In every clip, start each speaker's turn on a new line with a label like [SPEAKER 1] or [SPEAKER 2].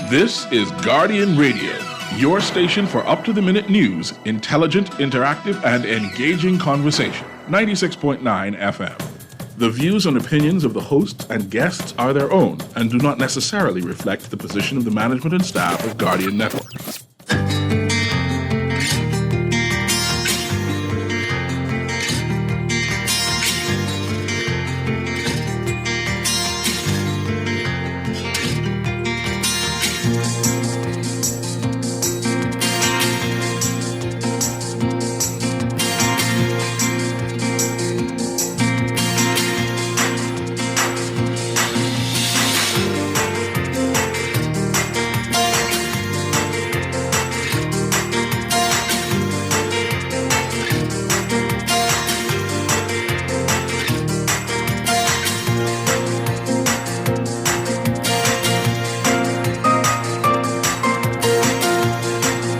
[SPEAKER 1] This is Guardian Radio, your station for up-to-the-minute news, intelligent, interactive, and engaging conversation. 96.9 FM. The views and opinions of the hosts and guests are their own and do not necessarily reflect the position of the management and staff of Guardian Network.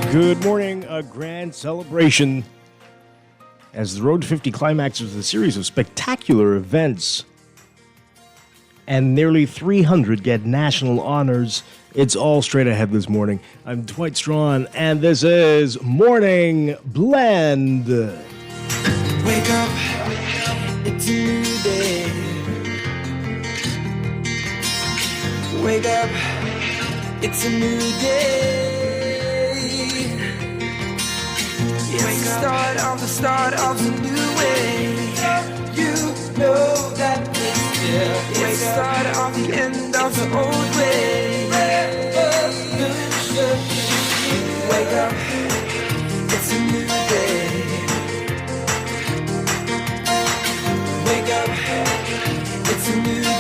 [SPEAKER 2] Good morning, a grand celebration as the Road to 50 climaxes a series of spectacular events and nearly 300 get national honors. It's all straight ahead this morning. I'm Dwight Strachan, and this is Morning Blend.
[SPEAKER 3] Wake up, it's a new day. Wake up, it's a new day. It's the start of a new way. You know that it's here. It's the start of the end of the old way. Revolution. Wake up, it's a new day. Wake up, it's a new day.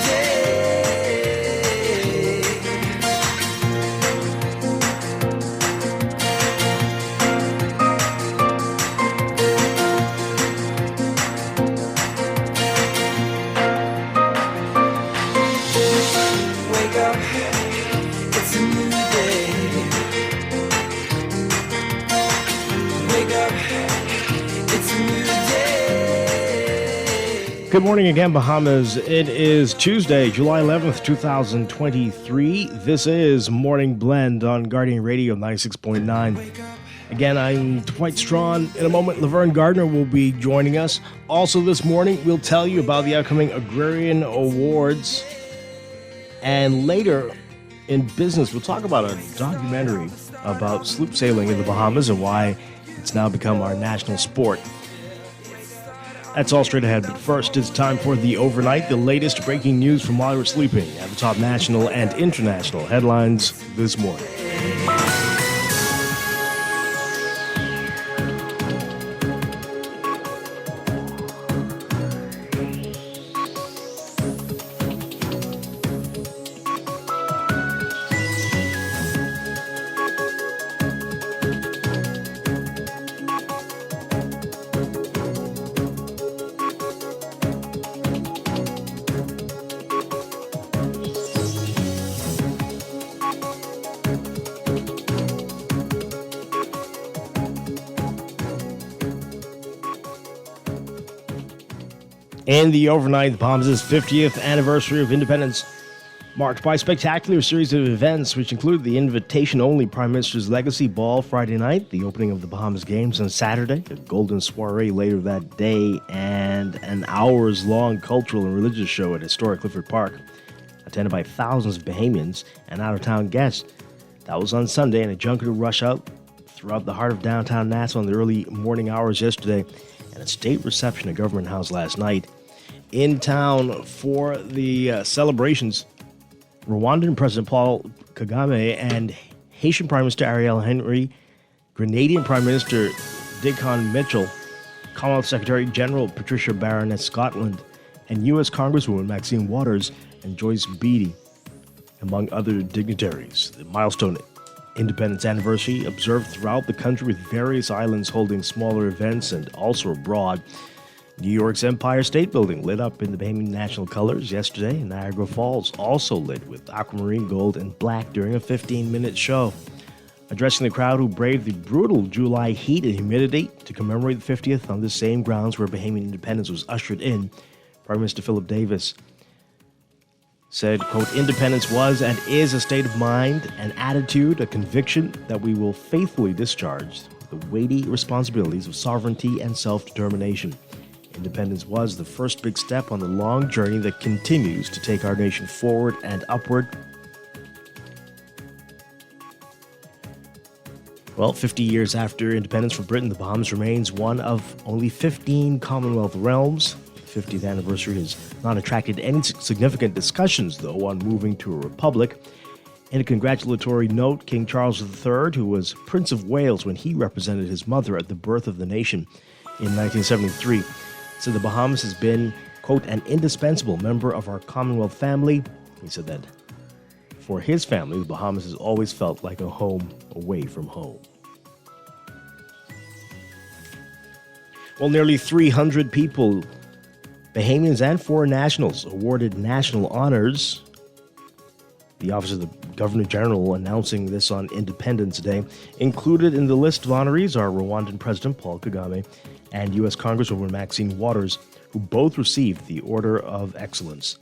[SPEAKER 2] Good morning again, Bahamas. It is Tuesday, July 11th, 2023. This is Morning Blend on Guardian Radio 96.9. Again, I'm Dwight Strachan. In a moment, Laverne Gardner will be joining us. Also this morning, we'll tell you about the upcoming Agrarian Awards. And later in business, we'll talk about a documentary about sloop sailing in the Bahamas and why it's now become our national sport. That's all straight ahead, but first it's time for the overnight, the latest breaking news from while you're sleeping at the top national and international headlines this morning. In the overnight, the Bahamas' 50th anniversary of independence, marked by a spectacular series of events, which include the invitation-only Prime Minister's Legacy Ball Friday night, the opening of the Bahamas Games on Saturday, a golden soiree later that day, and an hours-long cultural and religious show at historic Clifford Park, attended by thousands of Bahamians and out-of-town guests. That was on Sunday, and a junket rush out throughout the heart of downtown Nassau in the early morning hours yesterday, and a state reception at Government House last night. In town for the celebrations, Rwandan President Paul Kagame and Haitian Prime Minister Ariel Henry, Grenadian Prime Minister Dickon Mitchell, Commonwealth Secretary General Patricia Baroness Scotland, and U.S. Congresswoman Maxine Waters and Joyce Beatty, among other dignitaries. The milestone Independence Anniversary observed throughout the country, with various islands holding smaller events and also abroad. New York's Empire State Building lit up in the Bahamian national colors yesterday, and Niagara Falls also lit with aquamarine gold and black during a 15-minute show. Addressing the crowd who braved the brutal July heat and humidity to commemorate the 50th on the same grounds where Bahamian independence was ushered in, Prime Minister Philip Davis said, quote, independence was and is a state of mind, an attitude, a conviction that we will faithfully discharge the weighty responsibilities of sovereignty and self-determination. Independence was the first big step on the long journey that continues to take our nation forward and upward. Well, 50 years after independence from Britain, the Bahamas remains one of only 15 Commonwealth realms. The 50th anniversary has not attracted any significant discussions, though, on moving to a republic. In a congratulatory note, King Charles III, who was Prince of Wales when he represented his mother at the birth of the nation in 1973, said the Bahamas has been, quote, an indispensable member of our Commonwealth family. He said that for his family, the Bahamas has always felt like a home away from home. Well, nearly 300 people, Bahamians and foreign nationals, awarded national honors. The Office of the Governor General announcing this on Independence Day. Included in the list of honorees are Rwandan President Paul Kagame and U.S. Congresswoman Maxine Waters, who both received the Order of Excellence.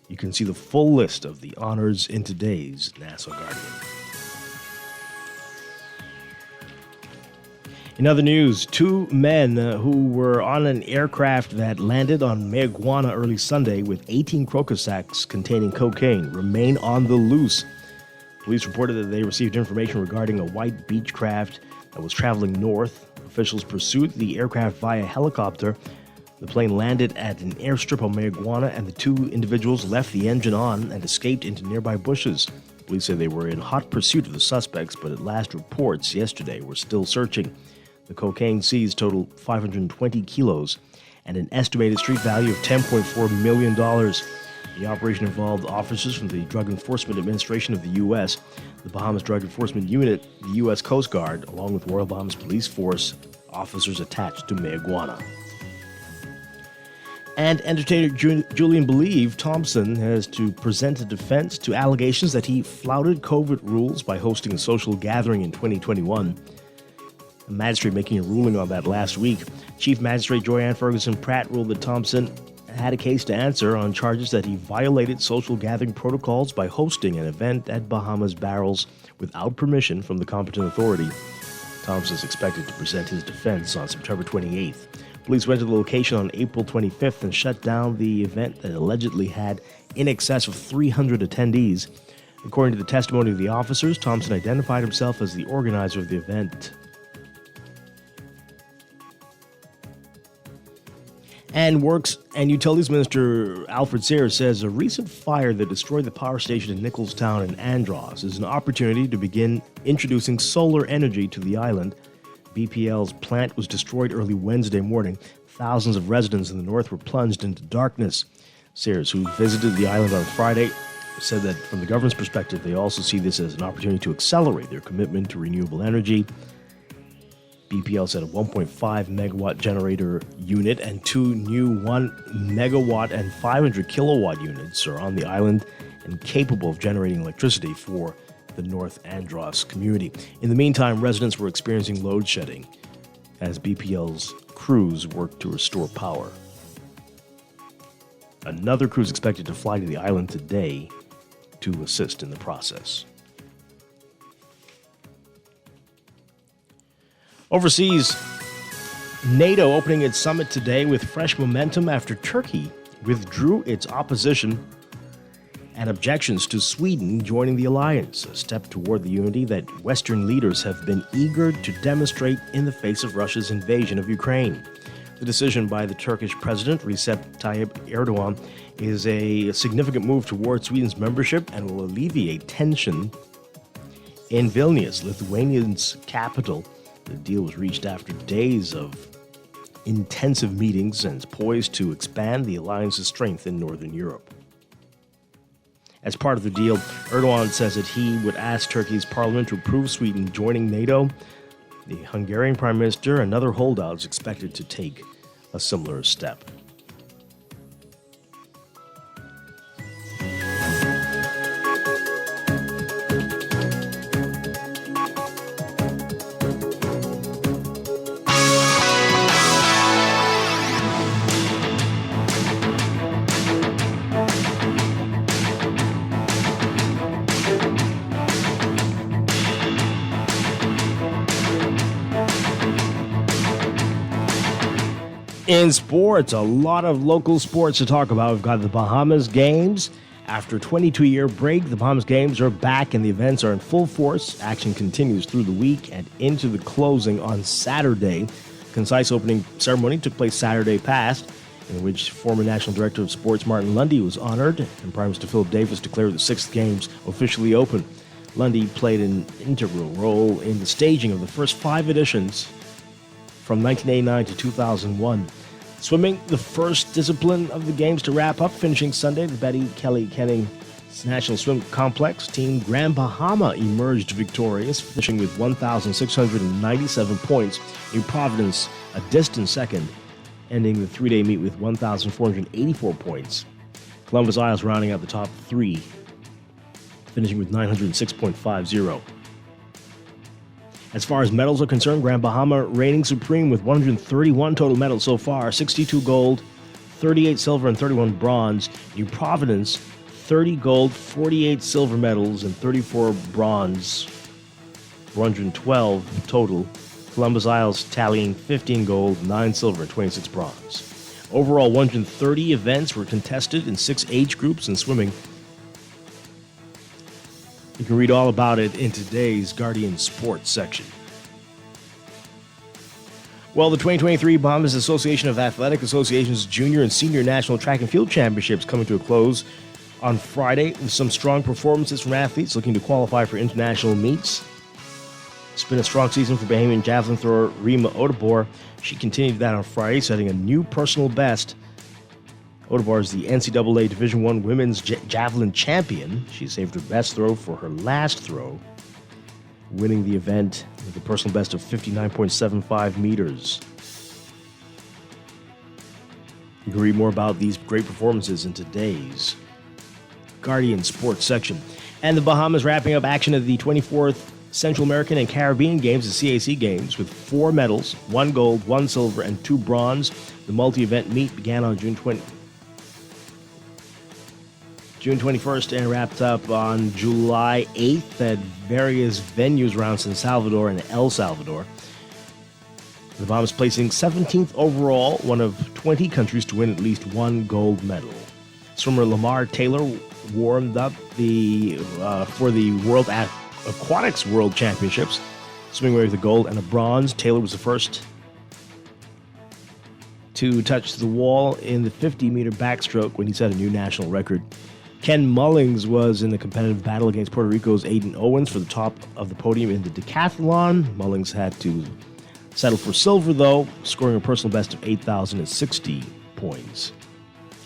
[SPEAKER 2] You can see the full list of the honors in today's Nassau Guardian. In other news, two men who were on an aircraft that landed on Mayaguana early Sunday with 18 crocus sacks containing cocaine remain on the loose. Police reported that they received information regarding a white Beechcraft that was traveling north. Officials pursued the aircraft via helicopter. The plane landed at an airstrip on Mayaguana, and the two individuals left the engine on and escaped into nearby bushes. Police say they were in hot pursuit of the suspects, but at last reports yesterday were still searching. The cocaine seized totaled 520 kilos and an estimated street value of $10.4 million. The operation involved officers from the Drug Enforcement Administration of the U.S., the Bahamas Drug Enforcement Unit, the U.S. Coast Guard, along with Royal Bahamas Police Force officers attached to Mayaguana. And entertainer Julian Believe Thompson has to present a defense to allegations that he flouted COVID rules by hosting a social gathering in 2021. A magistrate making a ruling on that last week. Chief Magistrate Joyanne Ferguson Pratt ruled that Thompson had a case to answer on charges that he violated social gathering protocols by hosting an event at Bahamas Barrels without permission from the competent authority. Thompson is expected to present his defense on September 28th. Police went to the location on April 25th and shut down the event that allegedly had in excess of 300 attendees. According to the testimony of the officers, Thompson identified himself as the organizer of the event. And Works and Utilities Minister Alfred Sayers says a recent fire that destroyed the power station in Nicholstown and Andros is an opportunity to begin introducing solar energy to the island. BPL's plant was destroyed early Wednesday morning. Thousands of residents in the north were plunged into darkness. Sayers, who visited the island on Friday, said that from the government's perspective, they also see this as an opportunity to accelerate their commitment to renewable energy. BPL said a 1.5 megawatt generator unit and two new 1 megawatt and 500 kilowatt units are on the island and capable of generating electricity for the North Andros community. In the meantime, residents were experiencing load shedding as BPL's crews worked to restore power. Another crew is expected to fly to the island today to assist in the process. Overseas, NATO opening its summit today with fresh momentum after Turkey withdrew its opposition and objections to Sweden joining the alliance, a step toward the unity that Western leaders have been eager to demonstrate in the face of Russia's invasion of Ukraine. The decision by the Turkish President Recep Tayyip Erdogan is a significant move toward Sweden's membership and will alleviate tension in Vilnius, Lithuania's capital. The deal was reached after days of intensive meetings and is poised to expand the alliance's strength in Northern Europe. As part of the deal, Erdogan says that he would ask Turkey's parliament to approve Sweden joining NATO. The Hungarian Prime Minister, another holdout, is expected to take a similar step. In sports, a lot of local sports to talk about. We've got the Bahamas Games. After a 22-year break, the Bahamas Games are back and the events are in full force. Action continues through the week and into the closing on Saturday. Concise opening ceremony took place Saturday past, in which former National Director of Sports Martin Lundy was honored, and Prime Minister Philip Davis declared the sixth Games officially open. Lundy played an integral role in the staging of the first 5 editions from 1989 to 2001. Swimming, the first discipline of the Games to wrap up, finishing Sunday, the Betty Kelly Kenning National Swim Complex team Grand Bahama emerged victorious, finishing with 1,697 points. New Providence, a distant second, ending the 3-day meet with 1,484 points. Columbus Isles rounding out the top 3, finishing with 906.50. As far as medals are concerned, Grand Bahama reigning supreme with 131 total medals so far, 62 gold, 38 silver, and 31 bronze. New Providence, 30 gold, 48 silver medals, and 34 bronze, 112 total. Columbus Isles tallying 15 gold, 9 silver, and 26 bronze. Overall, 130 events were contested in 6 age groups in swimming. You can read all about it in today's Guardian Sports section. Well, the 2023 Bahamas Association of Athletic Associations Junior and Senior National Track and Field Championships coming to a close on Friday with some strong performances from athletes looking to qualify for international meets. It's been a strong season for Bahamian javelin thrower Rima Odebor. She continued that on Friday, setting a new personal best. Odebor is the NCAA Division I Women's Javelin Champion. She saved her best throw for her last throw, winning the event with a personal best of 59.75 meters. You can read more about these great performances in today's Guardian Sports section. And the Bahamas wrapping up action at the 24th Central American and Caribbean Games, the CAC Games, with 4 medals, 1 gold, 1 silver, and 2 bronze. The multi-event meet began on June 21st and wrapped up on July 8th at various venues around San Salvador and El Salvador. The Bahamas placing 17th overall, one of 20 countries to win at least 1 gold medal. Swimmer Lamar Taylor warmed up for the World Aquatics World Championships, swimming away with a gold and a bronze. Taylor was the first to touch the wall in the 50-meter backstroke when he set a new national record. Ken Mullings was in a competitive battle against Puerto Rico's Aiden Owens for the top of the podium in the decathlon. Mullings had to settle for silver, though, scoring a personal best of 8,060 points.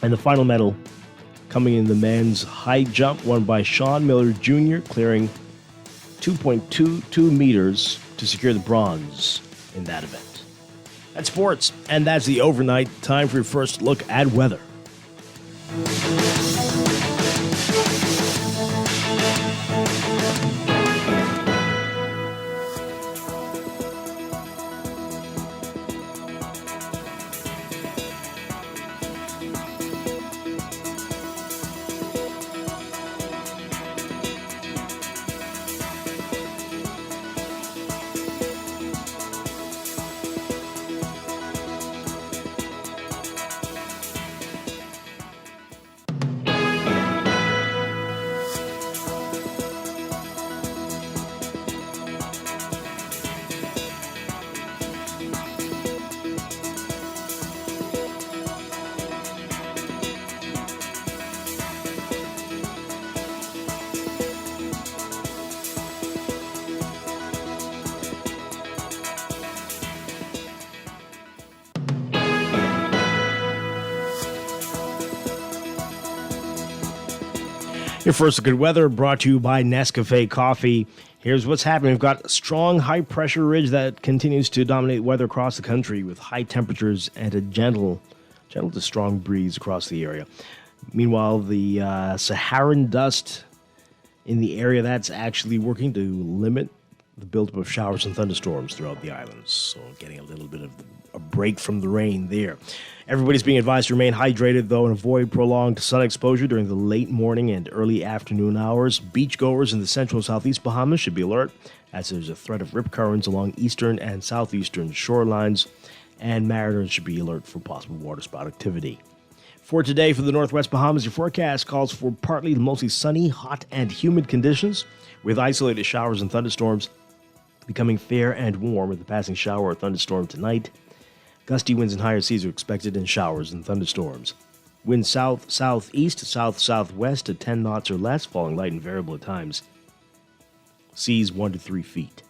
[SPEAKER 2] And the final medal coming in the men's high jump, won by Sean Miller Jr., clearing 2.22 meters to secure the bronze in that event. That's sports, and that's the overnight. Time for your first look at weather. Your first look at weather brought to you by Nescafe Coffee. Here's what's happening. We've got a strong high-pressure ridge that continues to dominate weather across the country with high temperatures and a gentle to strong breeze across the area. Meanwhile, the Saharan dust in the area, that's actually working to limit the buildup of showers and thunderstorms throughout the islands. So getting a little bit of a break from the rain there. Everybody's being advised to remain hydrated, though, and avoid prolonged sun exposure during the late morning and early afternoon hours. Beachgoers in the central and southeast Bahamas should be alert, as there's a threat of rip currents along eastern and southeastern shorelines. and mariners should be alert for possible waterspout activity. For today, for the Northwest Bahamas, your forecast calls for partly to mostly sunny, hot, and humid conditions, with isolated showers and thunderstorms becoming fair and warm with a passing shower or thunderstorm tonight. Gusty winds and higher seas are expected in showers and thunderstorms. Winds south-southeast to south-southwest at 10 knots or less, falling light and variable at times. Seas 1 to 3 feet.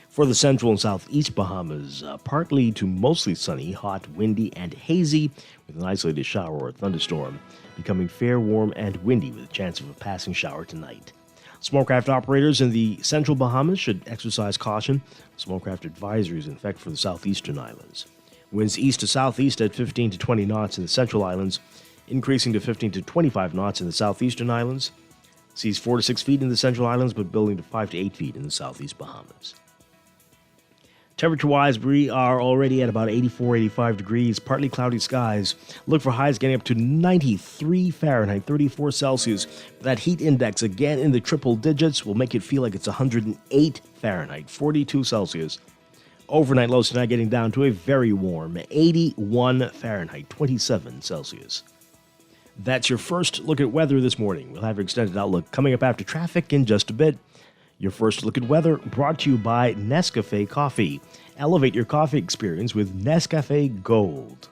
[SPEAKER 2] For the central and southeast Bahamas, partly to mostly sunny, hot, windy, and hazy, with an isolated shower or thunderstorm, becoming fair, warm, and windy with a chance of a passing shower tonight. Smallcraft operators in the central Bahamas should exercise caution. Smallcraft advisories in effect for the southeastern islands. Winds east to southeast at 15 to 20 knots in the central islands, increasing to 15 to 25 knots in the southeastern islands. Seas 4 to 6 feet in the central islands, but building to 5 to 8 feet in the southeast Bahamas. Temperature-wise, we are already at about 84, 85 degrees, partly cloudy skies. Look for highs getting up to 93 Fahrenheit, 34 Celsius. That heat index, again in the triple digits, will make it feel like it's 108 Fahrenheit, 42 Celsius. Overnight lows tonight getting down to a very warm 81 Fahrenheit, 27 Celsius. That's your first look at weather this morning. We'll have your extended outlook coming up after traffic in just a bit. Your first look at weather brought to you by Nescafe Coffee. Elevate your coffee experience with Nescafe Gold.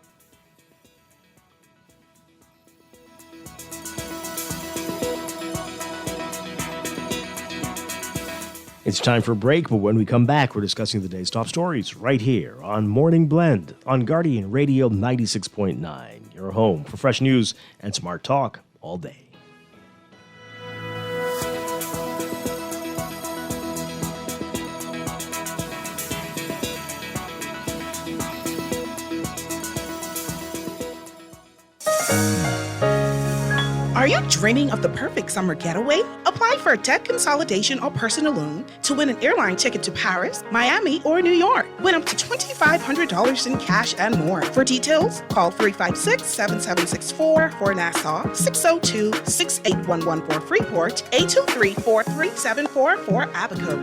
[SPEAKER 2] It's time for a break, but when we come back, we're discussing the day's top stories right here on Morning Blend on Guardian Radio 96.9. Your home for fresh news and smart talk all day.
[SPEAKER 4] Are you dreaming of the perfect summer getaway? Apply for a debt consolidation or personal loan to win an airline ticket to Paris, Miami, or New York. Win up to $2,500 in cash and more. For details, call 356-7764 for Nassau, 602-6811 for Freeport, 823-4374 for Abaco.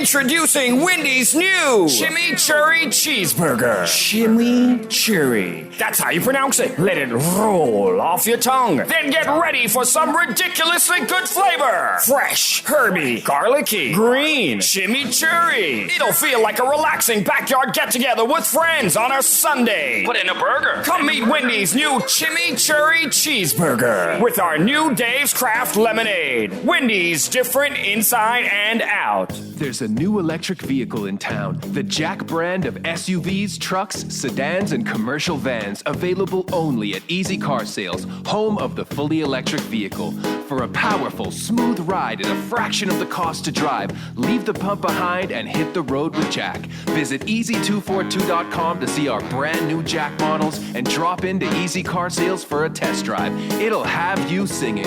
[SPEAKER 5] Introducing Wendy's new Chimichurri Cheeseburger. Chimichurri. That's how you pronounce it. Let it roll off your tongue. Then get ready for some ridiculously good flavor. Fresh, herby, garlicky, green, chimichurri. It'll feel like a relaxing backyard get-together with friends on a Sunday. But in a burger. Come meet Wendy's new Chimichurri Cheeseburger with our new Dave's Craft Lemonade. Wendy's, different inside and out.
[SPEAKER 6] There's a new electric vehicle in town. The Jack brand of SUVs, trucks, sedans, and commercial vans. Available only at Easy Car Sales, home of the fully electric vehicle. For a powerful, smooth ride at a fraction of the cost to drive, leave the pump behind and hit the road with Jack. Visit easy242.com to see our brand new Jack models and drop into Easy Car Sales for a test drive. It'll have you singing.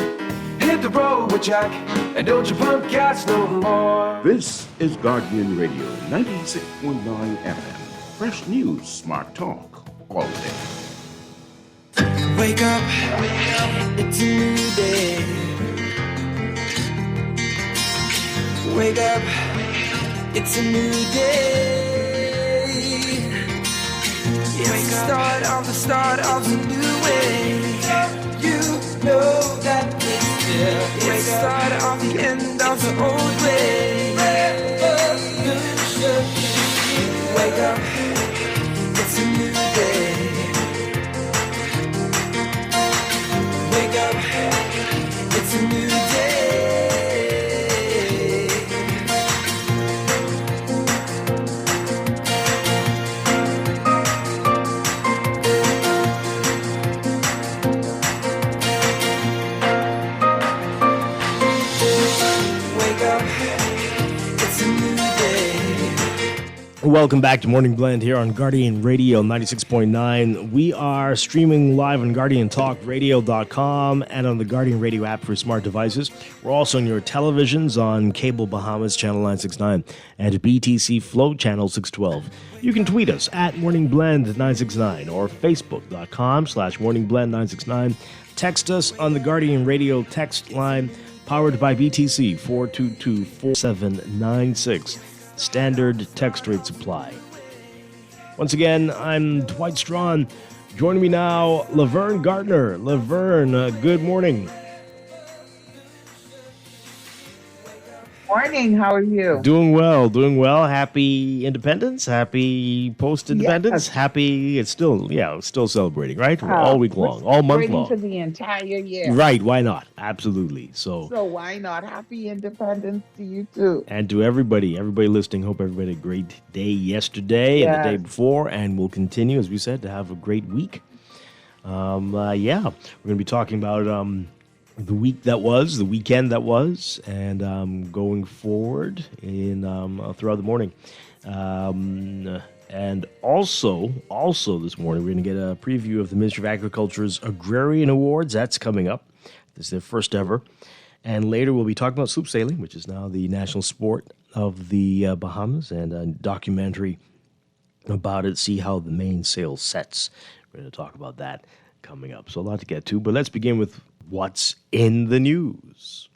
[SPEAKER 6] Hit the road with Jack, and don't you pump gas no more.
[SPEAKER 7] This is Guardian Radio 96.9 FM. Fresh news, smart talk, all day.
[SPEAKER 3] Wake up, it's a new day. Wake up, it's a new day. It's the start of a new way. You know that it's the start of the end of the old way. Wake up, it's a new day. Wake up, it's a new day.
[SPEAKER 2] Welcome back to Morning Blend here on Guardian Radio 96.9. We are streaming live on GuardianTalkRadio.com and on the Guardian Radio app for smart devices. We're also on your televisions on Cable Bahamas Channel 969 and BTC Flow Channel 612. You can tweet us at Morning Blend 969 or Facebook.com/Morning Blend 969. Text us on the Guardian Radio text line. powered by BTC 422-4796. Standard text rate supply. Once again, I'm Dwight Strachan. Joining me now, Laverne Gardner. Laverne, good morning.
[SPEAKER 8] Morning, how are you?
[SPEAKER 2] Doing well, doing well. Happy Independence, happy post-Independence,
[SPEAKER 8] Yes.
[SPEAKER 2] happy. It's still celebrating, right? All week long, all month
[SPEAKER 8] Waiting
[SPEAKER 2] long.
[SPEAKER 8] for the entire year.
[SPEAKER 2] Right, why not? Absolutely. So
[SPEAKER 8] why not? Happy Independence to you too.
[SPEAKER 2] and to everybody listening, hope everybody had a great day yesterday and the day
[SPEAKER 8] Yes.
[SPEAKER 2] before, and we'll continue, as we said, to have a great week. We're going to be talking about the week that was, the weekend that was, and going forward in throughout the morning. And also this morning, we're going to get a preview of the Ministry of Agriculture's Agrarian Awards. That's coming up. This is their first ever. And later, we'll be talking about sloop sailing, which is now the national sport of the Bahamas, and a documentary about it, see how the mainsail sets. We're going to talk about that coming up. So a lot to get to, but let's begin with what's in the news.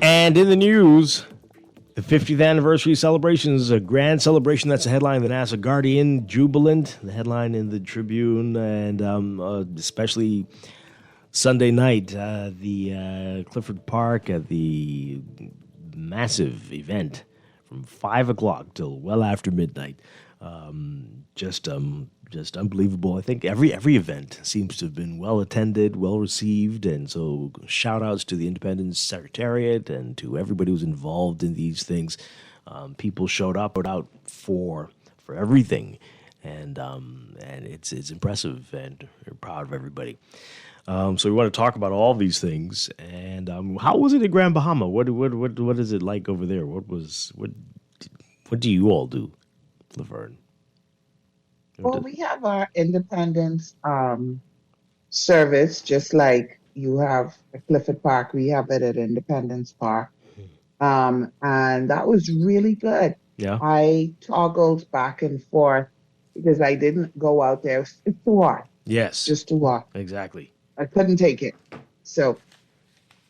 [SPEAKER 2] And in the news, the 50th anniversary celebrations, a grand celebration. That's the headline of the NASA Guardian, jubilant, the headline in the Tribune, and especially Sunday night, the Clifford Park at the massive event from 5 o'clock till well after midnight. Just unbelievable. I think every event seems to have been well attended, well received, and so shout outs to the Independence Secretariat and to everybody who's involved in these things. People showed up out for everything, and it's impressive, and we're proud of everybody. So we want to talk about all these things. And how was it in Grand Bahama? What is it like over there? What do you all do, Laverne?
[SPEAKER 8] Well, we have our Independence service, just like you have at Clifford Park. We have it at Independence Park. And that was really good.
[SPEAKER 2] Yeah.
[SPEAKER 8] I toggled back and forth because I didn't go out there. It's too hot.
[SPEAKER 2] Yes.
[SPEAKER 8] Just too hot.
[SPEAKER 2] Exactly.
[SPEAKER 8] I couldn't take it. So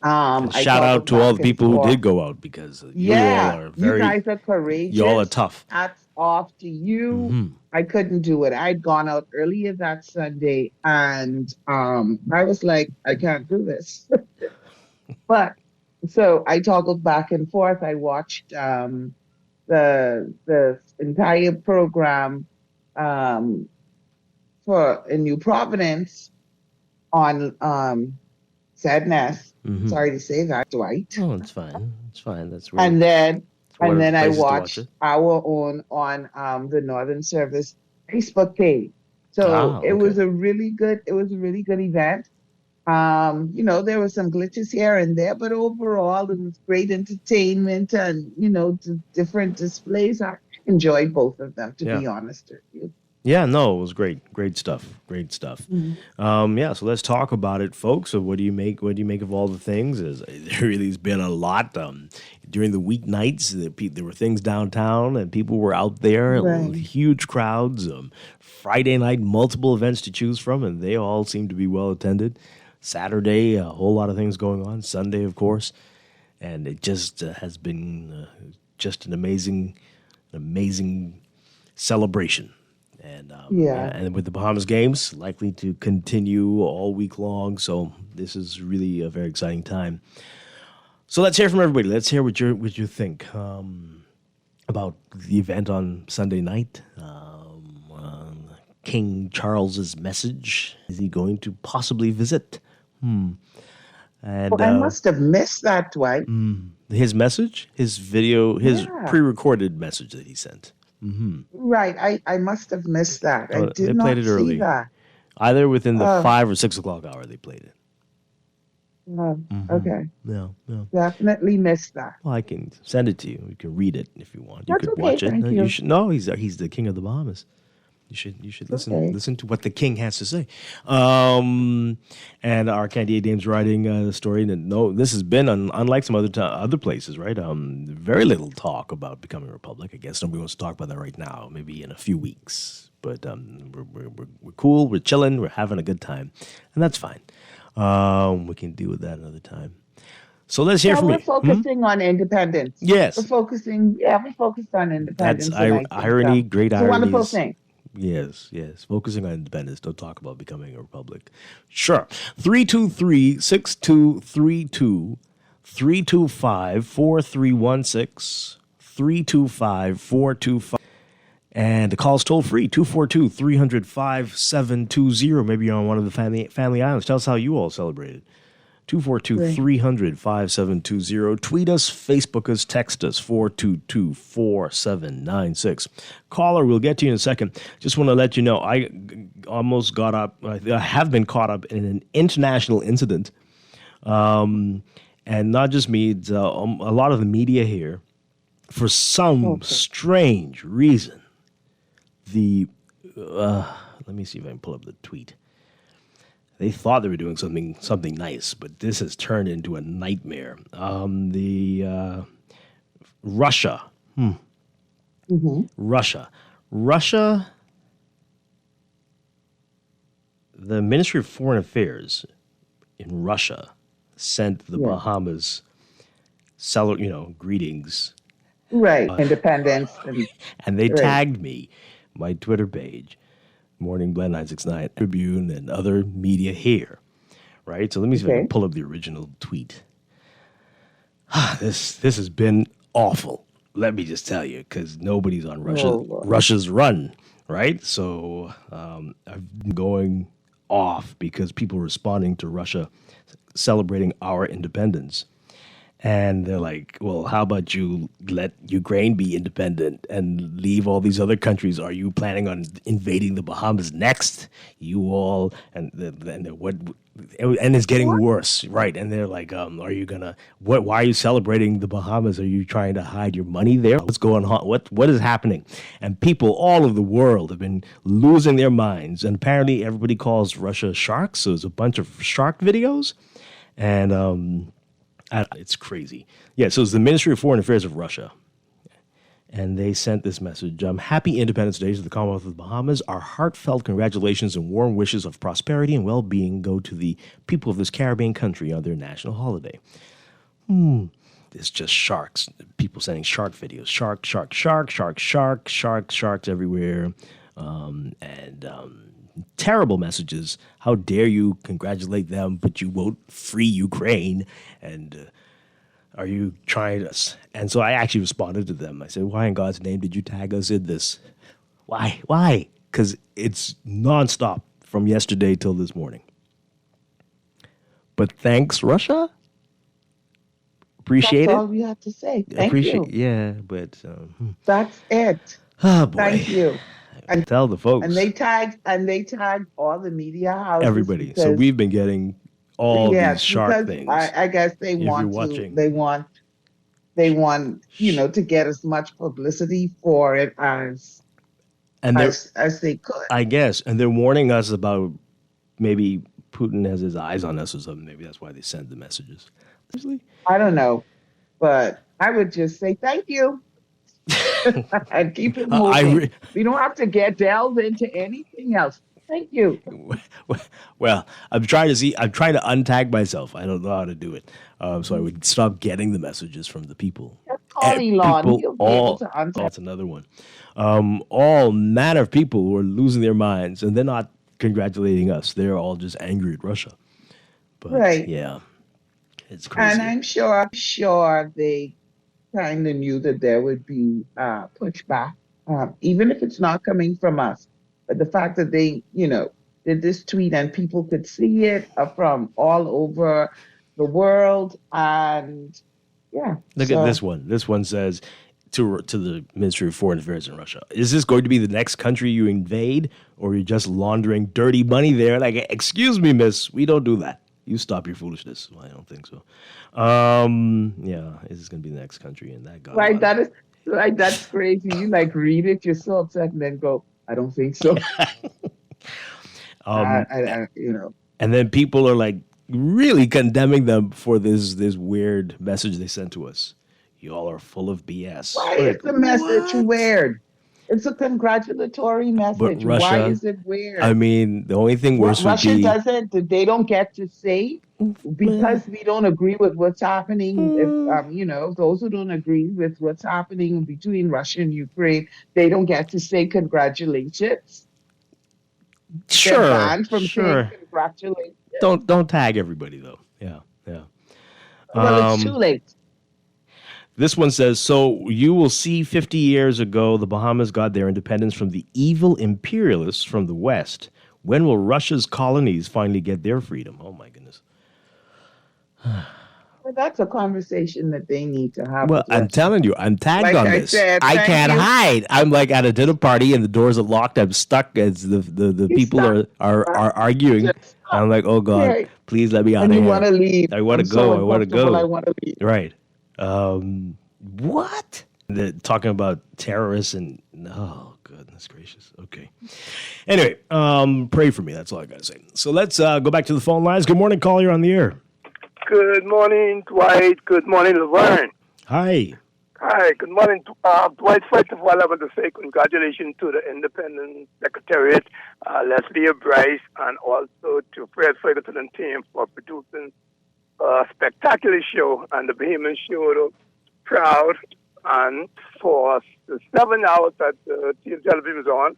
[SPEAKER 8] I
[SPEAKER 2] shout out
[SPEAKER 8] toggled
[SPEAKER 2] to all
[SPEAKER 8] back
[SPEAKER 2] the
[SPEAKER 8] and
[SPEAKER 2] people who
[SPEAKER 8] forth.
[SPEAKER 2] did go out, because you all are
[SPEAKER 8] you guys are courageous.
[SPEAKER 2] you all are tough.
[SPEAKER 8] Hats off to you.
[SPEAKER 2] Mhm.
[SPEAKER 8] I couldn't do it. I'd gone out earlier that Sunday, and I was like, I can't do this. But so I toggled back and forth. I watched the entire program for in New Providence on Sadness.
[SPEAKER 2] Mhm.
[SPEAKER 8] Sorry to say that, Dwight.
[SPEAKER 2] Oh, it's fine. It's fine. That's really
[SPEAKER 8] And then
[SPEAKER 2] one of the
[SPEAKER 8] I
[SPEAKER 2] places to watch
[SPEAKER 8] watched
[SPEAKER 2] it.
[SPEAKER 8] our own on the Northern Service Facebook page. So it was
[SPEAKER 2] okay.
[SPEAKER 8] a really good event. There were some glitches here and there, but overall it was great entertainment and, different displays. I enjoyed both of them, to be honest with you.
[SPEAKER 2] Yeah, no, it was great. Great stuff. Great stuff. So let's talk about it, folks. So what do you make of all the things? There really has been a lot. During the weeknights, there were things downtown, and people were out there,
[SPEAKER 8] Right.
[SPEAKER 2] huge crowds. Friday night, multiple events to choose from, and they all seem to be well attended. Saturday, a whole lot of things going on. Sunday, of course. And it just has been just an amazing celebration. And with the Bahamas Games likely to continue all week long, so this is really a very exciting time. So let's hear from everybody. Let's hear what you think about the event on Sunday night. King Charles's message. Is he going to possibly visit? And
[SPEAKER 8] I must have missed that, Dwight.
[SPEAKER 2] his message, his video, his
[SPEAKER 8] Yeah.
[SPEAKER 2] pre-recorded message that he sent.
[SPEAKER 8] Right. I must have missed that. I
[SPEAKER 2] Oh,
[SPEAKER 8] did
[SPEAKER 2] they
[SPEAKER 8] not
[SPEAKER 2] played it
[SPEAKER 8] see
[SPEAKER 2] early.
[SPEAKER 8] that.
[SPEAKER 2] Either within the 5 or 6 o'clock hour, they played it.
[SPEAKER 8] Okay.
[SPEAKER 2] Yeah, yeah.
[SPEAKER 8] Definitely missed that.
[SPEAKER 2] Well, I can send it to you. You can read it if you want. You
[SPEAKER 8] That's
[SPEAKER 2] could
[SPEAKER 8] okay.
[SPEAKER 2] watch it.
[SPEAKER 8] Thank
[SPEAKER 2] No,
[SPEAKER 8] you.
[SPEAKER 2] should. No, he's the king of the Bahamas. You should
[SPEAKER 8] Okay.
[SPEAKER 2] listen to what the king has to say. And our Candy Dame's writing the story that no, this has been unlike some other places, right? Very little talk about becoming a republic. I guess nobody wants to talk about that right now. Maybe in a few weeks, but we're cool. We're chilling. We're having a good time, and that's fine. We can deal with that another time. So let's hear
[SPEAKER 8] Yeah,
[SPEAKER 2] from
[SPEAKER 8] we're
[SPEAKER 2] you.
[SPEAKER 8] focusing on independence.
[SPEAKER 2] Yes.
[SPEAKER 8] We focused on independence.
[SPEAKER 2] That's
[SPEAKER 8] and I think,
[SPEAKER 2] irony, great
[SPEAKER 8] it's a
[SPEAKER 2] irony.
[SPEAKER 8] wonderful thing.
[SPEAKER 2] Yes. Focusing on independence. Don't talk about becoming a republic. Sure. 323-6232, 325-4316, 325-425. And the call's toll free, 242-300-5720. Maybe you're on one of the family islands. Tell us how you all celebrated. 242-300-5720. Tweet us, Facebook us, text us, 422-4796. Caller, we'll get to you in a second. Just want to let you know, I almost got up, I have been caught up in an international incident. And not just me, it's, a lot of the media here, for some strange reason, let me see if I can pull up the tweet. They thought they were doing something nice, but this has turned into a nightmare. Russia. Russia. The Ministry of Foreign Affairs in Russia sent the Bahamas, greetings.
[SPEAKER 8] Right, independence.
[SPEAKER 2] And they tagged me, my Twitter page, Morning Blend 969, Tribune, and other media here, right? So let me see if I can pull up the original tweet. This has been awful. Let me just tell you, because nobody's on Russia's run, right? So I've been going off because people responding to Russia celebrating our independence. And they're like, well, how about you let Ukraine be independent and leave all these other countries? Are you planning on invading the Bahamas next? You all, and it's getting worse, right? And they're like, are you gonna, why are you celebrating the Bahamas? Are you trying to hide your money there? What's going on? What is happening? And people all over the world have been losing their minds. And apparently everybody calls Russia sharks. So there's a bunch of shark videos. And, it's crazy. Yeah, so it's the Ministry of Foreign Affairs of Russia. And they sent this message. Happy Independence Day to the Commonwealth of the Bahamas. Our heartfelt congratulations and warm wishes of prosperity and well-being go to the people of this Caribbean country on their national holiday. It's just sharks. People sending shark videos. Sharks everywhere. Terrible messages. How dare you congratulate them, but you won't free Ukraine? And are you trying us? And so I actually responded to them. I said, why in God's name did you tag us in this? Why? Because it's nonstop from yesterday till this morning. But thanks, Russia. Appreciate
[SPEAKER 8] That's
[SPEAKER 2] it.
[SPEAKER 8] all we have to say. Thank you.
[SPEAKER 2] Yeah, but
[SPEAKER 8] That's it.
[SPEAKER 2] oh boy.
[SPEAKER 8] Thank you. And
[SPEAKER 2] Tell the folks.
[SPEAKER 8] And they tagged all the media houses.
[SPEAKER 2] Everybody. So we've been getting all these shark things.
[SPEAKER 8] I guess they want to get as much publicity for it as they could.
[SPEAKER 2] I guess. And they're warning us about and Putin has his eyes on us or something. Maybe that's why they send the messages.
[SPEAKER 8] I don't know, but I would just say thank you and keep it moving. We don't have to delve into anything else. Thank you.
[SPEAKER 2] Well, I'm trying to untag myself. I don't know how to do it. So I would stop getting the messages from the people.
[SPEAKER 8] Just call Elon. He'll be able to untag.
[SPEAKER 2] That's another one. All manner of people who are losing their minds, and they're not congratulating us. They're all just angry at Russia. But,
[SPEAKER 8] right.
[SPEAKER 2] Yeah. It's crazy.
[SPEAKER 8] And I'm sure they kind of knew that there would be pushback, even if it's not coming from us. But the fact that they, did this tweet and people could see it from all over the world, and yeah.
[SPEAKER 2] Look at this one. This one says to the Ministry of Foreign Affairs in Russia, is this going to be the next country you invade, or are you just laundering dirty money there? Like, excuse me, miss, we don't do that. You stop your foolishness. Well, I don't think so. Yeah, this is going to be the next country, and that got a
[SPEAKER 8] Right,
[SPEAKER 2] lot
[SPEAKER 8] that is like that's crazy. You like read it, you're so upset, and then go, I don't think so. You know,
[SPEAKER 2] and then people are like really condemning them for this weird message they sent to us. Y'all are full of BS.
[SPEAKER 8] why
[SPEAKER 2] We're
[SPEAKER 8] is
[SPEAKER 2] like,
[SPEAKER 8] the message
[SPEAKER 2] what?
[SPEAKER 8] weird? It's a congratulatory
[SPEAKER 2] But
[SPEAKER 8] message. Why
[SPEAKER 2] Russia,
[SPEAKER 8] is it weird?
[SPEAKER 2] I mean, the only thing
[SPEAKER 8] What
[SPEAKER 2] worse would
[SPEAKER 8] Russia
[SPEAKER 2] be.
[SPEAKER 8] doesn't, they don't get to say because we don't agree with what's happening. If you know, those who don't agree with what's happening between Russia and Ukraine, they don't get to say congratulations. They're
[SPEAKER 2] Sure,
[SPEAKER 8] banned from saying
[SPEAKER 2] sure.
[SPEAKER 8] congratulations.
[SPEAKER 2] Don't tag everybody though. Yeah, yeah.
[SPEAKER 8] Well, it's too late.
[SPEAKER 2] This one says, so you will see 50 years ago, the Bahamas got their independence from the evil imperialists from the West. When will Russia's colonies finally get their freedom? Oh, my goodness.
[SPEAKER 8] Well, that's a conversation that they need to have
[SPEAKER 2] Well,
[SPEAKER 8] with
[SPEAKER 2] I'm
[SPEAKER 8] Russia.
[SPEAKER 2] telling you, I'm tagged
[SPEAKER 8] Like
[SPEAKER 2] on
[SPEAKER 8] I
[SPEAKER 2] this.
[SPEAKER 8] said,
[SPEAKER 2] I
[SPEAKER 8] thank
[SPEAKER 2] can't
[SPEAKER 8] you.
[SPEAKER 2] hide. I'm like at a dinner party and the doors are locked. I'm stuck as the
[SPEAKER 8] You
[SPEAKER 2] people
[SPEAKER 8] stop.
[SPEAKER 2] are arguing.
[SPEAKER 8] Just
[SPEAKER 2] I'm
[SPEAKER 8] stop.
[SPEAKER 2] like, oh, God,
[SPEAKER 8] Okay.
[SPEAKER 2] please let me out
[SPEAKER 8] And
[SPEAKER 2] of
[SPEAKER 8] you want
[SPEAKER 2] here.
[SPEAKER 8] to leave.
[SPEAKER 2] I want to
[SPEAKER 8] I'm so
[SPEAKER 2] go. I want to
[SPEAKER 8] uncomfortable. I
[SPEAKER 2] go.
[SPEAKER 8] want to leave.
[SPEAKER 2] Right. What? They're talking about terrorists and oh goodness gracious. Okay. Anyway, pray for me. That's all I gotta say. So let's go back to the phone lines. Good morning, caller. You're on the air.
[SPEAKER 9] Good morning, Dwight. Good morning, Laverne.
[SPEAKER 2] Hi.
[SPEAKER 9] Hi, good morning, Dwight. First of all, I want to say congratulations to the Independent Secretariat, Leslie Bryce, and also to Fred Ferguson and team for producing a spectacular show, and the Bahamian show proud, and for the 7 hours that the TV television was on,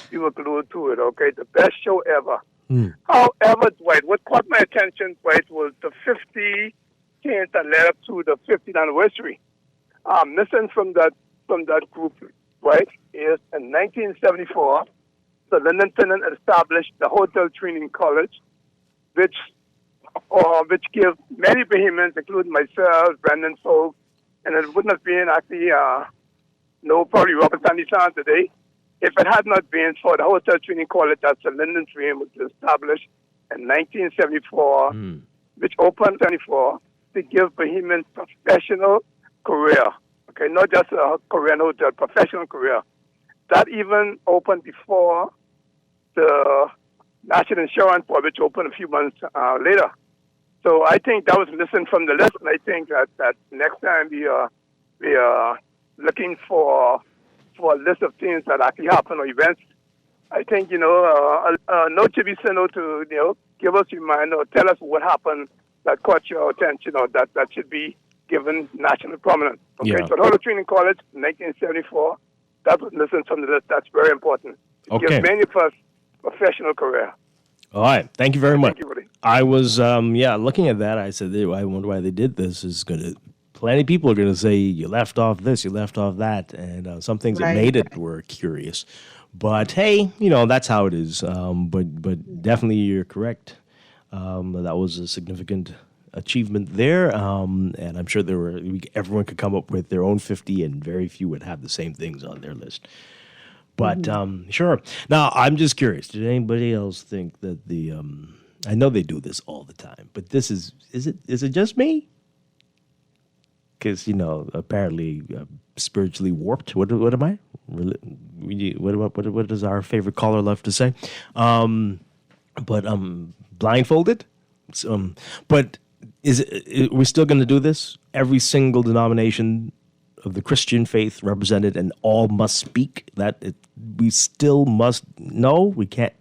[SPEAKER 9] you were glued to it, okay? The best show ever. However, Dwight, what caught my attention, Dwight, was the 50 things that led up to the 50th anniversary. Missing from that group, right, is in 1974, the London Tenant established the Hotel Training College, which gave many Bahamians, including myself, Brandon Folk, and it wouldn't have been actually probably Robert Sandy Sound today if it had not been for the Hotel Training College that the London Dream was established in 1974, which opened 74 to give Bahamians professional career. Okay, not just a career, no, the professional career. That even opened before the National Insurance Board, which opened a few months later. So I think that was missing from the list, and I think that next time we are looking for a list of things that actually happen or events, I think, a note should be sent out to, give us a reminder or tell us what happened that caught your attention or that should be given national prominence. Okay,
[SPEAKER 2] Yeah.
[SPEAKER 9] so the Hotel Training College, 1974, that was missing from the list. That's very important. It
[SPEAKER 2] Okay.
[SPEAKER 9] gives many of us professional career.
[SPEAKER 2] All right. Thank you very much.
[SPEAKER 9] Thank you, buddy.
[SPEAKER 2] I was looking at that. I said, I wonder why they did this. Plenty of people are gonna say you left off this, you left off that, and some things that
[SPEAKER 8] Right.
[SPEAKER 2] made it were curious. But hey, that's how it is. But definitely you're correct. That was a significant achievement there, and I'm sure everyone could come up with their own 50, and very few would have the same things on their list. But sure. Now I'm just curious. Did anybody else think that I know they do this all the time, but this is it just me? Because apparently spiritually warped. What am I? What does our favorite caller love to say? But blindfolded. But we're still going to do this? Every single denomination of the Christian faith represented, and all must speak. We still must. No, we can't.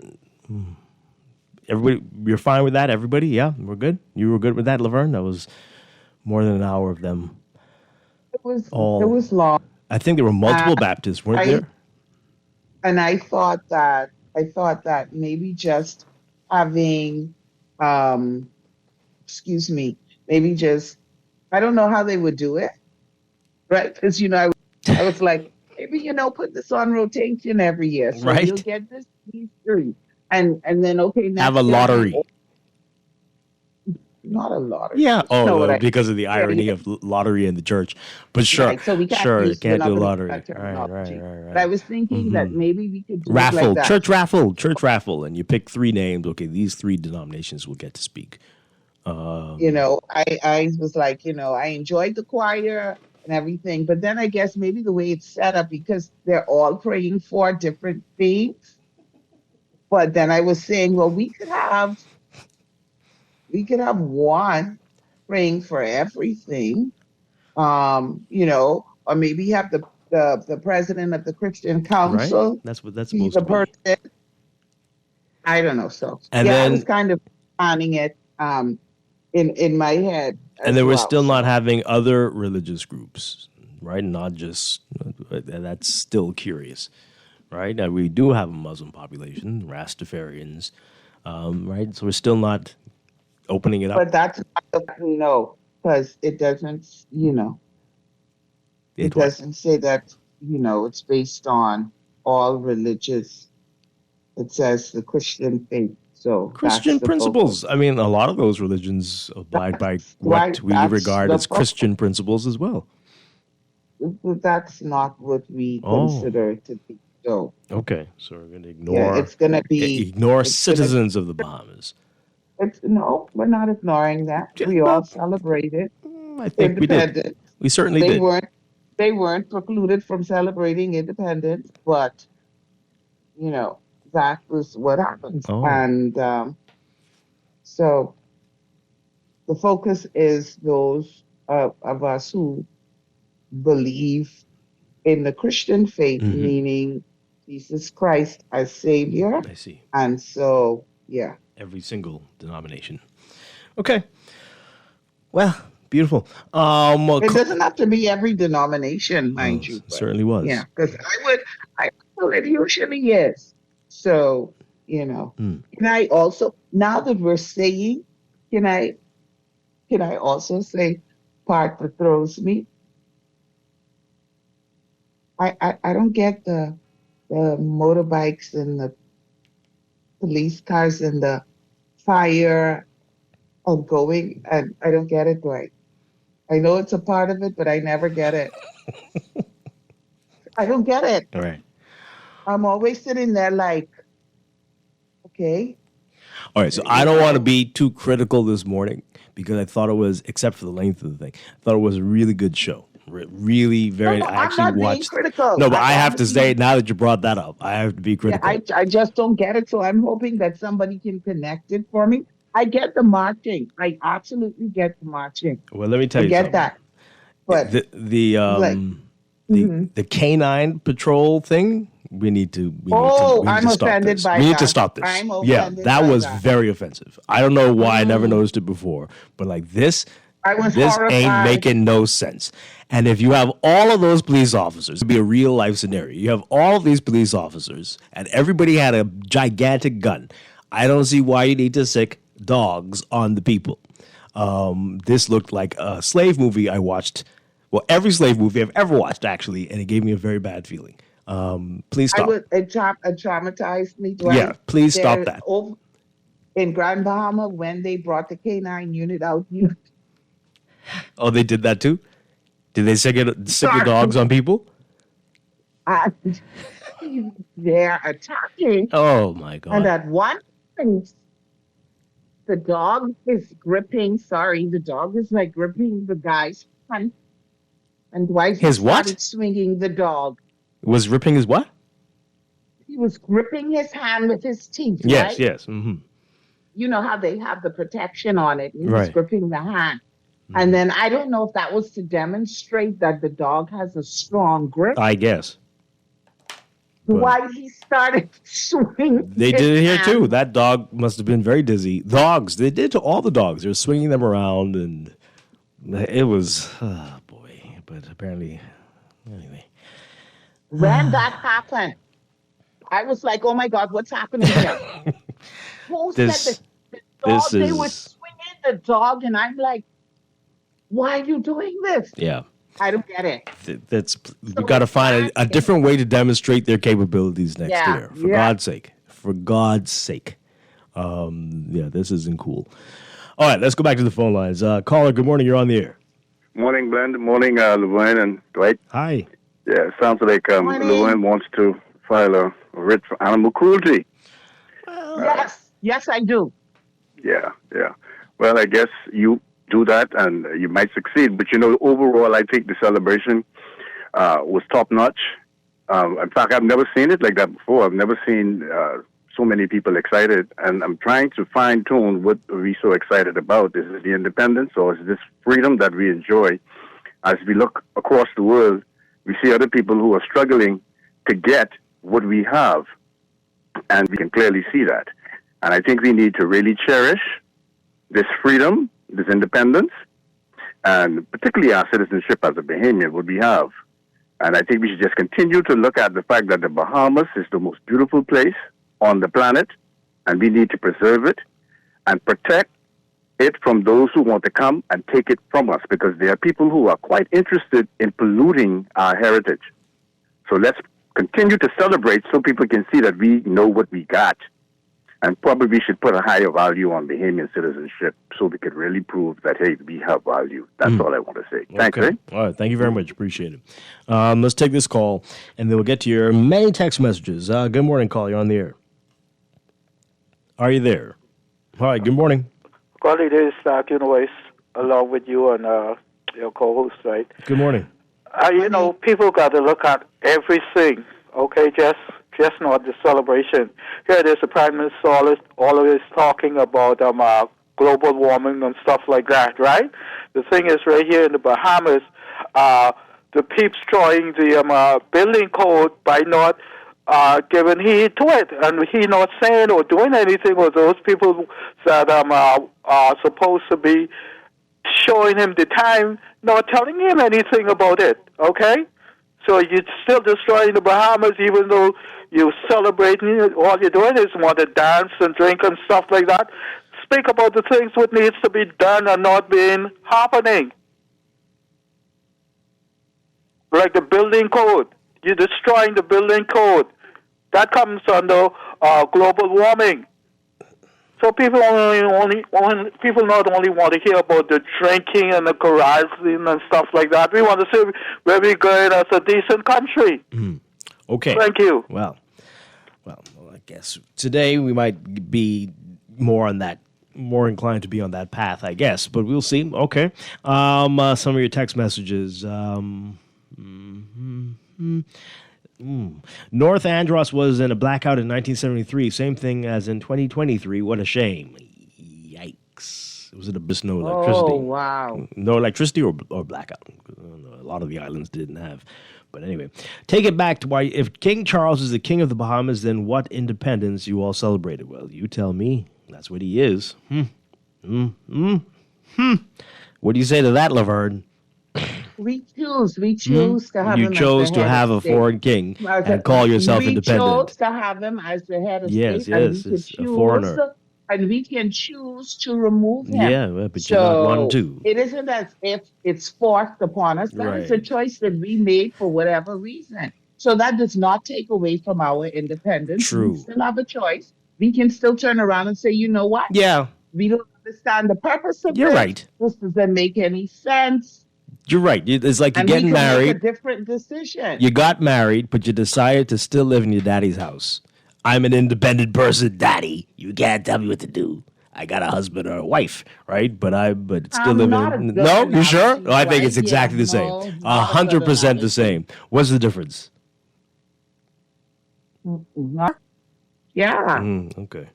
[SPEAKER 2] Everybody, you're fine with that? Everybody, yeah, we're good. You were good with that, Laverne. That was more than an hour of them.
[SPEAKER 8] It was long.
[SPEAKER 2] I think there were multiple Baptists, weren't there?
[SPEAKER 8] And I thought that maybe just having, maybe just, I don't know how they would do it, right? Because I was like, maybe put this on rotation every year, so
[SPEAKER 2] Right.
[SPEAKER 8] you'll get these three, and then next
[SPEAKER 2] Have a
[SPEAKER 8] year,
[SPEAKER 2] lottery.
[SPEAKER 8] Not a lottery.
[SPEAKER 2] Yeah.
[SPEAKER 8] You know what I
[SPEAKER 2] Because of the irony of lottery in the church. But sure,
[SPEAKER 8] Right, so we can't
[SPEAKER 2] sure, you
[SPEAKER 8] use-
[SPEAKER 2] can't
[SPEAKER 8] we're
[SPEAKER 2] do
[SPEAKER 8] not gonna
[SPEAKER 2] lottery.
[SPEAKER 8] use that
[SPEAKER 2] Right.
[SPEAKER 8] terminology. But I was thinking that maybe we could do it
[SPEAKER 2] Raffle,
[SPEAKER 8] like that.
[SPEAKER 2] church raffle, and you pick three names. Okay, these three denominations will get to speak.
[SPEAKER 8] I was like, I enjoyed the choir and everything, but then I guess maybe the way it's set up because they're all praying for different things. But then I was saying, well, we could have one praying for everything, or maybe have the president of the Christian
[SPEAKER 2] Right?
[SPEAKER 8] Council
[SPEAKER 2] That's what that's
[SPEAKER 8] be
[SPEAKER 2] supposed
[SPEAKER 8] the
[SPEAKER 2] to be.
[SPEAKER 8] person. I don't know. So
[SPEAKER 2] And
[SPEAKER 8] yeah, I was
[SPEAKER 2] then
[SPEAKER 8] kind of planning it in my head
[SPEAKER 2] and
[SPEAKER 8] as
[SPEAKER 2] then we're
[SPEAKER 8] well.
[SPEAKER 2] still not
[SPEAKER 8] So
[SPEAKER 2] having other religious groups, right? Not just that's still curious, right? Now we do have a Muslim population, Rastafarians, right? So we're still not opening it up.
[SPEAKER 8] but that's not the no, because it doesn't, it
[SPEAKER 2] Into what?
[SPEAKER 8] doesn't say that, it's based on all religious. It says the Christian faith. So that's
[SPEAKER 2] Christian
[SPEAKER 8] the focus.
[SPEAKER 2] principles. I mean, a lot of those religions abide by
[SPEAKER 8] Right.
[SPEAKER 2] what we
[SPEAKER 8] That's
[SPEAKER 2] regard
[SPEAKER 8] the
[SPEAKER 2] as
[SPEAKER 8] focus.
[SPEAKER 2] Christian principles as well.
[SPEAKER 8] That's not what we
[SPEAKER 2] Oh,
[SPEAKER 8] consider to be. So
[SPEAKER 2] okay. So we're going to
[SPEAKER 8] yeah, it's gonna be.
[SPEAKER 2] ignore
[SPEAKER 8] It's gonna.
[SPEAKER 2] citizens of the Bahamas.
[SPEAKER 8] It's no, we're not ignoring that. We all
[SPEAKER 2] Well,
[SPEAKER 8] celebrated
[SPEAKER 2] I think we did.
[SPEAKER 8] independence.
[SPEAKER 2] We certainly
[SPEAKER 8] They
[SPEAKER 2] did.
[SPEAKER 8] weren't. They weren't precluded from celebrating independence, but you know that was what happens,
[SPEAKER 2] Oh,
[SPEAKER 8] and so the focus is those of us who believe in the Christian faith,
[SPEAKER 2] hmm,
[SPEAKER 8] meaning Jesus Christ as Savior.
[SPEAKER 2] I see.
[SPEAKER 8] And so, yeah.
[SPEAKER 2] Every single denomination. Okay. Well, beautiful.
[SPEAKER 8] It doesn't have to be every denomination, mind you, but
[SPEAKER 2] certainly
[SPEAKER 8] yeah,
[SPEAKER 2] was.
[SPEAKER 8] because well, it usually is. So,
[SPEAKER 2] Mm.
[SPEAKER 8] can I also, now that we're saying, can I, can I also say part that throws me? I don't get the motorbikes and the police cars and the fire ongoing, and I don't get it, Dwight. I know it's a part of it, but I never get it. I don't get it.
[SPEAKER 2] All right.
[SPEAKER 8] I'm always sitting there like, okay,
[SPEAKER 2] All right. So I don't want to be too critical this morning because I thought it was, except for the length of the thing, I thought it was a really good show. Really very.
[SPEAKER 8] no,
[SPEAKER 2] I
[SPEAKER 8] I'm
[SPEAKER 2] actually
[SPEAKER 8] not being
[SPEAKER 2] watched.
[SPEAKER 8] critical.
[SPEAKER 2] No, but I have to
[SPEAKER 8] Honestly,
[SPEAKER 2] say now that you brought that up, I have to be
[SPEAKER 8] yeah,
[SPEAKER 2] critical.
[SPEAKER 8] I just don't get it. So I'm hoping that somebody can connect it for me. I get the marching. I absolutely get the marching.
[SPEAKER 2] Well, let me tell
[SPEAKER 8] I
[SPEAKER 2] you
[SPEAKER 8] get
[SPEAKER 2] something.
[SPEAKER 8] that. But
[SPEAKER 2] The
[SPEAKER 8] mhm.
[SPEAKER 2] the canine patrol thing. We need to
[SPEAKER 8] Oh, I'm
[SPEAKER 2] stop
[SPEAKER 8] offended
[SPEAKER 2] this.
[SPEAKER 8] by
[SPEAKER 2] We need to
[SPEAKER 8] that.
[SPEAKER 2] stop this.
[SPEAKER 8] I'm
[SPEAKER 2] Yeah,
[SPEAKER 8] offended
[SPEAKER 2] that
[SPEAKER 8] by
[SPEAKER 2] was
[SPEAKER 8] that.
[SPEAKER 2] very offensive. I don't know why I never
[SPEAKER 8] Mm,
[SPEAKER 2] noticed it before, but like this
[SPEAKER 8] I was
[SPEAKER 2] this ain't
[SPEAKER 8] horrified.
[SPEAKER 2] making no sense. And if you have all of those police officers, it'd be a real life scenario. You have all of these police officers, and everybody had a gigantic gun. I don't see why you need to sick dogs on the people. This looked like a slave movie I watched. Well, every slave movie I've ever watched, actually, and it gave me a very bad feeling. Please stop.
[SPEAKER 8] It traumatized me,
[SPEAKER 2] Yeah,
[SPEAKER 8] Dwight.
[SPEAKER 2] please stop
[SPEAKER 8] There,
[SPEAKER 2] that.
[SPEAKER 8] over in Grand Bahama, when they brought the canine unit out,
[SPEAKER 2] Oh, they did that too? Did they sick the dogs on people?
[SPEAKER 8] uh, they're attacking.
[SPEAKER 2] Oh my
[SPEAKER 8] And
[SPEAKER 2] God.
[SPEAKER 8] at one point, the dog is gripping, sorry, the dog is like gripping the guy's hand. And Dwight, he
[SPEAKER 2] His what?
[SPEAKER 8] started swinging the dog.
[SPEAKER 2] Was ripping his what?
[SPEAKER 8] He was gripping his hand with his teeth,
[SPEAKER 2] Yes,
[SPEAKER 8] right?
[SPEAKER 2] yes. Hmm.
[SPEAKER 8] You know how they have the protection on it. And he was
[SPEAKER 2] Right.
[SPEAKER 8] gripping the hand. And
[SPEAKER 2] Mhm.
[SPEAKER 8] then I don't know if that was to demonstrate that the dog has a strong grip.
[SPEAKER 2] I guess. But
[SPEAKER 8] Why he started swinging
[SPEAKER 2] they
[SPEAKER 8] his
[SPEAKER 2] did it here too.
[SPEAKER 8] hand.
[SPEAKER 2] That dog must have been very dizzy. Dogs, they did to all the dogs. They were swinging them around, and it was, oh boy. But apparently, anyway.
[SPEAKER 8] When that happened, I was like, oh my God, what's happening here? Who said
[SPEAKER 2] This,
[SPEAKER 8] the dog?
[SPEAKER 2] this
[SPEAKER 8] They were
[SPEAKER 2] is,
[SPEAKER 8] swinging the dog, and I'm like, why are you doing this?
[SPEAKER 2] yeah.
[SPEAKER 8] I don't get it.
[SPEAKER 2] That's we
[SPEAKER 8] So
[SPEAKER 2] got to
[SPEAKER 8] it's
[SPEAKER 2] find a
[SPEAKER 8] not,
[SPEAKER 2] different way to demonstrate their capabilities next
[SPEAKER 8] yeah,
[SPEAKER 2] year. For
[SPEAKER 8] yeah.
[SPEAKER 2] God's sake. For God's sake. Yeah, this isn't cool. All right, let's go back to the phone lines. Caller, good morning. You're on the air.
[SPEAKER 10] Morning, Glenn. Morning, Levine and Dwight.
[SPEAKER 2] Hi.
[SPEAKER 10] Yeah, it sounds like
[SPEAKER 8] Morning.
[SPEAKER 10] Levine wants to file a writ for animal cruelty.
[SPEAKER 8] Yes, yes, I do.
[SPEAKER 10] Yeah, yeah. Well, I guess you do that and you might succeed. But, overall, I think the celebration was top notch. In fact, I've never seen it like that before. I've never seen so many people excited. And I'm trying to fine tune what are we so excited about. Is it the independence or is this freedom that we enjoy? As we look across the world, we see other people who are struggling to get what we have. And we can clearly see that. And I think we need to really cherish this freedom, this independence, and particularly our citizenship as a Bahamian, what we have. And I think we should just continue to look at the fact that the Bahamas is the most beautiful place on the planet, and we need to preserve it and protect it from those who want to come and take it from us, because there are people who are quite interested in polluting our heritage. So let's continue to celebrate so people can see that we know what we got. And probably we should put a higher value on Bahamian citizenship so we could really prove that, hey, we have value. That's all I want to say. Thanks,
[SPEAKER 2] Okay. All right. Thank you very much. Appreciate it. Let's take this call, and then we'll get to your many text messages. Good morning, call. You're on the air. Are you there? All right. Good morning.
[SPEAKER 11] Callie, this is Strachan along with you and your co-host, right?
[SPEAKER 2] Good morning.
[SPEAKER 11] People got to look at everything, okay? Just not the celebration. Here it is, the Prime Minister always talking about global warming and stuff like that, right? The thing is, right here in the Bahamas, the people destroying the building code by not giving heed to it, and he not saying or doing anything with those people that are supposed to be showing him the time, not telling him anything about it, okay? So you're still destroying the Bahamas even though you're celebrating it. All you're doing is want to dance and drink and stuff like that. Speak about the things what needs to be done and not being happening. Like the building code. You're destroying the building code. That comes under global warming. So people people not only want to hear about the drinking and the carousing and stuff like that. We want to see where we're going as a decent country.
[SPEAKER 2] Okay.
[SPEAKER 11] Thank you.
[SPEAKER 2] Well, I guess today we might be more inclined to be on that path, I guess, but we'll see. Okay. Some of your text messages. North Andros was in a blackout in 1973. Same thing as in 2023. What a shame. Yikes. It was just no electricity.
[SPEAKER 8] Oh, wow.
[SPEAKER 2] No electricity or blackout. A lot of the islands didn't have. But anyway, take it back to why, if King Charles is the king of the Bahamas, then what independence you all celebrated? Well, you tell me. That's what he is. What do you say to that, Laverne?
[SPEAKER 8] We choose to have him.
[SPEAKER 2] You chose to have a foreign king and call yourself independent.
[SPEAKER 8] We chose to have him as the head of
[SPEAKER 2] yes,
[SPEAKER 8] state.
[SPEAKER 2] Yes, it's a foreigner.
[SPEAKER 8] And we can choose to remove him.
[SPEAKER 2] Yeah, but you don't want to.
[SPEAKER 8] It isn't as if it's forced upon us. That is a choice that we made for whatever reason. So that does not take away from our independence.
[SPEAKER 2] True.
[SPEAKER 8] We still have a choice. We can still turn around and say, you know what?
[SPEAKER 2] Yeah.
[SPEAKER 8] We don't understand the purpose of
[SPEAKER 2] You're
[SPEAKER 8] this.
[SPEAKER 2] right.
[SPEAKER 8] This doesn't make any sense.
[SPEAKER 2] You're right. It's like you're getting married.
[SPEAKER 8] Make a different decision.
[SPEAKER 2] You got married, but you decided to still live in your daddy's house. I'm an independent person, daddy. You can't tell me what to do. I got a husband or a wife, right? But still living. No, you sure? No, I think it's exactly the same. 100% the same. What's the difference?
[SPEAKER 8] Yeah.
[SPEAKER 2] Okay.
[SPEAKER 8] It's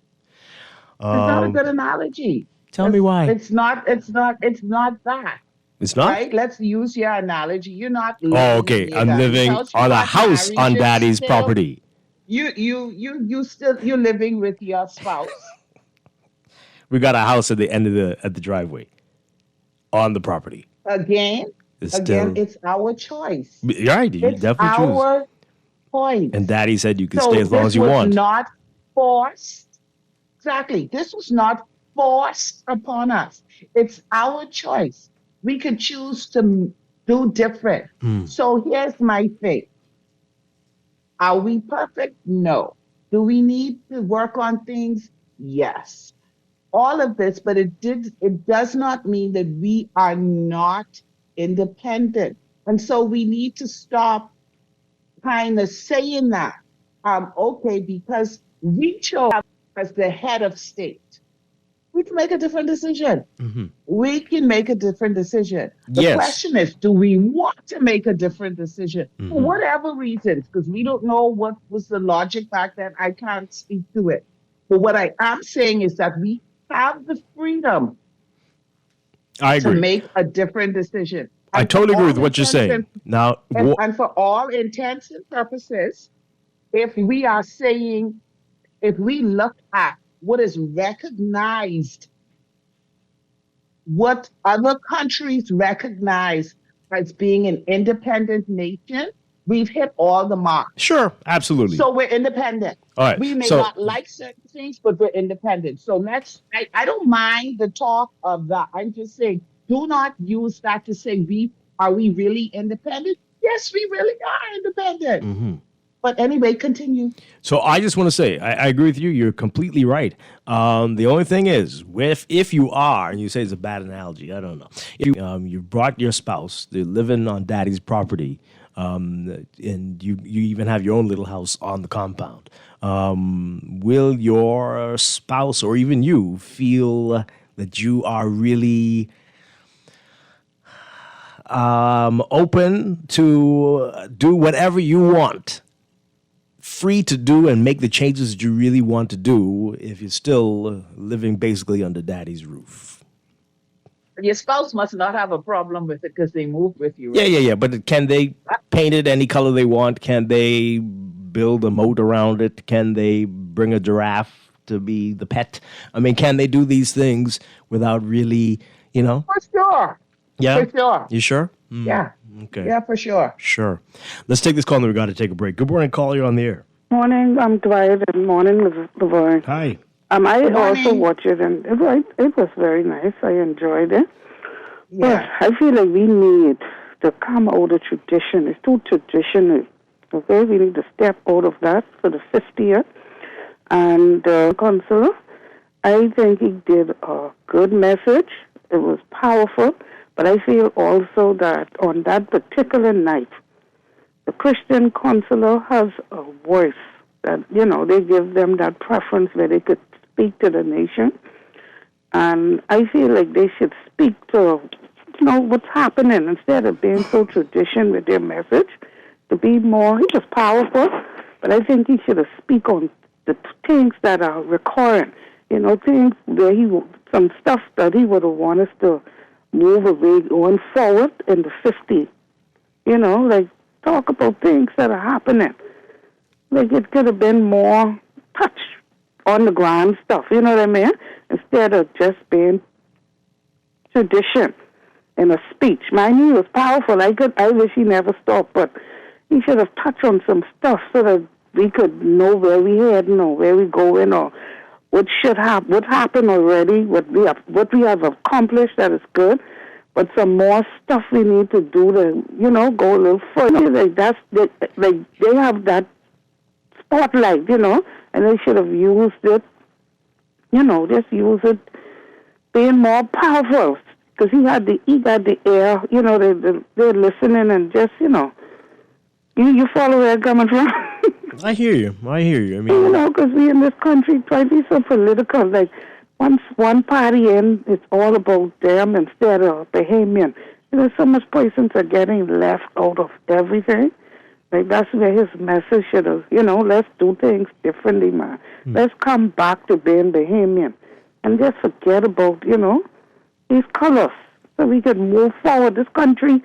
[SPEAKER 8] not a good analogy.
[SPEAKER 2] Tell me why.
[SPEAKER 8] It's not that.
[SPEAKER 2] It's not?
[SPEAKER 8] Right? Let's use your analogy. You're not living.
[SPEAKER 2] Oh, okay. I'm living on a house on daddy's property.
[SPEAKER 8] You're living with your spouse.
[SPEAKER 2] We got a house at the end of the driveway, on the property.
[SPEAKER 8] Again, it's our choice.
[SPEAKER 2] You're right. You definitely choose.
[SPEAKER 8] It's our point.
[SPEAKER 2] And Daddy said you can stay as long as you want.
[SPEAKER 8] This was not forced. Exactly. This was not forced upon us. It's our choice. We could choose to do different. So here's my thing. Are we perfect? No. Do we need to work on things? Yes. All of this, but it does not mean that we are not independent. And so we need to stop kind of saying that, okay, because we chose as the head of state. we can make a different decision.
[SPEAKER 2] Mm-hmm.
[SPEAKER 8] We can make a different decision. The
[SPEAKER 2] Yes.
[SPEAKER 8] question is, do we want to make a different decision for
[SPEAKER 2] Mm-hmm.
[SPEAKER 8] whatever reasons? Because we don't know what was the logic back then. I can't speak to it. But what I am saying is that we have the freedom
[SPEAKER 2] I
[SPEAKER 8] to
[SPEAKER 2] agree.
[SPEAKER 8] make a different decision.
[SPEAKER 2] I
[SPEAKER 8] And
[SPEAKER 2] totally
[SPEAKER 8] for
[SPEAKER 2] agree
[SPEAKER 8] all
[SPEAKER 2] with what you're
[SPEAKER 8] intents
[SPEAKER 2] saying. Now,
[SPEAKER 8] and for all intents and purposes, if we are saying, if we look at what is recognized, what other countries recognize as being an independent nation, we've hit all the marks.
[SPEAKER 2] sure, absolutely.
[SPEAKER 8] So we're independent.
[SPEAKER 2] All right.
[SPEAKER 8] We may
[SPEAKER 2] So,
[SPEAKER 8] not like certain things, but we're independent. So I don't mind the talk of that. I'm just saying, do not use that to say are we really independent? Yes, we really are independent.
[SPEAKER 2] mm-hmm.
[SPEAKER 8] But anyway, continue.
[SPEAKER 2] So I just want to say, I agree with you. You're completely right. The only thing is, if you are, and you say it's a bad analogy, I don't know. If you brought your spouse, they're living on daddy's property, and you even have your own little house on the compound. Will your spouse or even you feel that you are really open to do whatever you want? Free to do and make the changes that you really want to do if you're still living basically under daddy's roof.
[SPEAKER 8] Your spouse must not have a problem with it because they moved with you. Right?
[SPEAKER 2] Yeah. But can they paint it any color they want? Can they build a moat around it? Can they bring a giraffe to be the pet? I mean, can they do these things without really,
[SPEAKER 8] For sure.
[SPEAKER 2] Yeah?
[SPEAKER 8] For sure.
[SPEAKER 2] You sure?
[SPEAKER 8] Yeah.
[SPEAKER 2] Okay.
[SPEAKER 8] Yeah, for sure.
[SPEAKER 2] Sure. Let's take this call and then we got to take a break. Good morning, caller. You're on the air.
[SPEAKER 12] Morning, I'm Dwight, and morning, Laverne.
[SPEAKER 2] Hi.
[SPEAKER 12] I also watched it, and it was very nice. I enjoyed it.
[SPEAKER 8] Yeah.
[SPEAKER 12] But I feel like we need to come out of tradition. It's too traditional. Okay, we need to step out of that for the 50th. And Consular, I think he did a good message. It was powerful. But I feel also that on that particular night, the Christian consular has a voice that, they give them that preference where they could speak to the nation. And I feel like they should speak to, what's happening instead of being so tradition with their message, to be more, he was powerful, but I think he should have speak on the things that are recurrent, things where some stuff that he would have wanted us to move away going forward in the 50s. Like talk about things that are happening. Like it could have been more touch on the ground stuff, you know what I mean? Instead of just being tradition in a speech. Mind you, it was powerful. I wish he never stopped, but he should have touched on some stuff so that we could know where we heading or where we going or what happened already, what we have accomplished that is good, but some more stuff we need to do to, go a little further. Like they have that spotlight, and they should have used it, just use it being more powerful. Because he had the air, they're listening and just, you follow where I'm coming from.
[SPEAKER 2] I hear you. I mean,
[SPEAKER 12] because we in this country try to be so political. Like, once one party in, it's all about them instead of Bahamian. There's so much persons are getting left out of everything. Like, that's where his message should have, let's do things differently, man. Let's come back to being Bahamian. And just forget about, these colors. So we can move forward. This country,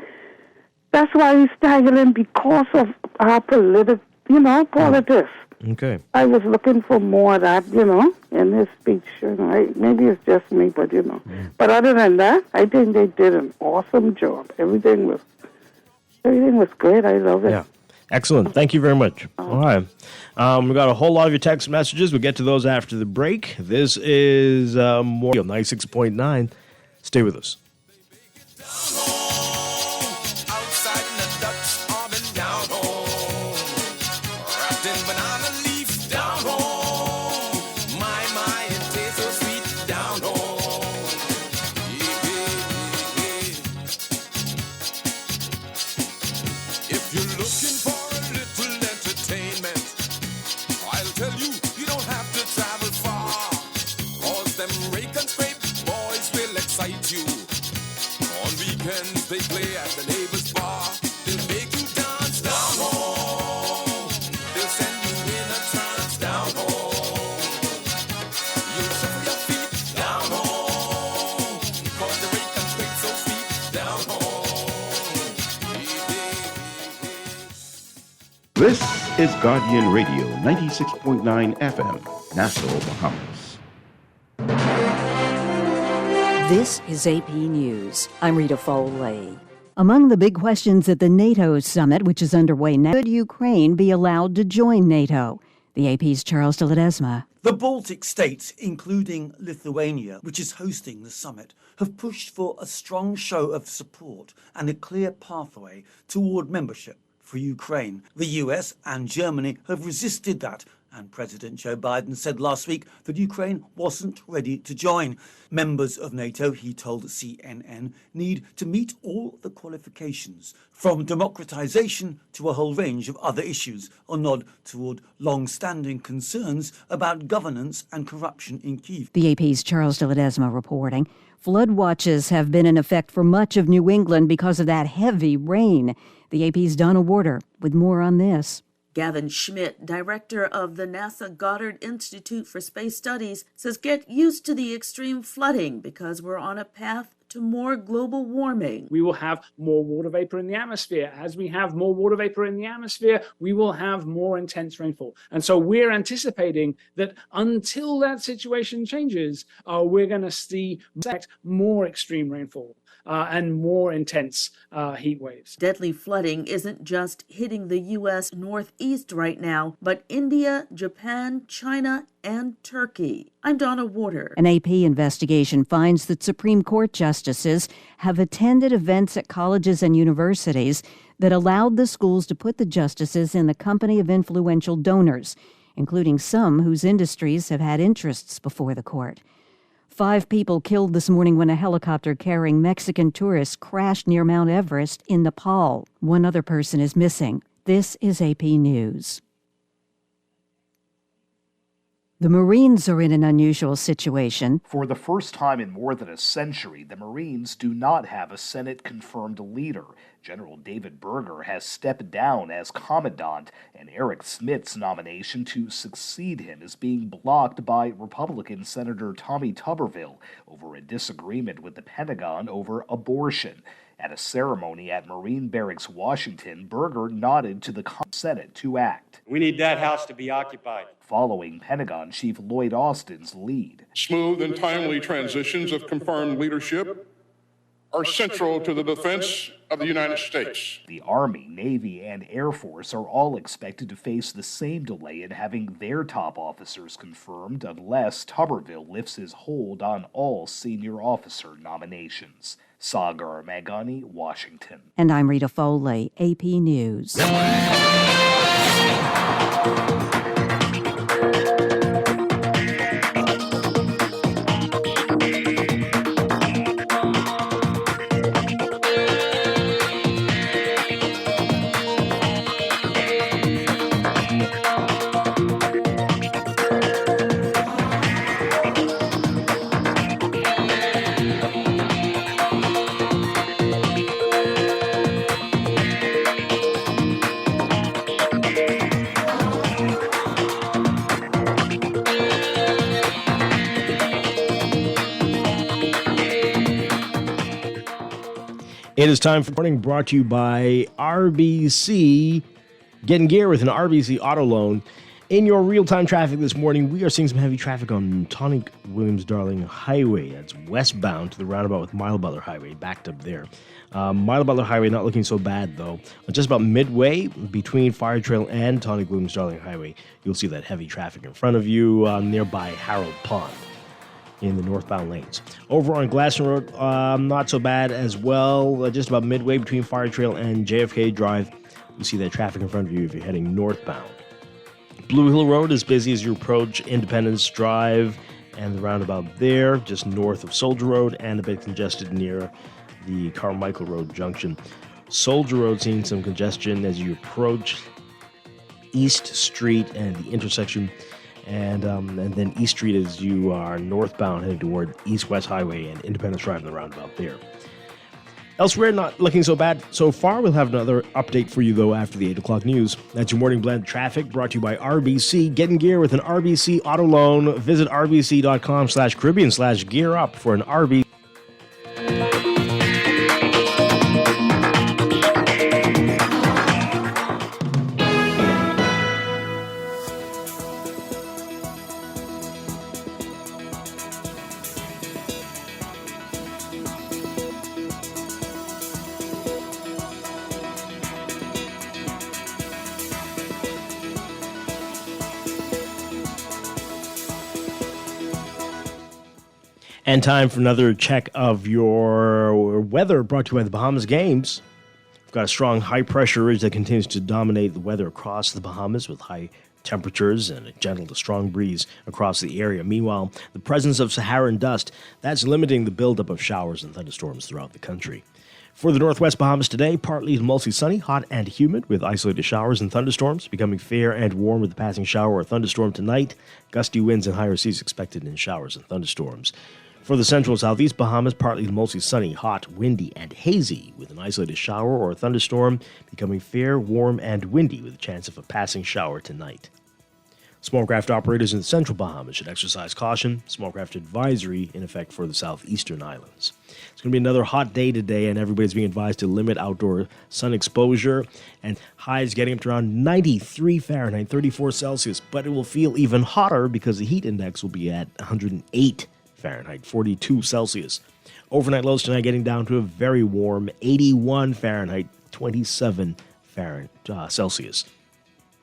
[SPEAKER 12] that's why he's staggering, because of our politics.
[SPEAKER 2] Okay.
[SPEAKER 12] I was looking for more of that, in his speech. Maybe it's just me, but But other than that, I think they did an awesome job. Everything was great. I love it.
[SPEAKER 2] Yeah. Excellent. Thank you very much. All right. We got a whole lot of your text messages. We'll get to those after the break. This is more 96.9. Stay with us.
[SPEAKER 3] I'll tell you, you don't have to travel far, 'cause them Ray constraints
[SPEAKER 13] they play at the neighbor's bar. They'll make you dance down home. They'll send you in a trance down home. You'll shuffle your feet down home. Cause the rate and play so sweet down home.
[SPEAKER 7] This is Guardian Radio 96.9 FM, Nassau, Bahamas.
[SPEAKER 14] This is AP News. I'm Rita Foley. Among the big questions at the NATO summit, which is underway now, should Ukraine be allowed to join NATO? The AP's Charles de Ledesma.
[SPEAKER 15] The Baltic states, including Lithuania, which is hosting the summit, have pushed for a strong show of support and a clear pathway toward membership for Ukraine. The US and Germany have resisted that, and President Joe Biden said last week that Ukraine wasn't ready to join. Members of NATO, he told CNN, need to meet all the qualifications, from democratization to a whole range of other issues, a nod toward long-standing concerns about governance and corruption in Kyiv.
[SPEAKER 14] The AP's Charles de Ledesma reporting. Flood watches have been in effect for much of New England because of that heavy rain. The AP's Donna Warder with more on this.
[SPEAKER 16] Gavin Schmidt, director of the NASA Goddard Institute for Space Studies, says get used to the extreme flooding because we're on a path to more global warming.
[SPEAKER 17] We will have more water vapor in the atmosphere. As we have more water vapor in the atmosphere, we will have more intense rainfall. And so we're anticipating that until that situation changes, we're going to see more extreme rainfall. And more intense heat waves.
[SPEAKER 16] Deadly flooding isn't just hitting the U.S. northeast right now, but India, Japan, China, and Turkey. I'm Donna Warder.
[SPEAKER 14] An AP investigation finds that Supreme Court justices have attended events at colleges and universities that allowed the schools to put the justices in the company of influential donors, including some whose industries have had interests before the court. 5 people killed this morning when a helicopter carrying Mexican tourists crashed near Mount Everest in Nepal. 1 other person is missing. This is AP News. The Marines are in an unusual situation.
[SPEAKER 18] For the first time in more than a century, the Marines do not have a Senate-confirmed leader. General David Berger has stepped down as commandant, and Eric Smith's nomination to succeed him is being blocked by Republican Senator Tommy Tuberville over a disagreement with the Pentagon over abortion. At a ceremony at Marine Barracks, Washington, Berger nodded to the Senate to act.
[SPEAKER 19] We need that house to be occupied.
[SPEAKER 18] Following Pentagon Chief Lloyd Austin's lead.
[SPEAKER 1] Smooth and timely transitions of confirmed leadership are central to the defense of the United States.
[SPEAKER 18] The Army, Navy, and Air Force are all expected to face the same delay in having their top officers confirmed unless Tuberville lifts his hold on all senior officer nominations. Sagar Magani, Washington.
[SPEAKER 14] And I'm Rita Foley, AP News.
[SPEAKER 2] It is time for morning brought to you by RBC. Get in gear with an RBC auto loan. In your real-time traffic this morning, we are seeing some heavy traffic on Tonic Williams-Darling Highway. That's westbound to the roundabout with Mile Butler Highway, backed up there. Mile Butler Highway not looking so bad, though. Just about midway between Fire Trail and Tonic Williams-Darling Highway, you'll see that heavy traffic in front of you nearby Harold Pond in the northbound lanes. Over on Glasson Road, not so bad as well. Just about midway between Fire Trail and JFK Drive, you see that traffic in front of you if you're heading northbound. Blue Hill Road is busy as you approach Independence Drive and the roundabout there, just north of Soldier Road, and a bit congested near the Carmichael Road junction. Soldier Road seeing some congestion as you approach East Street and the intersection, and then East Street as you are northbound heading toward East-West Highway and Independence Drive and the roundabout there. Elsewhere, not looking so bad so far. We'll have another update for you, though, after the 8 o'clock news. That's your Morning Blend traffic brought to you by RBC. Get in gear with an RBC auto loan. Visit rbc.com/Caribbean/gear up for an RBC. And time for another check of your weather brought to you by the Bahamas Games. We've got a strong high-pressure ridge that continues to dominate the weather across the Bahamas with high temperatures and a gentle to strong breeze across the area. Meanwhile, the presence of Saharan dust, that's limiting the buildup of showers and thunderstorms throughout the country. For the northwest Bahamas today, partly to mostly sunny, hot and humid with isolated showers and thunderstorms, becoming fair and warm with a passing shower or thunderstorm tonight. Gusty winds and higher seas expected in showers and thunderstorms. For the central and southeast Bahamas, partly to mostly sunny, hot, windy, and hazy with an isolated shower or a thunderstorm, becoming fair, warm, and windy with a chance of a passing shower tonight. Small craft operators in the central Bahamas should exercise caution. Small craft advisory in effect for the southeastern islands. It's going to be another hot day today, and everybody's being advised to limit outdoor sun exposure. And highs getting up to around 93 Fahrenheit, 34 Celsius. But it will feel even hotter because the heat index will be at 108 Fahrenheit, 42 Celsius. Overnight lows tonight getting down to a very warm 81 Fahrenheit, 27 Celsius.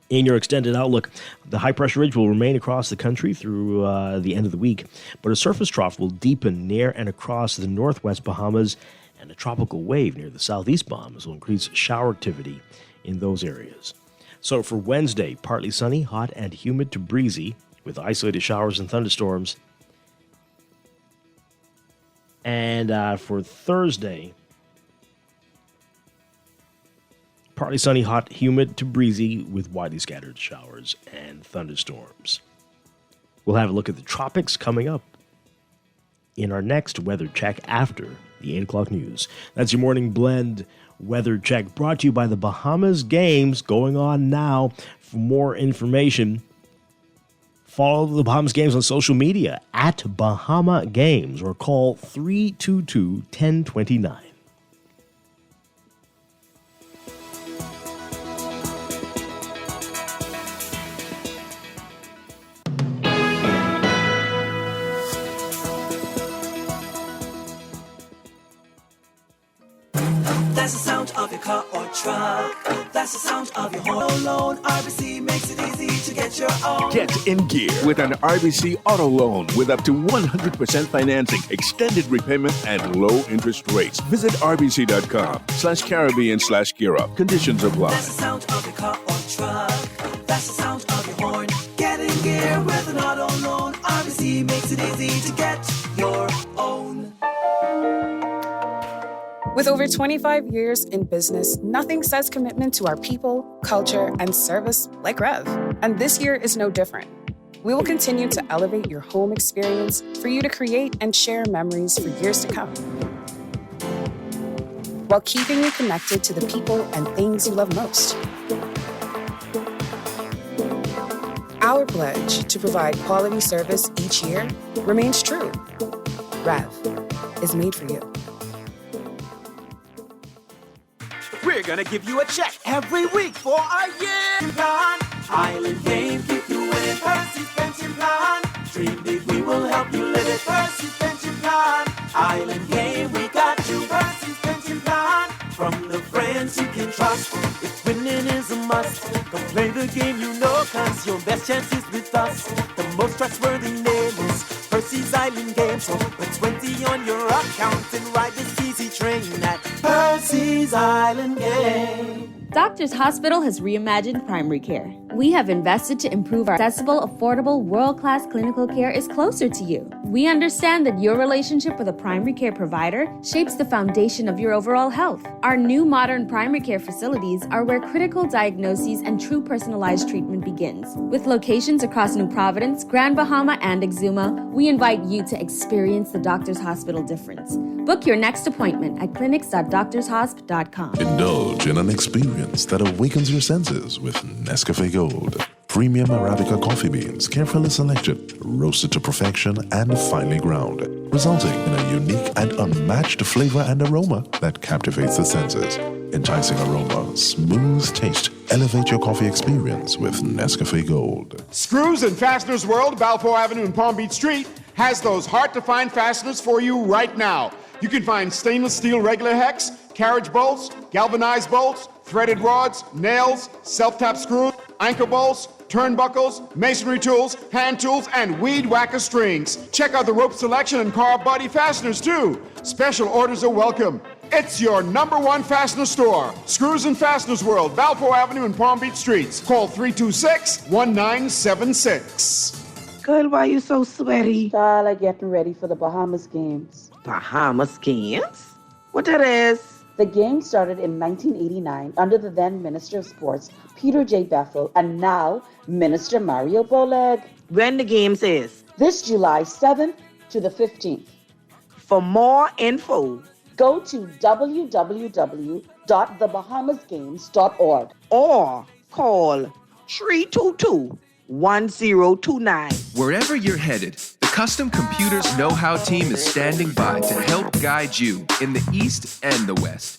[SPEAKER 2] In your extended outlook, the high-pressure ridge will remain across the country through the end of the week, but a surface trough will deepen near and across the northwest Bahamas, and a tropical wave near the southeast Bahamas will increase shower activity in those areas. So for Wednesday, partly sunny, hot and humid to breezy, with isolated showers and thunderstorms. And for Thursday, partly sunny, hot, humid to breezy with widely scattered showers and thunderstorms. We'll have a look at the tropics coming up in our next weather check after the 8 o'clock news. That's your Morning Blend weather check brought to you by the Bahamas Games going on now. For more information, follow the Bahamas Games on social media at Bahama Games or call 322-1029.
[SPEAKER 3] That's the sound of your car or truck. That's the sound of your home loan. RBC makes it easy to get your own.
[SPEAKER 1] Get in gear with an RBC auto loan with up to 100% financing, extended repayment, and low interest rates. Visit rbc.com/Caribbean/gear up. Conditions apply.
[SPEAKER 3] That's the sound of your car or truck. That's the sound of your horn. Get in gear with an auto loan. RBC makes it easy to get your own.
[SPEAKER 20] With over 25 years in business, nothing says commitment to our people, culture, and service like Rev. And this year is no different. We will continue to elevate your home experience for you to create and share memories for years to come, while keeping you connected to the people and things you love most. Our pledge to provide quality service each year remains true. Rev is made for you.
[SPEAKER 3] We're gonna give you a check every week for our year plan. Island Game, keep you winning. Percy's pension plan. Dream big, we will help you live it. Percy's pension plan. Island Game, we got you. Percy's pension plan. From the friends you can trust. If winning is a must, come play the game you know, cause your best chance is with us. The most trustworthy name is Percy's Island Game. So put 20 on your account and ride this easy train at Percy's Island Game.
[SPEAKER 21] Doctors Hospital has reimagined primary care. We have invested to improve our accessible, affordable, world-class clinical care is closer to you. We understand that your relationship with a primary care provider shapes the foundation of your overall health. Our new modern primary care facilities are where critical diagnoses and true personalized treatment begins. With locations across New Providence, Grand Bahama, and Exuma, we invite you to experience the Doctors Hospital difference. Book your next appointment at clinics.doctorshosp.com.
[SPEAKER 22] Indulge in an experience that awakens your senses with Nescafe Gold. Premium Arabica coffee beans, carefully selected, roasted to perfection, and finely ground, resulting in a unique and unmatched flavor and aroma that captivates the senses. Enticing aroma, smooth taste. Elevate your coffee experience with Nescafe Gold.
[SPEAKER 23] Screws and Fasteners World, Balfour Avenue and Palm Beach Street, has those hard-to-find fasteners for you right now. You can find stainless steel regular hex, carriage bolts, galvanized bolts, threaded rods, nails, self-tap screws, anchor bolts, turnbuckles, masonry tools, hand tools, and weed whacker strings. Check out the rope selection and car body fasteners too. Special orders are welcome. It's your #1 fastener store. Screws and Fasteners World, Balfour Avenue and Palm Beach Streets. Call 326-1976.
[SPEAKER 24] Girl, why you so sweaty?
[SPEAKER 25] Tyler getting ready for the Bahamas Games.
[SPEAKER 24] Bahamas Games? What that is?
[SPEAKER 25] The games started in 1989 under the then Minister of Sports, Peter J. Bethel, and now Minister Mario Boleg.
[SPEAKER 24] When the games is?
[SPEAKER 25] This July 7th to the 15th.
[SPEAKER 24] For more info,
[SPEAKER 25] go to www.thebahamasgames.org
[SPEAKER 24] or call 322-1029.
[SPEAKER 6] Wherever you're headed, the Custom Computers Know-How team is standing by to help guide you in the East and the West.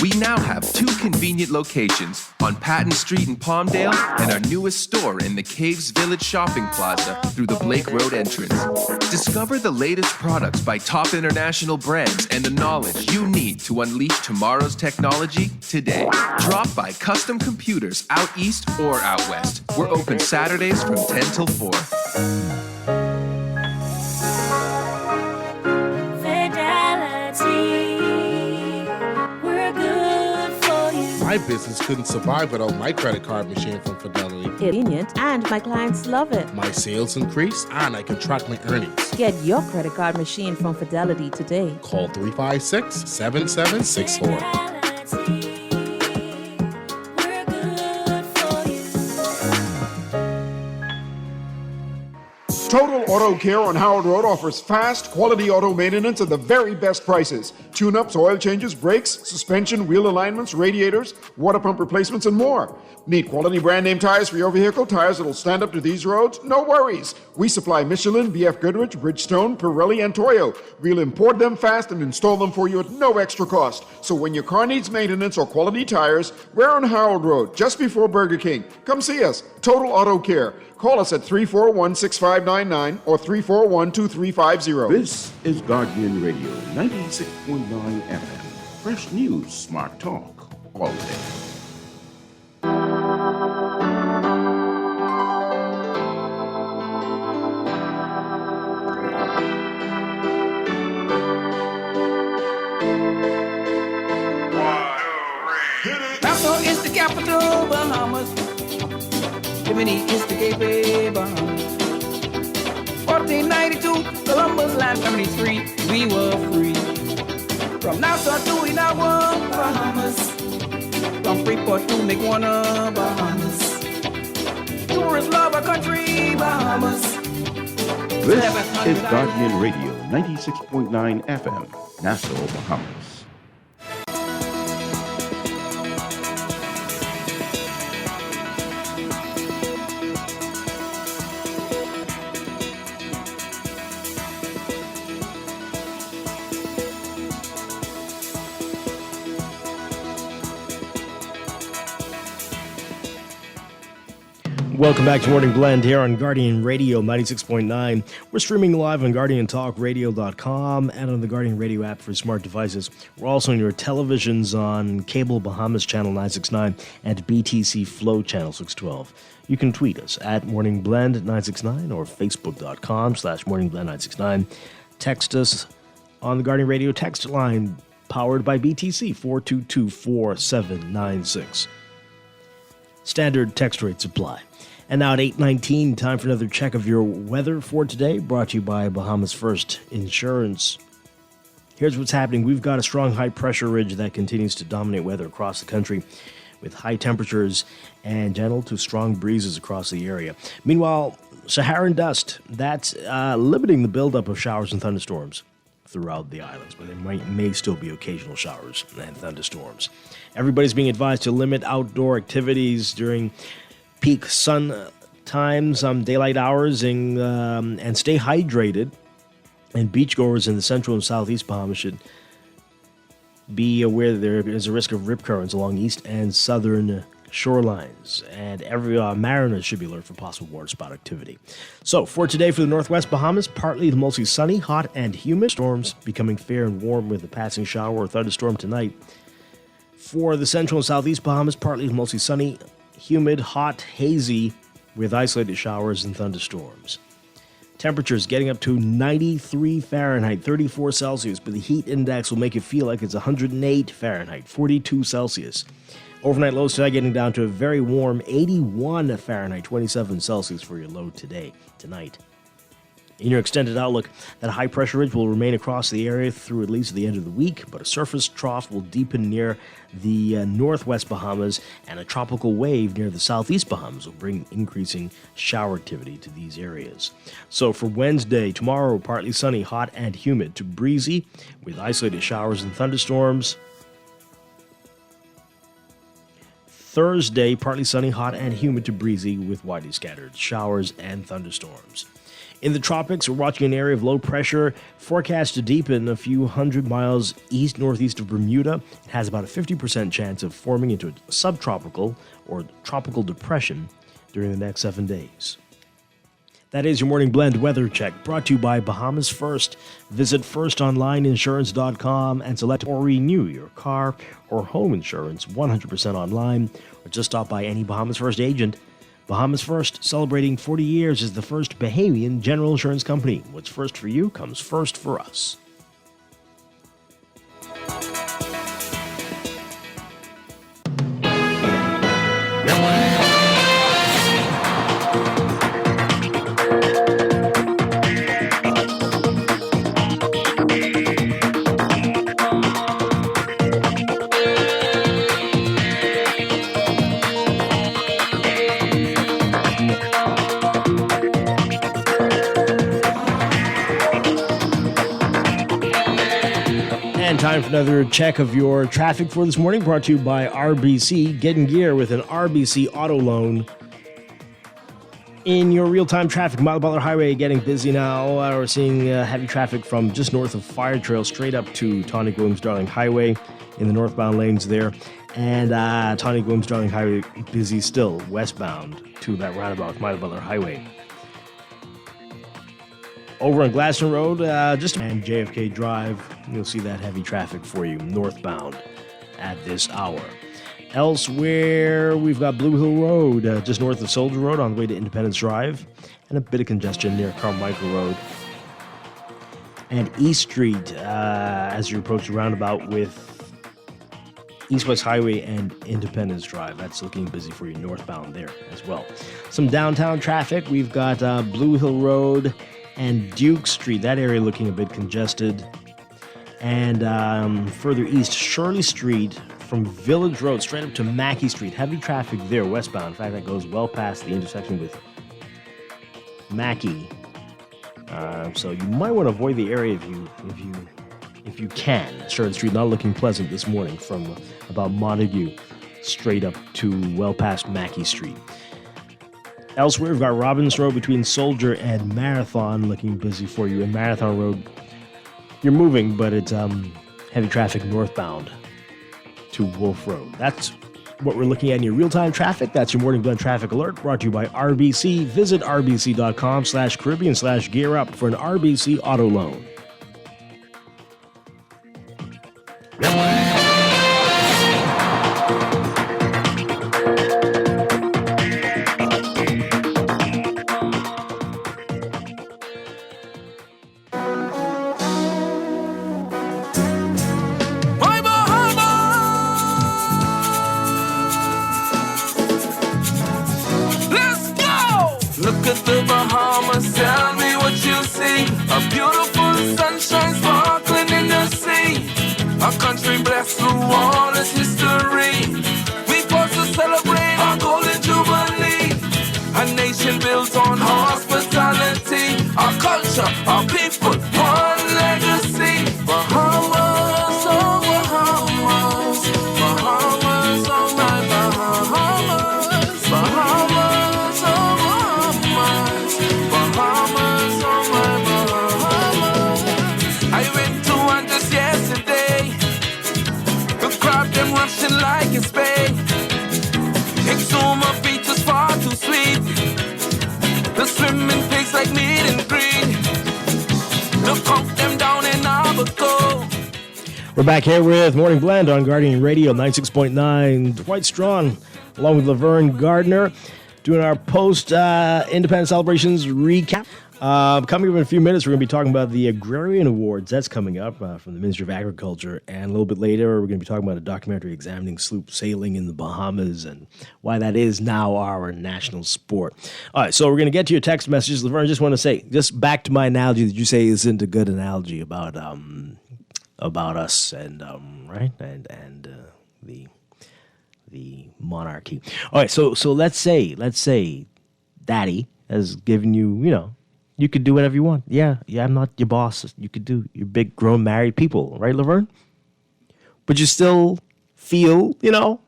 [SPEAKER 6] We now have 2 convenient locations on Patton Street in Palmdale and our newest store in the Caves Village Shopping Plaza through the Blake Road entrance. Discover the latest products by top international brands and the knowledge you need to unleash tomorrow's technology today. Drop by Custom Computers out east or out west. We're open Saturdays from 10 till 4.
[SPEAKER 26] My business couldn't survive without my credit card machine from Fidelity.
[SPEAKER 27] Convenient, and my clients love it.
[SPEAKER 26] My sales increase, and I can track my earnings.
[SPEAKER 27] Get your credit card machine from Fidelity today.
[SPEAKER 26] Call 356-7764.
[SPEAKER 23] Total Auto Care on Howard Road offers fast, quality auto maintenance at the very best prices. Tune-ups, oil changes, brakes, suspension, wheel alignments, radiators, water pump replacements, and more. Need quality brand name tires for your vehicle? Tires that'll stand up to these roads? No worries. We supply Michelin, BF Goodrich, Bridgestone, Pirelli, and Toyo. We'll import them fast and install them for you at no extra cost. So when your car needs maintenance or quality tires, we're on Howard Road, just before Burger King. Come see us. Total Auto Care. Call us at 341-6599 or 341-2350.
[SPEAKER 7] This is Guardian Radio, 96.9 FM. Fresh news, smart talk, all day.
[SPEAKER 24] Nassau is the capital, Bahamas. Bimini is the gateway, Bahamas. 1492, Columbus land 73, we were free. From Nassau to Inagua, Bahamas. From Freeport to Niguana, Bahamas. Tourists love our country, Bahamas.
[SPEAKER 7] This is Guardian Radio, 96.9 FM, Nassau, Bahamas.
[SPEAKER 2] Welcome back to Morning Blend here on Guardian Radio 96.9. We're streaming live on GuardianTalkRadio.com and on the Guardian Radio app for smart devices. We're also on your televisions on Cable Bahamas Channel 969 and BTC Flow Channel 612. You can tweet us at Morning Blend 969 or Facebook.com/Morning Blend 969. Text us on the Guardian Radio text line powered by BTC 422-4796. Standard text rates apply. And now at 8:19, time for another check of your weather for today, brought to you by Bahamas First Insurance. Here's what's happening. We've got a strong high-pressure ridge that continues to dominate weather across the country, with high temperatures and gentle to strong breezes across the area. Meanwhile, Saharan dust, that's limiting the buildup of showers and thunderstorms throughout the islands, but there may still be occasional showers and thunderstorms. Everybody's being advised to limit outdoor activities during peak sun times, daylight hours, and stay hydrated. And beachgoers in the central and southeast Bahamas should be aware that there is a risk of rip currents along east and southern shorelines, and every mariners should be alert for possible water spout activity. So for today, for the northwest Bahamas, partly to mostly sunny, hot and humid. Storms becoming fair and warm with a passing shower or thunderstorm tonight. For the central and southeast Bahamas, partly to mostly sunny, humid, hot, hazy, with isolated showers and thunderstorms. Temperatures getting up to 93 Fahrenheit, 34 Celsius, but the heat index will make it feel like it's 108 Fahrenheit, 42 Celsius. Overnight lows tonight getting down to a very warm 81 Fahrenheit, 27 Celsius for your low tonight. In your extended outlook, that high-pressure ridge will remain across the area through at least the end of the week, but a surface trough will deepen near the northwest Bahamas, and a tropical wave near the southeast Bahamas will bring increasing shower activity to these areas. So for Wednesday, tomorrow, partly sunny, hot and humid to breezy, with isolated showers and thunderstorms. Thursday, partly sunny, hot and humid to breezy, with widely scattered showers and thunderstorms. In the tropics, we're watching an area of low pressure forecast to deepen a few hundred miles east-northeast of Bermuda. It has about a 50% chance of forming into a subtropical or tropical depression during the next 7 days. That is your morning blend weather check, brought to you by Bahamas First. Visit firstonlineinsurance.com and select or renew your car or home insurance 100% online, or just stop by any Bahamas First agent. Bahamas First, celebrating 40 years as the first Bahamian general insurance company. What's first for you comes first for us. Time for another check of your traffic for this morning, brought to you by RBC. Get in gear with an RBC auto loan. In your real-time traffic, Mile Butler Highway getting busy now. We're seeing heavy traffic from just north of Fire Trail straight up to Tawny Williams-Darling Highway in the northbound lanes there. And Tawny Williams-Darling Highway busy still westbound to that roundabout, Mile Butler Highway. Over on Glaston Road, and JFK Drive, you'll see that heavy traffic for you northbound at this hour. Elsewhere, we've got Blue Hill Road, just north of Soldier Road on the way to Independence Drive, and a bit of congestion near Carmichael Road. And East Street, as you approach the roundabout with East-West Highway and Independence Drive. That's looking busy for you northbound there as well. Some downtown traffic, we've got Blue Hill Road and Duke Street, that area looking a bit congested. And further east, Shirley Street from Village Road straight up to Mackey Street. Heavy traffic there westbound. In fact, that goes well past the intersection with Mackey. So you might want to avoid the area if you can. Shirley Street not looking pleasant this morning from about Montague straight up to well past Mackey Street. Elsewhere, we've got Robbins Road between Soldier and Marathon looking busy for you. And Marathon Road, you're moving, but it's heavy traffic northbound to Wolf Road. That's what we're looking at in your real-time traffic. That's your Morning Blend Traffic Alert, brought to you by RBC. Visit rbc.com/Caribbean/gear up for an RBC auto loan.
[SPEAKER 24] Look out them down in Abaco.
[SPEAKER 2] We're back here with Morning Blend on Guardian Radio 96.9. Dwight Strachan, along with Laverne Gardner, doing our post-Independence Celebrations recap. Coming up in a few minutes, we're going to be talking about the Agrarian Awards. That's coming up from the Ministry of Agriculture. And a little bit later, we're going to be talking about a documentary examining sloop sailing in the Bahamas and why that is now our national sport. All right, so we're going to get to your text messages. Laverne, I just want to say, just back to my analogy that you say isn't a good analogy about us and right and the monarchy. All right, so let's say Daddy has given you, you could do whatever you want. Yeah, I'm not your boss. You could do. You're big, grown, married people, right, Laverne? But you still feel,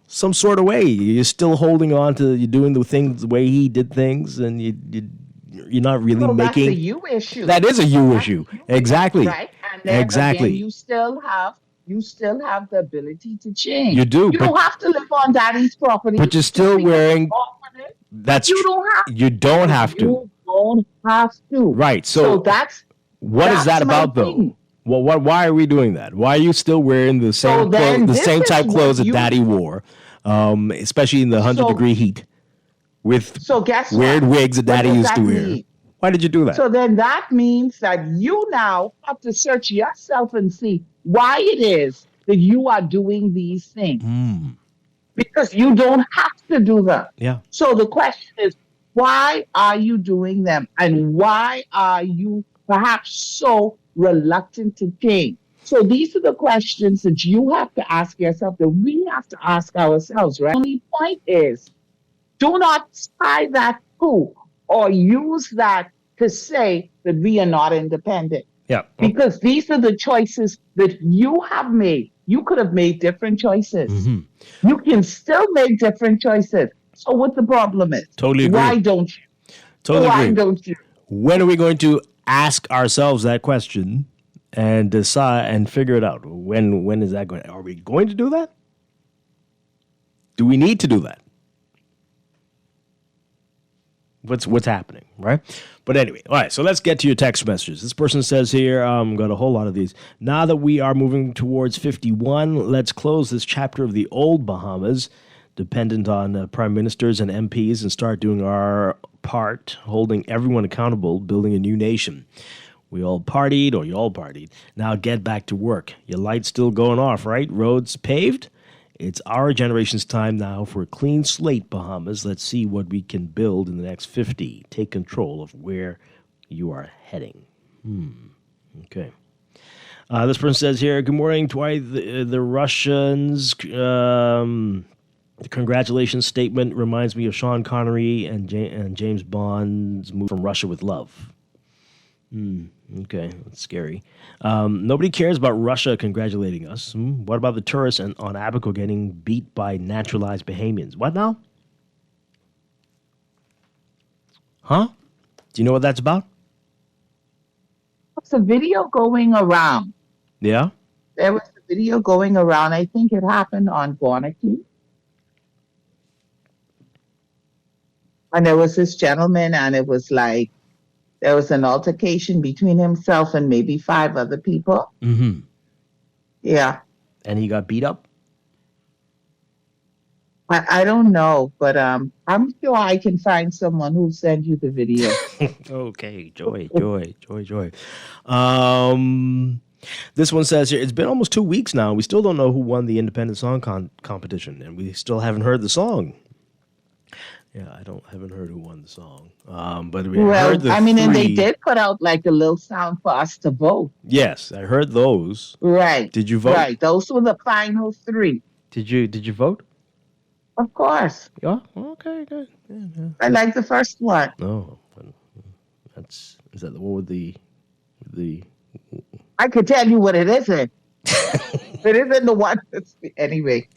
[SPEAKER 2] some sort of way. You're still holding on to, you're doing the things the way he did things, and you're not really making.
[SPEAKER 4] That's a you issue.
[SPEAKER 2] That is a you issue. Exactly.
[SPEAKER 4] Right. And then
[SPEAKER 2] exactly.
[SPEAKER 4] Again, you still have the ability to change.
[SPEAKER 2] You do.
[SPEAKER 4] You don't have to live on Daddy's property.
[SPEAKER 2] But you're still wearing. That's
[SPEAKER 4] you don't have.
[SPEAKER 2] You don't have to.
[SPEAKER 4] You don't have to.
[SPEAKER 2] Right. So
[SPEAKER 4] that's.
[SPEAKER 2] What is that about, though? Well, why are we doing that? Why are you still wearing the same type clothes that Daddy wore, especially in the 100-degree heat, with weird wigs that Daddy used to wear? Why did you do that?
[SPEAKER 4] So then that means that you now have to search yourself and see why it is that you are doing these things. Because you don't have to do them.
[SPEAKER 2] Yeah.
[SPEAKER 4] So the question is, why are you doing them? And why are you perhaps so reluctant to change? So these are the questions that you have to ask yourself, that we have to ask ourselves, right? The only point is, do not tie that to or use that to say that we are not independent.
[SPEAKER 2] Yeah.
[SPEAKER 4] Because these are the choices that you have made. You could have made different choices.
[SPEAKER 2] Mm-hmm.
[SPEAKER 4] You can still make different choices. So what the problem is?
[SPEAKER 2] Totally agree.
[SPEAKER 4] Why don't you?
[SPEAKER 2] Totally
[SPEAKER 4] Why
[SPEAKER 2] agree.
[SPEAKER 4] don't you?
[SPEAKER 2] When are we going to ask ourselves that question and decide and figure it out? When is that going? Are we going to do that? Do we need to do that? What's happening, right? But anyway, all right, so let's get to your text messages. This person says here, got a whole lot of these. Now that we are moving towards 51, let's close this chapter of the old Bahamas, dependent on prime ministers and MPs, and start doing our part, holding everyone accountable, building a new nation. We all partied, or you all partied. Now get back to work. Your light's still going off, right? Roads paved? It's our generation's time now for a clean slate, Bahamas. Let's see what we can build in the next 50. Take control of where you are heading. Okay. This person says here, good morning, Dwight. The Russians, the congratulations statement reminds me of Sean Connery and James Bond's move from Russia with love. Okay, that's scary. Nobody cares about Russia congratulating us. What about the tourists on Abaco getting beat by naturalized Bahamians? What now? Huh? Do you know what that's about?
[SPEAKER 4] There's a video going around.
[SPEAKER 2] Yeah?
[SPEAKER 4] There was a video going around. I think it happened on Gornaki. And there was this gentleman, and it was like, there was an altercation between himself and maybe 5 other people.
[SPEAKER 2] Mm-hmm.
[SPEAKER 4] Yeah.
[SPEAKER 2] And he got beat up?
[SPEAKER 4] I don't know, but I'm sure I can find someone who'll send you the video.
[SPEAKER 2] Okay, joy. This one says here, it's been almost 2 weeks now. We still don't know who won the independent song competition, and we still haven't heard the song. Yeah, I haven't heard who won the song. But we heard the
[SPEAKER 4] and they
[SPEAKER 2] three.
[SPEAKER 4] did put out like a little sound for us to vote.
[SPEAKER 2] Yes, I heard those.
[SPEAKER 4] Right.
[SPEAKER 2] Did you vote?
[SPEAKER 4] Right. Those were the final 3.
[SPEAKER 2] Did you vote?
[SPEAKER 4] Of course.
[SPEAKER 2] Yeah. Okay. Good. Yeah.
[SPEAKER 4] I like the first one.
[SPEAKER 2] Oh, is that the one with the?
[SPEAKER 4] I could tell you what it isn't. It isn't the one that's anyway.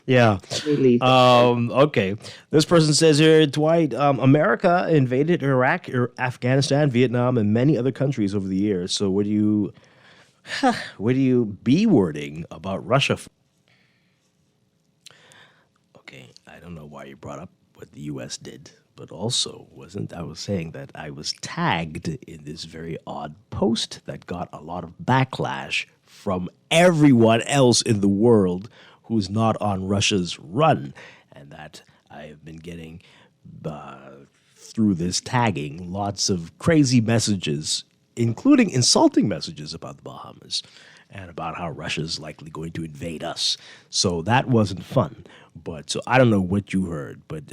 [SPEAKER 2] Yeah. Okay. This person says here, Dwight, America invaded Iraq, Afghanistan, Vietnam, and many other countries over the years. So what do you be wording about Russia? Okay, I don't know why you brought up what the U.S. did, but also I was saying that I was tagged in this very odd post that got a lot of backlash from everyone else in the world who's not on Russia's run, and that I have been getting through this tagging lots of crazy messages, including insulting messages about the Bahamas and about how Russia's likely going to invade us. So that wasn't fun. But so I don't know what you heard, but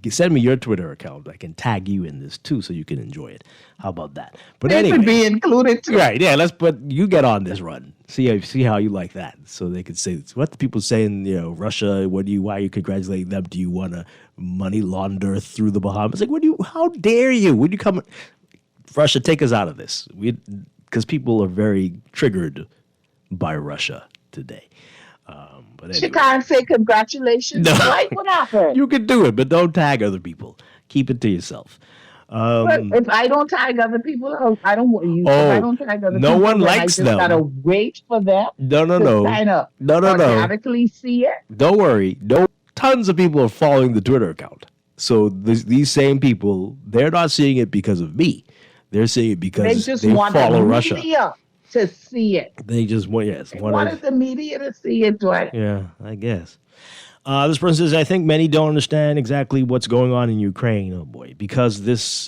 [SPEAKER 2] send me your Twitter account. I can tag you in this too, so you can enjoy it. How about that? But
[SPEAKER 4] They
[SPEAKER 2] anyway,
[SPEAKER 4] could be included too.
[SPEAKER 2] right? Yeah, you get on this run. See how you like that. So they could say what the people saying. Russia. Why are you congratulating them? Do you want to money launder through the Bahamas? Like, how dare you? Would you come? Russia, take us out of this. Because people are very triggered by Russia today. But anyway.
[SPEAKER 4] She can't say congratulations.
[SPEAKER 2] No.
[SPEAKER 4] Right? What happened?
[SPEAKER 2] You can do it, but don't tag other people. Keep it to yourself.
[SPEAKER 4] But if I don't tag other people, I don't want you. If I don't tag other
[SPEAKER 2] no
[SPEAKER 4] people,
[SPEAKER 2] one
[SPEAKER 4] then
[SPEAKER 2] likes
[SPEAKER 4] I just
[SPEAKER 2] them.
[SPEAKER 4] gotta wait for them.
[SPEAKER 2] No.
[SPEAKER 4] Kind of
[SPEAKER 2] No.
[SPEAKER 4] organically see it.
[SPEAKER 2] Don't worry. Tons of people are following the Twitter account. So these same people, they're not seeing it because of me. They're seeing it because
[SPEAKER 4] They just
[SPEAKER 2] they
[SPEAKER 4] want
[SPEAKER 2] follow
[SPEAKER 4] the
[SPEAKER 2] Russia.
[SPEAKER 4] media to see it.
[SPEAKER 2] They just want
[SPEAKER 4] They wanted the media to see it, Dwight.
[SPEAKER 2] Yeah, I guess. This person says, I think many don't understand exactly what's going on in Ukraine, oh boy, because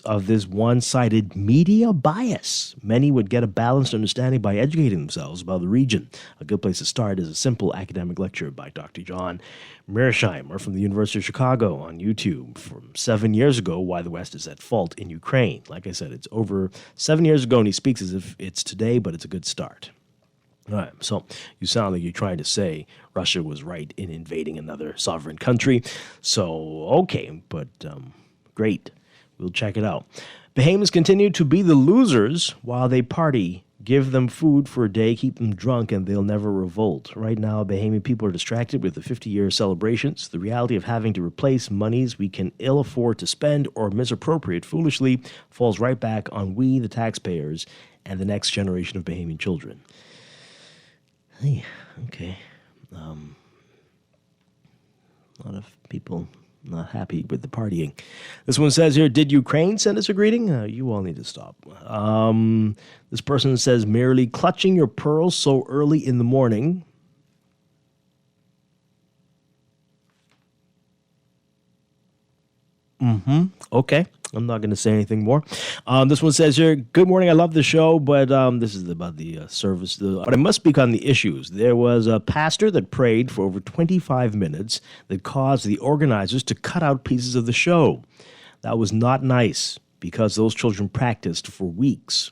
[SPEAKER 2] of this one-sided media bias. Many would get a balanced understanding by educating themselves about the region. A good place to start is a simple academic lecture by Dr. John Mearsheimer from the University of Chicago on YouTube from 7 years ago, Why the West is at Fault in Ukraine. Like I said, it's over 7 years ago, and he speaks as if it's today, but it's a good start. All right, so you sound like you're trying to say Russia was right in invading another sovereign country. So, okay, but great. We'll check it out. Bahamians continue to be the losers while they party. Give them food for a day, keep them drunk, and they'll never revolt. Right now, Bahamian people are distracted with the 50-year celebrations. The reality of having to replace monies we can ill afford to spend or misappropriate foolishly falls right back on we, the taxpayers, and the next generation of Bahamian children. Hey, okay. A lot of people not happy with the partying. This one says here, did Ukraine send us a greeting? You all need to stop. This person says, merely clutching your pearls so early in the morning. Okay. I'm not going to say anything more. This one says here, good morning, I love the show, but this is about the service. But I must speak on the issues. There was a pastor that prayed for over 25 minutes that caused the organizers to cut out pieces of the show. That was not nice because those children practiced for weeks.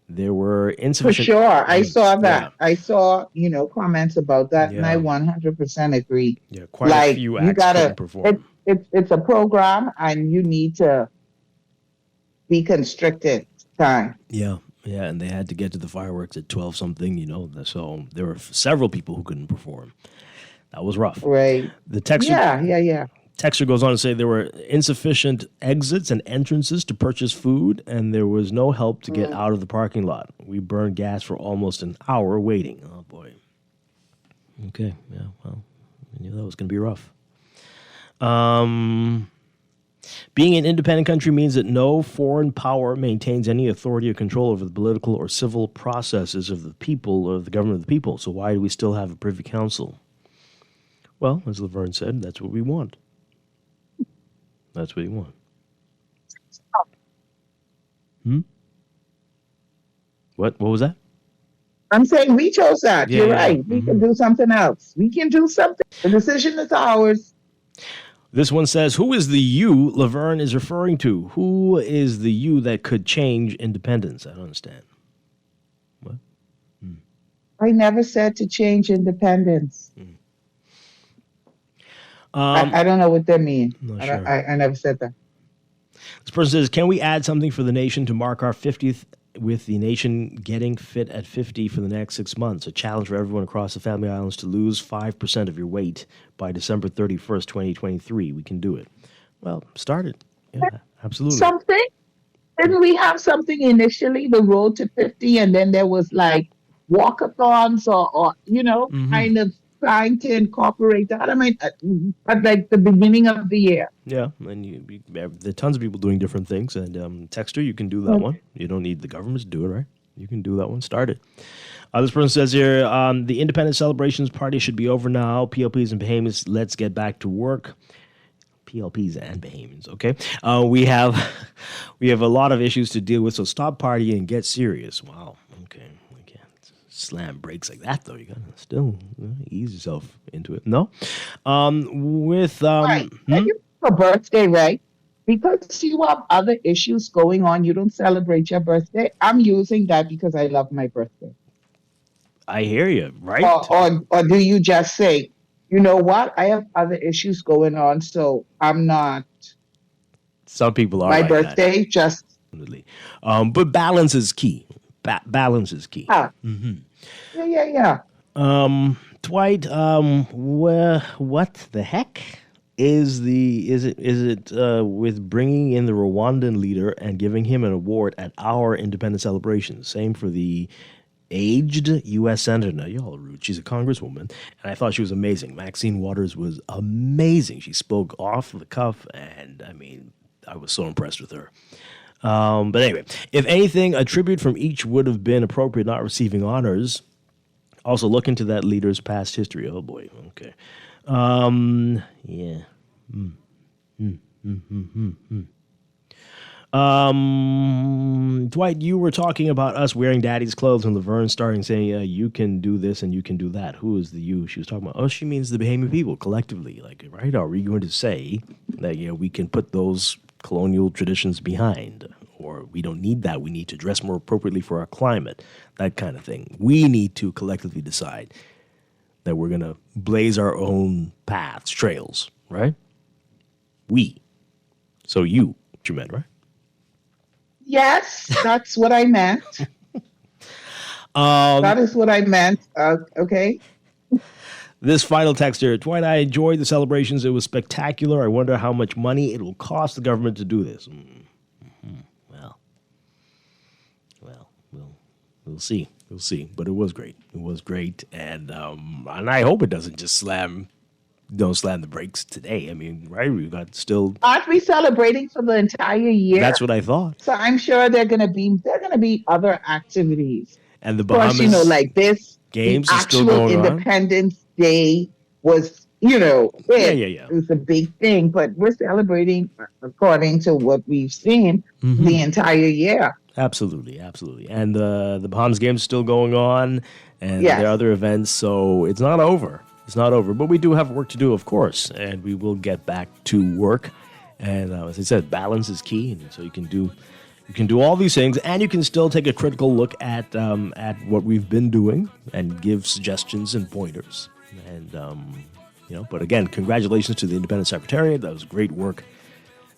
[SPEAKER 2] There were insufficient...
[SPEAKER 4] For sure. I saw that.
[SPEAKER 2] Yeah.
[SPEAKER 4] I saw, comments about that, and I 100% agree.
[SPEAKER 2] Yeah, quite a few acts couldn't perform.
[SPEAKER 4] It's a program, and you need to be constricted time.
[SPEAKER 2] Yeah, and they had to get to the fireworks at 12 something, so there were several people who couldn't perform. That was rough.
[SPEAKER 4] Right.
[SPEAKER 2] The texter,
[SPEAKER 4] yeah.
[SPEAKER 2] Texter goes on to say there were insufficient exits and entrances to purchase food, and there was no help to get out of the parking lot. We burned gas for almost an hour waiting. Oh, boy. Okay, yeah, well, I knew that was going to be rough. Being an independent country means that no foreign power maintains any authority or control over the political or civil processes of the people or the government of the people. So why do we still have a privy council? Well, as Laverne said, that's what we want. That's what you want. What was that?
[SPEAKER 4] I'm saying we chose that.
[SPEAKER 2] Yeah,
[SPEAKER 4] You're
[SPEAKER 2] yeah.
[SPEAKER 4] right. We can do something else. We can do something. The decision is ours.
[SPEAKER 2] This one says, who is the you Laverne is referring to? Who is the you that could change independence? I don't understand. What?
[SPEAKER 4] I never said to change independence. I don't know what that means.
[SPEAKER 2] Sure.
[SPEAKER 4] I never said that.
[SPEAKER 2] This person says, can we add something for the nation to mark our 50th with the nation getting fit at 50 for the next 6 months? A challenge for everyone across the Family Islands to lose 5% of your weight by December 31st, 2023. We can do it. Well, start it. Yeah, absolutely.
[SPEAKER 4] Something? Didn't we have something initially, the road to 50, and then there was like walkathons or kind of trying to incorporate that. I mean, at like the beginning of the year.
[SPEAKER 2] Yeah, and there are tons of people doing different things. And Texter, you can do that one. You don't need the government to do it, right? You can do that one. Start it. This person says here, the Independence Celebrations Party should be over now. PLPs and Bahamians, let's get back to work. PLPs and Bahamians, okay? We have a lot of issues to deal with, so stop partying and get serious. Wow, okay. We can't slam brakes like that, though. You got to still ease yourself into it. No?
[SPEAKER 4] Right. Your birthday, right? Because you have other issues going on, you don't celebrate your birthday. I'm using that because I love my birthday.
[SPEAKER 2] I hear you, right?
[SPEAKER 4] Or do you just say, you know what? I have other issues going on, so I'm not.
[SPEAKER 2] Some people are
[SPEAKER 4] my
[SPEAKER 2] like
[SPEAKER 4] birthday,
[SPEAKER 2] that.
[SPEAKER 4] just.
[SPEAKER 2] But balance is key. Balance is key.
[SPEAKER 4] Yeah.
[SPEAKER 2] Dwight, what the heck is it with bringing in the Rwandan leader and giving him an award at our independence celebration? Same for the aged U.S. Senator. Now, y'all are rude. She's a congresswoman, and I thought she was amazing. Maxine Waters was amazing. She spoke off the cuff, and I mean, I was so impressed with her. But anyway, if anything, a tribute from each would have been appropriate, not receiving honors. Also, look into that leader's past history. Oh, boy. Okay. Yeah. Dwight, you were talking about us wearing daddy's clothes and Laverne starting saying, you can do this and you can do that. Who is the you she was talking about? Oh, she means the Bahamian people collectively. Like, right? Are we going to say that, we can put those colonial traditions behind? Or we don't need that. We need to dress more appropriately for our climate. That kind of thing. We need to collectively decide that we're going to blaze our own paths, trails, right? We. So you, what you meant, right?
[SPEAKER 4] Yes, that's what I meant. That is what I meant. Okay.
[SPEAKER 2] This final text here. Dwight, I enjoyed the celebrations. It was spectacular. I wonder how much money it will cost the government to do this. Well, we'll see. We'll see. But it was great. It was great. And I hope it doesn't just don't slam the brakes today. I mean, right? We've got still.
[SPEAKER 4] Aren't we celebrating for the entire year?
[SPEAKER 2] That's what I thought.
[SPEAKER 4] So I'm sure there are going to be other activities.
[SPEAKER 2] And the Bahamas,
[SPEAKER 4] of course, like this,
[SPEAKER 2] games
[SPEAKER 4] the
[SPEAKER 2] are still going on.
[SPEAKER 4] Independence Day was,
[SPEAKER 2] it
[SPEAKER 4] was a big thing. But we're celebrating, according to what we've seen, the entire year.
[SPEAKER 2] Absolutely. And the Bahamas games are still going on, and there are other events, so it's not over. It's not over, but we do have work to do, of course, and we will get back to work. And as I said, balance is key, and so you can do all these things, and you can still take a critical look at what we've been doing and give suggestions and pointers. And but again, congratulations to the Independent Secretariat. That was great work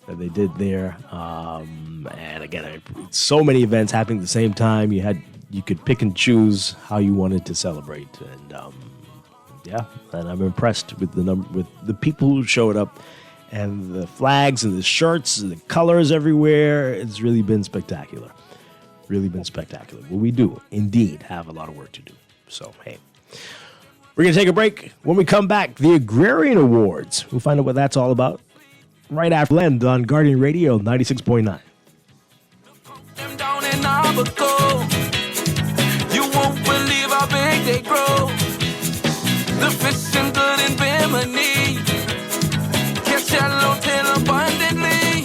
[SPEAKER 2] that they did there. And again, so many events happening at the same time. You could pick and choose how you wanted to celebrate, and and I'm impressed with with the people who showed up, and the flags and the shirts and the colors everywhere. It's really been spectacular. Well, we do indeed have a lot of work to do. So, hey, we're going to take a break. When we come back, the Agrarian Awards. We'll find out what that's all about right after Blend on Guardian Radio 96.9.
[SPEAKER 3] You won't believe how big they grow. The fishing good in Bimini. Catch yellowtail abundantly.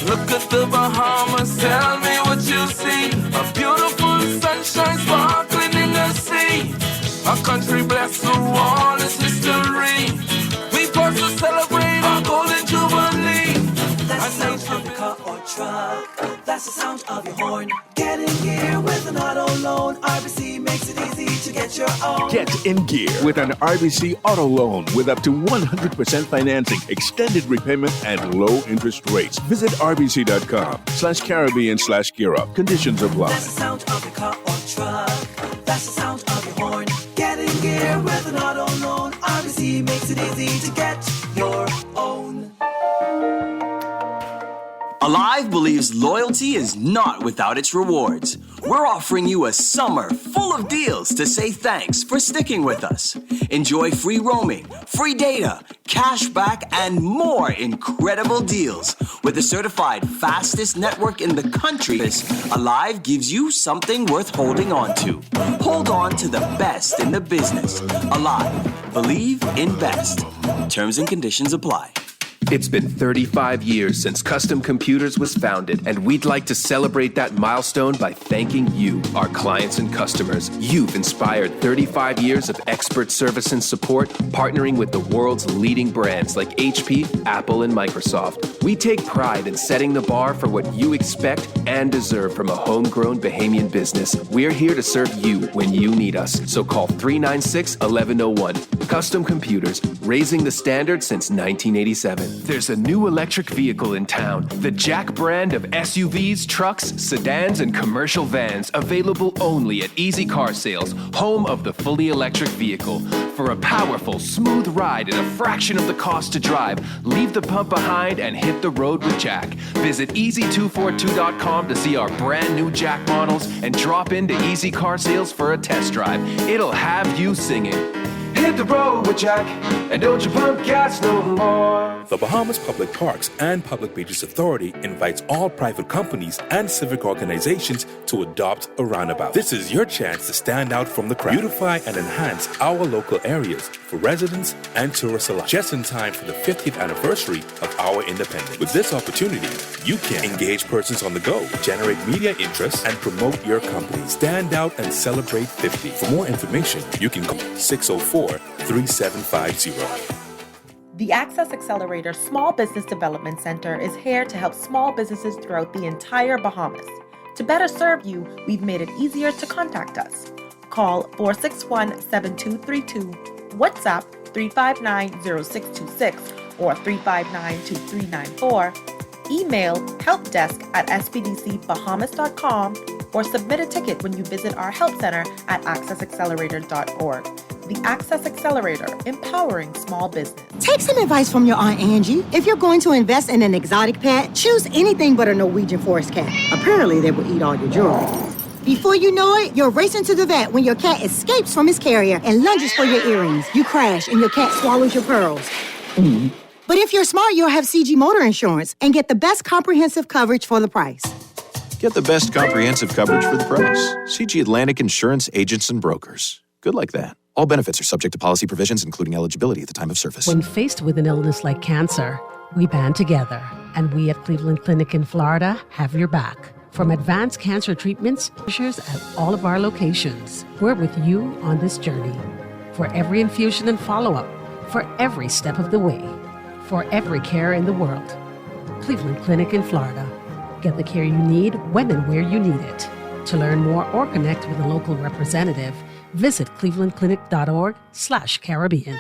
[SPEAKER 3] Look at the Bahamas, tell me what you see. A beautiful sunshine sparkling in the sea. A country blessed through all its history. We pause to celebrate our golden jubilee.
[SPEAKER 5] That's the sound of your car or truck. That's the sound of your horn. Get in gear with an auto loan. RBC makes it easy to get your own.
[SPEAKER 8] Get in gear with an RBC auto loan with up to 100% financing, extended repayment, and low interest rates. Visit rbc.com/Caribbean/gear up. Conditions apply.
[SPEAKER 5] That's the sound of your car or truck. That's the sound of your horn. Get in gear with an auto loan. RBC makes it easy to get your own.
[SPEAKER 9] Alive believes loyalty is not without its rewards. We're offering you a summer full of deals to say thanks for sticking with us. Enjoy free roaming, free data, cash back, and more incredible deals. With the certified fastest network in the country, Alive gives you something worth holding on to. Hold on to the best in the business. Alive. Believe, invest. Terms and conditions apply.
[SPEAKER 6] It's been 35 years since Custom Computers was founded, and we'd like to celebrate that milestone by thanking you, our clients and customers. You've inspired 35 years of expert service and support, partnering with the world's leading brands like HP, Apple, and Microsoft. We take pride in setting the bar for what you expect and deserve from a homegrown Bahamian business. We're here to serve you when you need us, so call 396-1101. Custom Computers, raising the standard since 1987. There's a new electric vehicle in town, the Jack brand of SUVs, trucks, sedans, and commercial vans, available only at Easy Car Sales, home of the fully electric vehicle. For a powerful, smooth ride at a fraction of the cost to drive, leave the pump behind and hit the road with Jack. Visit easy242.com to see our brand new Jack models and drop into Easy Car Sales for a test drive. It'll have you singing. Hit the road with Jack, and don't you pump gas no more.
[SPEAKER 10] The Bahamas Public Parks and Public Beaches Authority invites all private companies and civic organizations to adopt a roundabout. This is your chance to stand out from the crowd, beautify and enhance our local areas for residents and tourists alike, just in time for the 50th anniversary of our independence. With this opportunity, you can engage persons on the go, generate media interest, and promote your company. Stand out and celebrate 50. For more information, you can call 604-3750.
[SPEAKER 11] The Access Accelerator Small Business Development Center is here to help small businesses throughout the entire Bahamas. To better serve you, we've made it easier to contact us. Call 461-7232, WhatsApp 359-0626 or 359-2394, email helpdesk@spdcbahamas.com, or submit a ticket when you visit our help center at accessaccelerator.org. The Access Accelerator, empowering small business.
[SPEAKER 12] Take some advice from your Aunt Angie. If you're going to invest in an exotic pet, choose anything but a Norwegian forest cat. Apparently, they will eat all your jewelry. Before you know it, you're racing to the vet when your cat escapes from his carrier and lunges for your earrings. You crash and your cat swallows your pearls. But if you're smart, you'll have CG Motor Insurance and get the best comprehensive coverage for the price.
[SPEAKER 13] Get the best comprehensive coverage for the price. CG Atlantic Insurance Agents and Brokers. Good like that. All benefits are subject to policy provisions, including eligibility at the time of service.
[SPEAKER 15] When faced with an illness like cancer, we band together. And we at Cleveland Clinic in Florida have your back. From advanced cancer treatments, measures at all of our locations. We're with you on this journey. For every infusion and follow-up. For every step of the way. For every care in the world. Cleveland Clinic in Florida. Get the care you need when and where you need it. To learn more or connect with a local representative, visit clevelandclinic.org/Caribbean.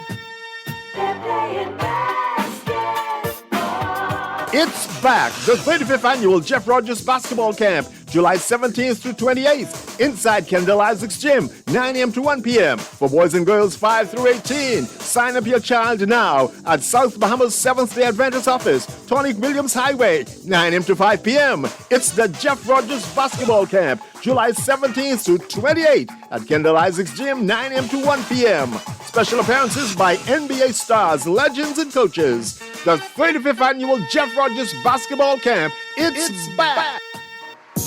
[SPEAKER 17] It's back! The 35th annual Jeff Rogers Basketball Camp, July 17th through 28th, inside Kendall Isaacs Gym, 9 a.m. to 1 p.m. For boys and girls 5 through 18. Sign up your child now at South Bahamas Seventh-day Adventist Office, Tonic Williams Highway, 9 a.m. to 5 p.m. It's the Jeff Rogers Basketball Camp, July 17th through 28th at Kendall Isaacs Gym, 9 a.m. to 1 p.m. Special appearances by NBA stars, legends, and coaches. The 35th annual Jeff Rogers Basketball Camp, it's back!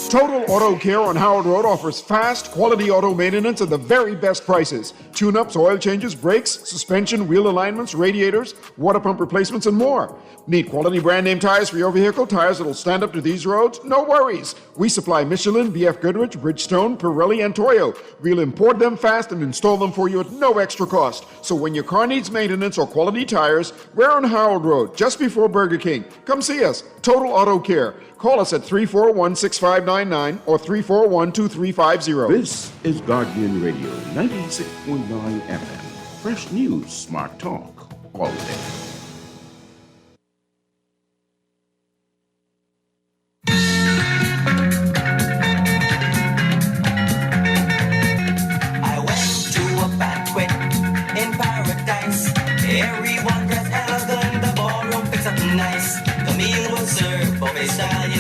[SPEAKER 23] Total Auto Care on Howard Road offers fast, quality auto maintenance at the very best prices. Tune-ups, oil changes, brakes, suspension, wheel alignments, radiators, water pump replacements, and more. Need quality brand name tires for your vehicle? Tires that'll stand up to these roads? No worries. We supply Michelin, BF Goodrich, Bridgestone, Pirelli, and Toyo. We'll import them fast and install them for you at no extra cost. So when your car needs maintenance or quality tires, we're on Howard Road, just before Burger King. Come see us. Total Auto Care. Call us at 341-6599 or 341-2350.
[SPEAKER 7] This is Guardian Radio, 96.9 FM. Fresh news, smart talk, all day.
[SPEAKER 5] I went to a banquet in paradise. Everyone dressed elegant, the ballroom fixed up nice. The meal was served buffet style.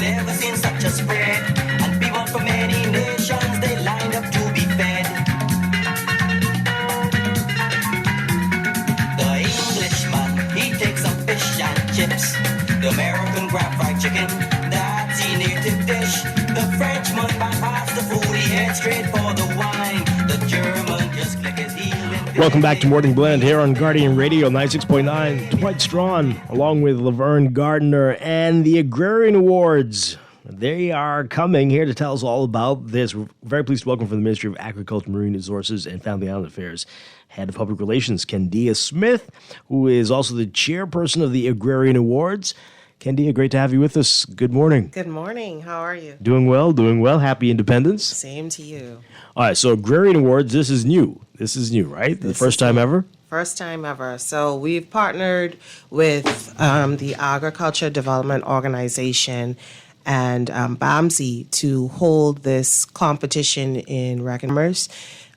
[SPEAKER 9] head straight for the wine. The German just click his heel and
[SPEAKER 2] Welcome back to Morning Blend here on Guardian Radio 96.9. Dwight Strachan, along with Laverne Gardner and the Agrarian Awards. They are coming here to tell us all about this. We're very pleased to welcome from the Ministry of Agriculture, Marine Resources, and Family Island Affairs, Head of Public Relations, Kendia Smith, who is also the chairperson of the Agrarian Awards. Kendia, great to have you with us. Good morning.
[SPEAKER 1] Good morning. How are you?
[SPEAKER 2] Doing well, doing well. Happy Independence.
[SPEAKER 1] Same to you.
[SPEAKER 2] All right, so Agrarian Awards, this is new. This is new, right? The first time ever?
[SPEAKER 1] First time ever. So we've partnered with the Agriculture Development Organization and BAMSI to hold this competition in recognition.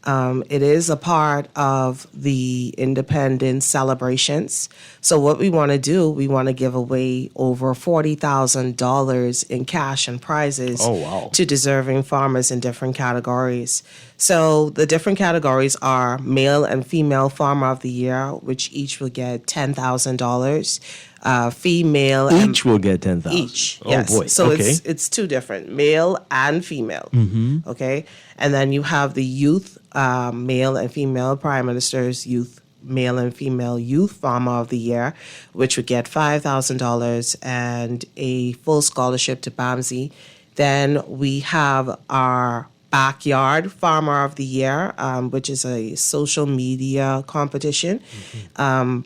[SPEAKER 1] It is a part of the Independence celebrations. So what we want to do, we want to give away over $40,000 in cash and prizes to deserving farmers in different categories. So the different categories are male and female farmer of the year, which each will get $10,000. Female
[SPEAKER 2] each will get 10,000.
[SPEAKER 1] Each,
[SPEAKER 2] oh,
[SPEAKER 1] yes.
[SPEAKER 2] Boy.
[SPEAKER 1] So
[SPEAKER 2] okay.
[SPEAKER 1] it's two different, male and female.
[SPEAKER 2] Mm-hmm.
[SPEAKER 1] Okay, and then you have the youth, male and female Prime Minister's youth, male and female youth farmer of the year, which would get $5,000 and a full scholarship to BAMSI. Then we have our Backyard Farmer of the Year, which is a social media competition.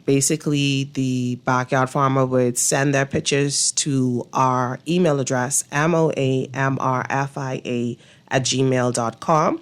[SPEAKER 1] Basically, the backyard farmer would send their pictures to our email address, moamrfia@gmail.com.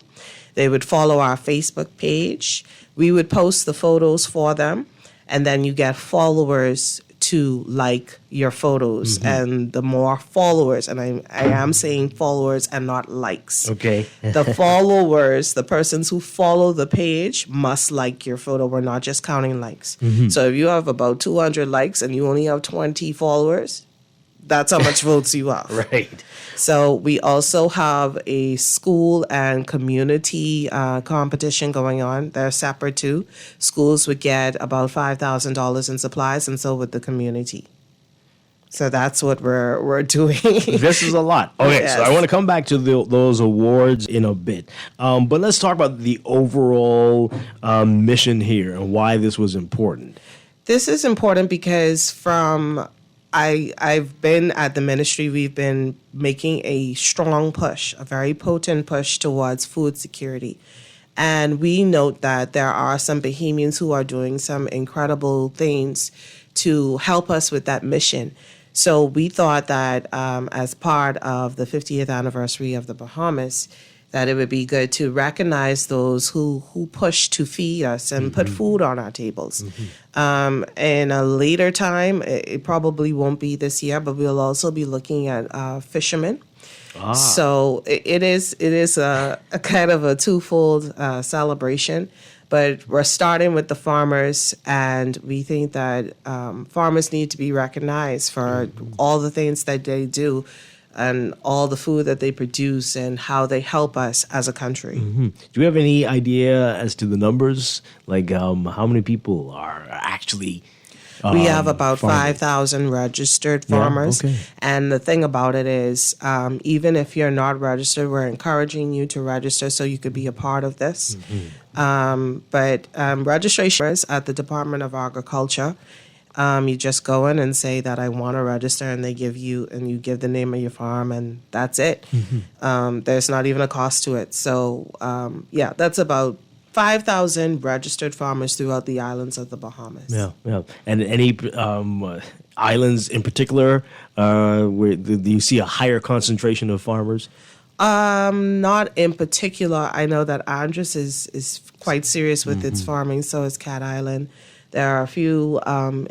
[SPEAKER 1] They would follow our Facebook page. We would post the photos for them, and then you get followers to like your photos. And the more followers, and I am saying followers and not likes.
[SPEAKER 2] Okay.
[SPEAKER 1] The followers, the persons who follow the page must like your photo. We're not just counting likes. So if you have about 200 likes and you only have 20 followers, that's how much votes you have.
[SPEAKER 2] Right.
[SPEAKER 1] So we also have a school and community competition going on. They're separate too. Schools would get about $5,000 in supplies, and so would the community. So that's what we're doing.
[SPEAKER 2] This is a lot. Okay,
[SPEAKER 1] Yes.
[SPEAKER 2] so I want to come back to those awards in a bit. But let's talk about the overall mission here and why this was important.
[SPEAKER 1] This is important because I've been at the ministry, we've been making a strong push, a very potent push towards food security. And we note that there are some Bahamians who are doing some incredible things to help us with that mission. So we thought that as part of the 50th anniversary of the Bahamas, that it would be good to recognize those who push to feed us and put food on our tables. In a later time, it probably won't be this year, but we'll also be looking at fishermen. So it is a kind of a twofold celebration. But we're starting with the farmers, and we think that farmers need to be recognized for all the things that they do and all the food that they produce and how they help us as a country.
[SPEAKER 2] Do you have any idea as to the numbers? Like how many people are actually
[SPEAKER 1] we have about
[SPEAKER 2] farming?
[SPEAKER 1] 5,000 registered farmers.
[SPEAKER 2] Yeah, okay.
[SPEAKER 1] And the thing about it is, even if you're not registered, we're encouraging you to register so you could be a part of this. But registration is at the Department of Agriculture. You just go in and say that I want to register, and they give you, and you give the name of your farm, and that's it. There's not even a cost to it. So, yeah, that's about 5,000 registered farmers throughout the islands of the Bahamas.
[SPEAKER 2] Yeah. And any islands in particular where do you see a higher concentration of farmers?
[SPEAKER 1] Not in particular. I know that Andros is quite serious with its farming, so is Cat Island. There are a few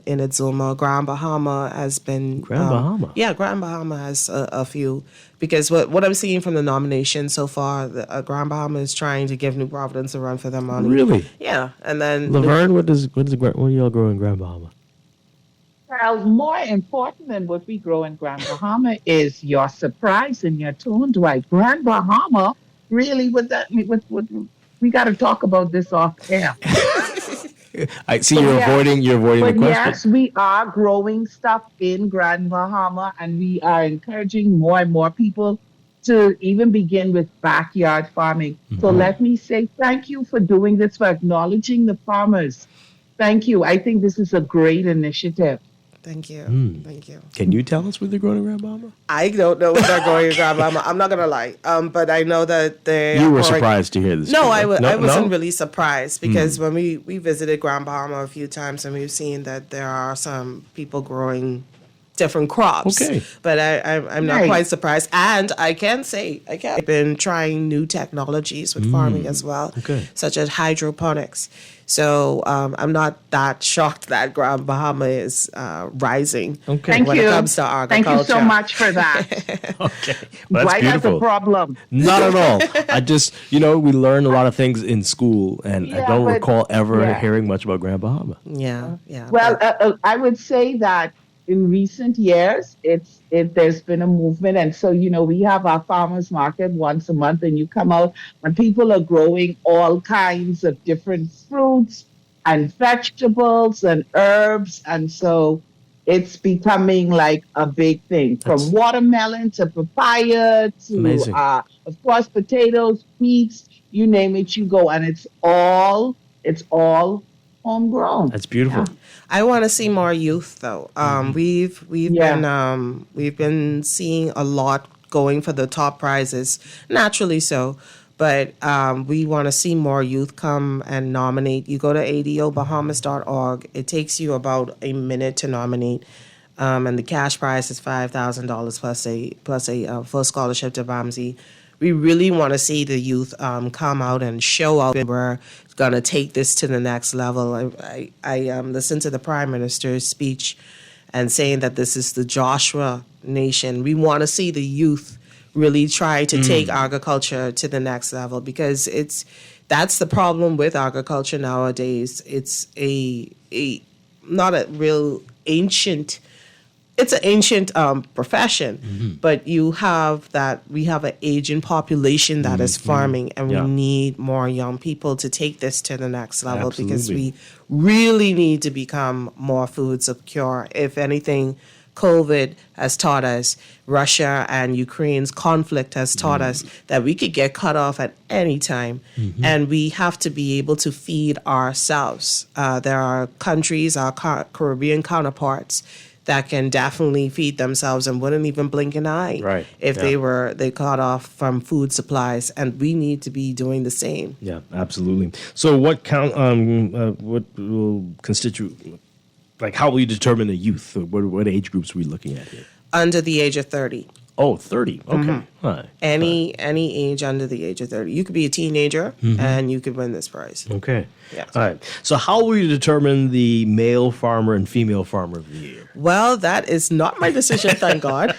[SPEAKER 1] in Adzuma. Grand Bahama has been...
[SPEAKER 2] Grand Bahama?
[SPEAKER 1] Yeah, Grand Bahama has a few. Because what I'm seeing from the nomination so far, Grand Bahama is trying to give New Providence a run for their money.
[SPEAKER 2] Really?
[SPEAKER 1] Yeah, and then...
[SPEAKER 2] Laverne, what do y'all grow in Grand Bahama?
[SPEAKER 4] Well, more important than what we grow in Grand Bahama is your surprise and your tone, Dwight. Grand Bahama, really, we got to talk about this off air.
[SPEAKER 2] I see you're avoiding the question.
[SPEAKER 4] Yes, we are growing stuff in Grand Bahama, and we are encouraging more and more people to even begin with backyard farming. So let me say thank you for doing this, for acknowledging the farmers. Thank you. I think this is a great initiative.
[SPEAKER 1] Thank you. Thank you.
[SPEAKER 2] Can you tell us what they're growing in Grand Bahama?
[SPEAKER 1] I don't know what they're growing in Grand Bahama. I'm not gonna lie. But I know that they.
[SPEAKER 2] You were surprised to hear this.
[SPEAKER 1] No, I
[SPEAKER 2] No?
[SPEAKER 1] wasn't really surprised because when we visited Grand Bahama a few times and we've seen that there are some people growing different crops.
[SPEAKER 2] Okay.
[SPEAKER 1] But I'm not
[SPEAKER 4] Right.
[SPEAKER 1] quite surprised. And I can say, I've been trying new technologies with farming as well, such as hydroponics. So I'm not that shocked that Grand Bahama is rising
[SPEAKER 4] Thank
[SPEAKER 1] when
[SPEAKER 4] you.
[SPEAKER 1] it comes to agriculture.
[SPEAKER 4] Thank you so much for that.
[SPEAKER 2] Okay. Well, that's
[SPEAKER 4] Dwight has a
[SPEAKER 2] beautiful.
[SPEAKER 4] problem.
[SPEAKER 2] Not at all. I just, we learn a lot of things in school, and I
[SPEAKER 4] Yeah,
[SPEAKER 2] don't
[SPEAKER 4] but-
[SPEAKER 2] recall ever
[SPEAKER 4] yeah.
[SPEAKER 2] hearing much about Grand Bahama.
[SPEAKER 1] Yeah.
[SPEAKER 4] Well, I would say that in recent years, there's been a movement, and so we have our farmers market once a month, and you come out and people are growing all kinds of different fruits and vegetables and herbs, and so it's becoming like a big thing. From watermelon to papaya to,
[SPEAKER 2] Amazing.
[SPEAKER 4] of course, potatoes, beets, you name it, you go, and it's all homegrown.
[SPEAKER 2] That's beautiful.
[SPEAKER 1] I want to see more youth, though. We've been seeing a lot going for the top prizes, naturally so. But we want to see more youth come and nominate. You go to adobahamas.org. It takes you about a minute to nominate, and the cash prize is $5,000 plus a full scholarship to BAMSI. We really want to see the youth come out and show up. We're going to take this to the next level. I listened to the Prime Minister's speech and saying that this is the Joshua Nation. We want to see the youth really try to take agriculture to the next level because that's the problem with agriculture nowadays. It's not a real ancient. It's an ancient profession, but we have an aging population that is farming, and we need more young people to take this to the next level because we really need to become more food secure. If anything, COVID has taught us, Russia and Ukraine's conflict has taught us that we could get cut off at any time, and we have to be able to feed ourselves. There are countries, our Caribbean counterparts, that can definitely feed themselves and wouldn't even blink an eye if they cut off from food supplies, and we need to be doing the same.
[SPEAKER 2] Yeah, absolutely. So what will constitute, like how will you determine the youth? What age groups are we looking at here?
[SPEAKER 1] Under the age of 30.
[SPEAKER 2] Oh, 30. Okay. All right.
[SPEAKER 1] Any age under the age of 30. You could be a teenager and you could win this prize.
[SPEAKER 2] Okay.
[SPEAKER 1] Yeah.
[SPEAKER 2] All right. So how will you determine the male farmer and female farmer of the year?
[SPEAKER 1] Well, that is not my decision, thank God.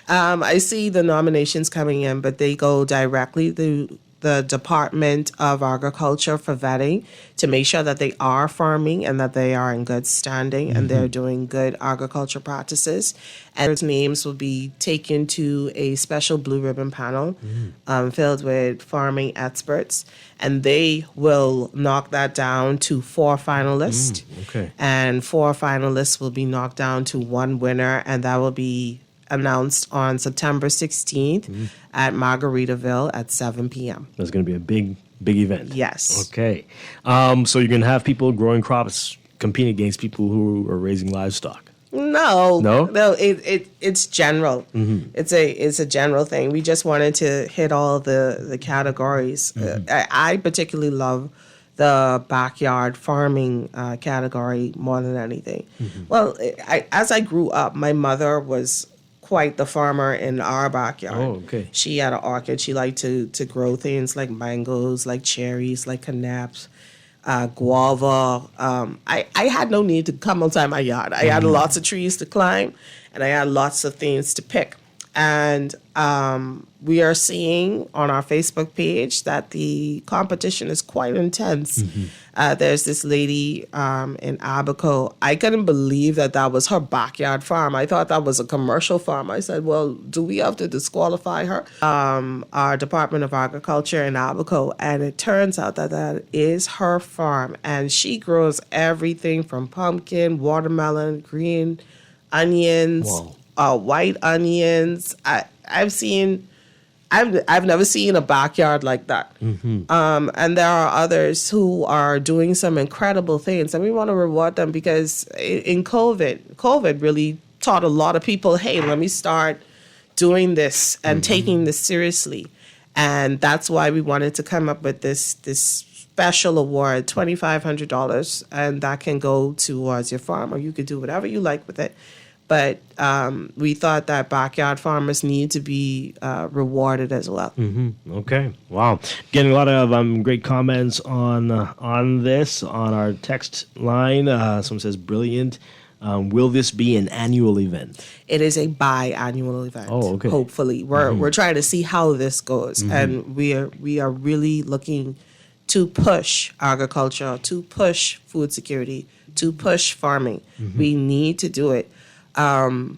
[SPEAKER 1] I see the nominations coming in, but they go directly to the Department of Agriculture for vetting to make sure that they are farming and that they are in good standing and they're doing good agriculture practices. And those names will be taken to a special blue ribbon panel filled with farming experts, and they will knock that down to 4 finalists.
[SPEAKER 2] Okay.
[SPEAKER 1] And 4 finalists will be knocked down to 1 winner, and that will be announced on September 16th at Margaritaville at 7 p.m.
[SPEAKER 2] That's going to be a big event.
[SPEAKER 1] Yes.
[SPEAKER 2] Okay. So you're going to have people growing crops competing against people who are raising livestock.
[SPEAKER 1] No.
[SPEAKER 2] No?
[SPEAKER 1] It's general. It's a general thing. We just wanted to hit all the categories. I particularly love the backyard farming category more than anything. Well, as I grew up, my mother was quite the farmer in our backyard.
[SPEAKER 2] Oh, okay.
[SPEAKER 1] She had an orchard. She liked to grow things like mangoes, like cherries, like canaps, guava. I had no need to come outside my yard. I had lots of trees to climb, and I had lots of things to pick. And we are seeing on our Facebook page that the competition is quite intense. There's this lady in Abaco. I couldn't believe that was her backyard farm. I thought that was a commercial farm. I said, well, do we have to disqualify her? Our Department of Agriculture in Abaco, and it turns out that is her farm. And she grows everything from pumpkin, watermelon, green onions, white onions. I've never seen a backyard like that. And there are others who are doing some incredible things, and we want to reward them because in COVID really taught a lot of people, hey, let me start doing this and taking this seriously. And that's why we wanted to come up with this special award, $2,500, and that can go towards your farm, or you could do whatever you like with it. But we thought that backyard farmers need to be rewarded as well.
[SPEAKER 2] Okay. Wow. Getting a lot of great comments on this on our text line. Someone says, brilliant. Will this be an annual event?
[SPEAKER 1] It is a biannual event.
[SPEAKER 2] Oh, okay.
[SPEAKER 1] Hopefully. We're trying to see how this goes. And we are really looking to push agriculture, to push food security, to push farming. We need to do it. I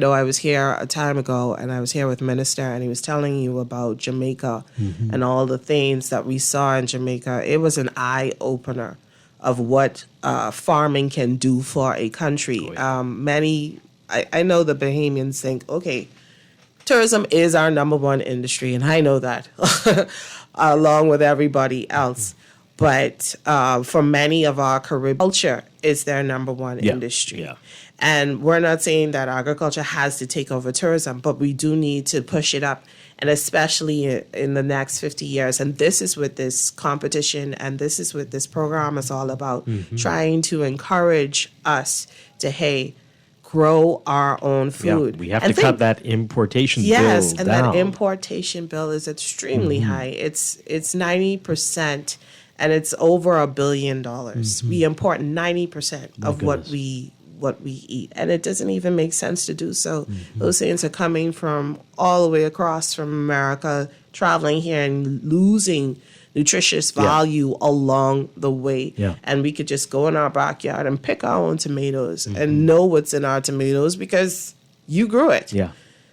[SPEAKER 1] know I was here a time ago, and I was here with Minister, and he was telling you about Jamaica and all the things that we saw in Jamaica. It was an eye-opener of what farming can do for a country. I know the Bahamians think, okay, tourism is our number one industry, and I know that, along with everybody else. But for many of our Caribbean culture, it's their number one industry.
[SPEAKER 2] Yeah.
[SPEAKER 1] And we're not saying that agriculture has to take over tourism, but we do need to push it up, and especially in the next 50 years. And this is what this competition and this is what this program is all about, trying to encourage us to, hey, grow our own food.
[SPEAKER 2] Yeah, we have to cut that importation bill
[SPEAKER 1] Yes, and
[SPEAKER 2] down.
[SPEAKER 1] that importation bill is extremely high. It's 90%, and it's over $1 billion. We import 90% of what we eat, and it doesn't even make sense to do so. Those things are coming from all the way across from America, traveling here and losing nutritious value along the way. And we could just go in our backyard and pick our own tomatoes and know what's in our tomatoes because you grew it.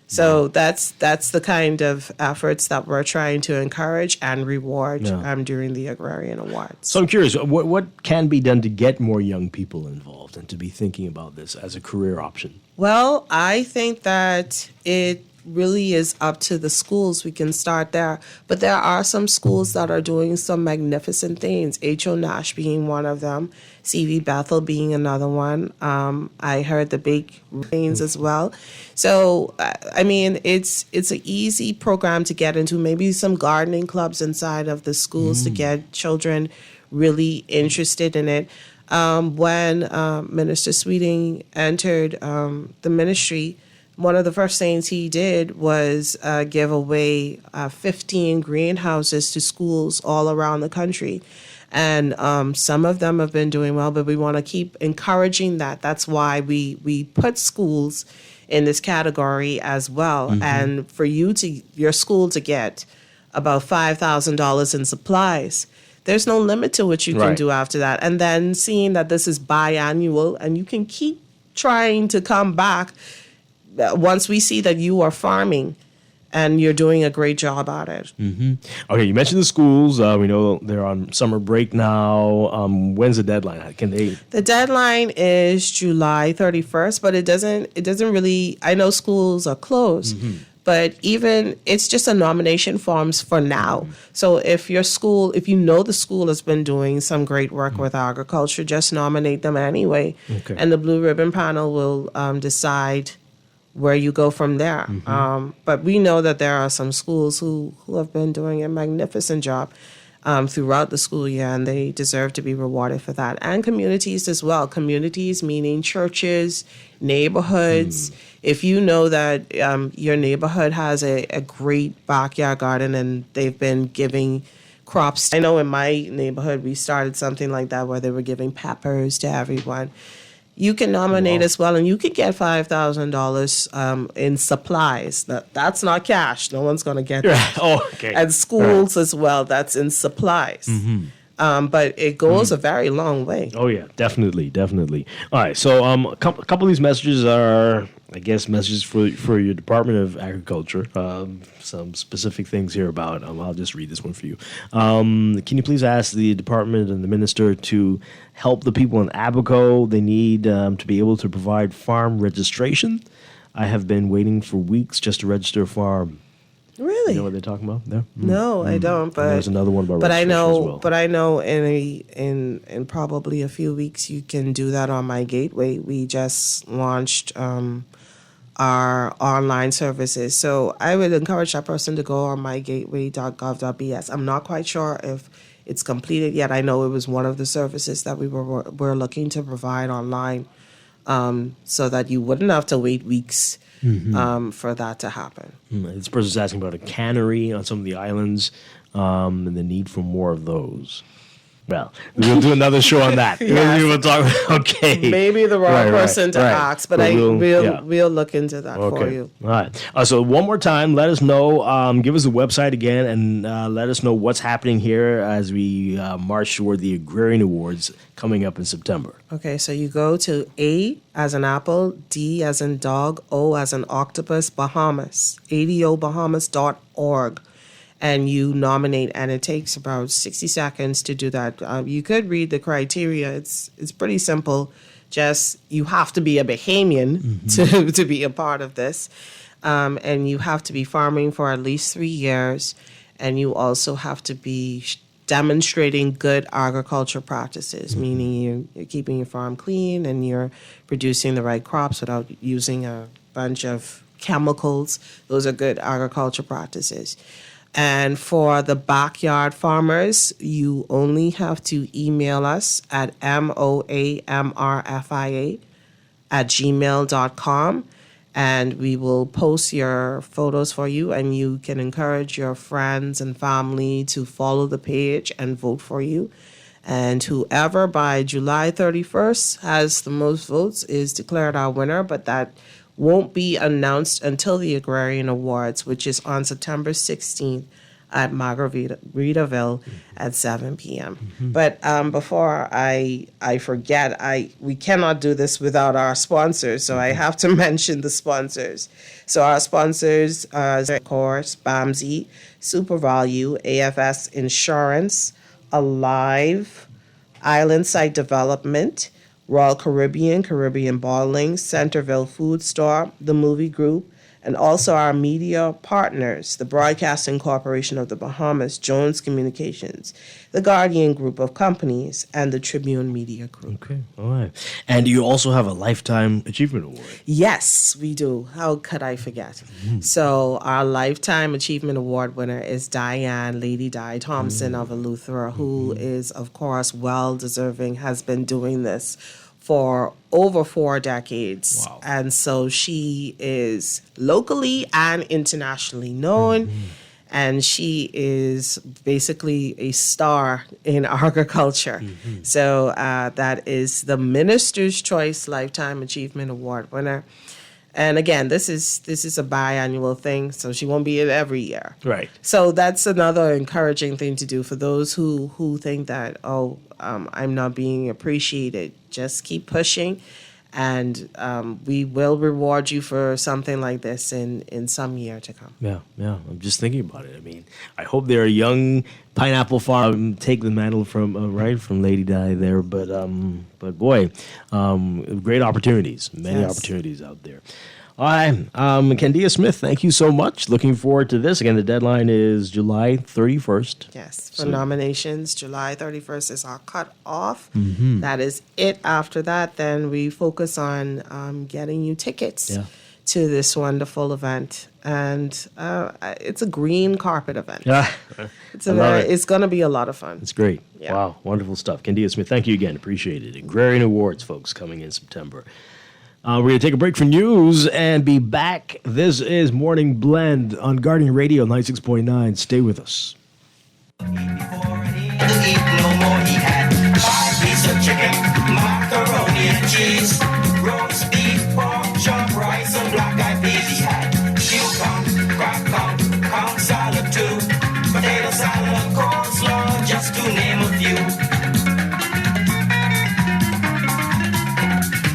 [SPEAKER 1] So that's the kind of efforts that we're trying to encourage and reward during the Agrarian Awards.
[SPEAKER 2] So I'm curious, what can be done to get more young people involved and to be thinking about this as a career option?
[SPEAKER 1] Well, I think that it really is up to the schools. We can start there. But there are some schools that are doing some magnificent things, H.O. Nash being one of them, C.V. Bethel being another one. I heard the Bake Things as well. So, I mean, it's an easy program to get into. Maybe some gardening clubs inside of the schools to get children really interested in it. When Minister Sweeting entered the ministry, one of the first things he did was give away 15 greenhouses to schools all around the country. And some of them have been doing well, but we want to keep encouraging that. That's why we put schools in this category as well. And for your school to get about $5,000 in supplies, there's no limit to what you can do after that. And then seeing that this is biannual and you can keep trying to come back once we see that you are farming and you're doing a great job at it.
[SPEAKER 2] Okay, you mentioned the schools. We know they're on summer break now. When's the deadline? Can they?
[SPEAKER 1] The deadline is July 31st, but it doesn't really. I know schools are closed, but even it's just a nomination forms for now. So if you know the school has been doing some great work with agriculture, just nominate them anyway, and the Blue Ribbon Panel will decide where you go from there. But we know that there are some schools who have been doing a magnificent job throughout the school year, and they deserve to be rewarded for that. And communities as well. Communities meaning churches, neighborhoods. If you know that your neighborhood has a great backyard garden and they've been giving crops. I know in my neighborhood we started something like that where they were giving peppers to everyone. You can nominate as well, and you could get $5,000 in supplies. That's not cash. No one's going to get that. And schools as well, that's in supplies. But it goes a very long way.
[SPEAKER 2] Oh, yeah, definitely. All right, so a couple of these messages are, I guess, messages for your Department of Agriculture. Some specific things here about, I'll just read this one for you. Can you please ask the department and the minister to help the people in Abaco? They need to be able to provide farm registration. I have been waiting for weeks just to register for our.
[SPEAKER 1] Really?
[SPEAKER 2] You know what they're talking about there?
[SPEAKER 1] No, I don't. But
[SPEAKER 2] And there's another one about
[SPEAKER 1] but I
[SPEAKER 2] registration
[SPEAKER 1] know,
[SPEAKER 2] as well.
[SPEAKER 1] but I know in probably a few weeks you can do that on My Gateway. We just launched our online services, so I would encourage that person to go on mygateway.gov.bs. I'm not quite sure if it's completed yet. I know it was one of the services that we're looking to provide online, so that you wouldn't have to wait weeks. For that to happen.
[SPEAKER 2] This person's asking about a cannery on some of the islands and the need for more of those. Well, we'll do another show on that.
[SPEAKER 1] Yes.
[SPEAKER 2] We'll talk. Okay,
[SPEAKER 1] Maybe the wrong person to ask, but we'll look into that for you.
[SPEAKER 2] All right. So one more time, let us know. Give us the website again, and let us know what's happening here as we march toward the Agrarian Awards coming up in September.
[SPEAKER 1] Okay, so you go to A as an apple, D as in dog, O as in octopus, Bahamas, adobahamas.org. And you nominate, and it takes about 60 seconds to do that. You could read the criteria. It's pretty simple. Just you have to be a Bahamian to be a part of this, and you have to be farming for at least 3 years, and you also have to be demonstrating good agriculture practices, meaning you're keeping your farm clean and you're producing the right crops without using a bunch of chemicals. Those are good agriculture practices. And for the backyard farmers, you only have to email us at moamrfia@gmail.com, and we will post your photos for you, and you can encourage your friends and family to follow the page and vote for you. And whoever by July 31st has the most votes is declared our winner, but that won't be announced until the Agrarian Awards, which is on September 16th at Margaritaville at 7 p.m. But before I forget, we cannot do this without our sponsors, so I have to mention the sponsors. So our sponsors are, of course, BAMSI, Super Value, AFS Insurance, Alive, Island Site Development, Royal Caribbean, Caribbean Bottling, Centerville Food Store, The Movie Group, and also our media partners, the Broadcasting Corporation of the Bahamas, Jones Communications, the Guardian Group of Companies, and the Tribune Media Group.
[SPEAKER 2] Okay, all right. And you also have a Lifetime Achievement Award.
[SPEAKER 1] Yes, we do. How could I forget? So our Lifetime Achievement Award winner is Diane, Lady Di Thompson of Eleuthera, who is, of course, well-deserving, has been doing this for over 4 decades. Wow. And so she is locally and internationally known. And she is basically a star in agriculture. So that is the Minister's Choice Lifetime Achievement Award winner. And again, this is a biannual thing, so she won't be in every year.
[SPEAKER 2] Right.
[SPEAKER 1] So that's another encouraging thing to do for those who think that, I'm not being appreciated. Just keep pushing, and we will reward you for something like this in some year to come.
[SPEAKER 2] Yeah. I'm just thinking about it. I mean, I hope there are young pineapple farm take the mantle from Lady Di there, but boy, great opportunities, many opportunities out there. All right, Candia Smith, thank you so much. Looking forward to this. Again, the deadline is July 31st.
[SPEAKER 1] Yes, for nominations, July 31st is our cutoff. That is it. After that, then we focus on getting you tickets to this wonderful event. And it's a green carpet event.
[SPEAKER 2] Yeah,
[SPEAKER 1] it's going to be a lot of fun.
[SPEAKER 2] It's great. Yeah. Wow, wonderful stuff. Candia Smith, thank you again. Appreciate it. Agrarian Awards, folks, coming in September. We're going to take a break for news and be back. This is Morning Blend on Guardian Radio 96.9. Stay with us.
[SPEAKER 5] No more, he had 5 pieces of chicken, macaroni and cheese, roast beef, pork chop, rice, and black-eyed peas. He had cucumber, crack con salad too, potato salad, coleslaw, just to name a few.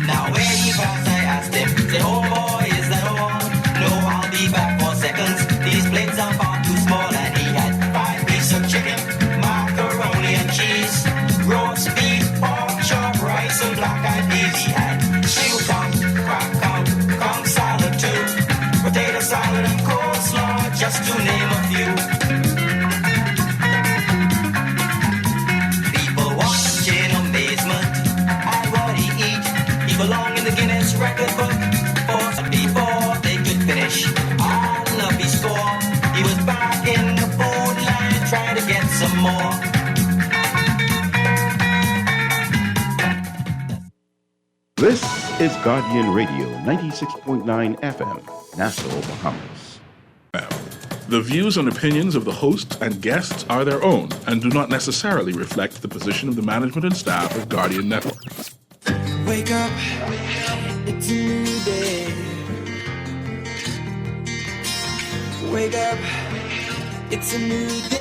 [SPEAKER 5] Now where he was, I asked him, say, oh boy, is that all? No, I'll be back for seconds. These plates are far too small, and he had 5 pieces of chicken, macaroni and cheese, roast beef, pork chop, rice, and black-eyed peas. He had cucumber, crack con salad too, more.
[SPEAKER 7] This is Guardian Radio 96.9 FM, Nassau, Bahamas.
[SPEAKER 8] The views and opinions of the host and guests are their own and do not necessarily reflect the position of the management and staff of Guardian Network.
[SPEAKER 5] Wake up, it's a new day. Wake up, it's a new day.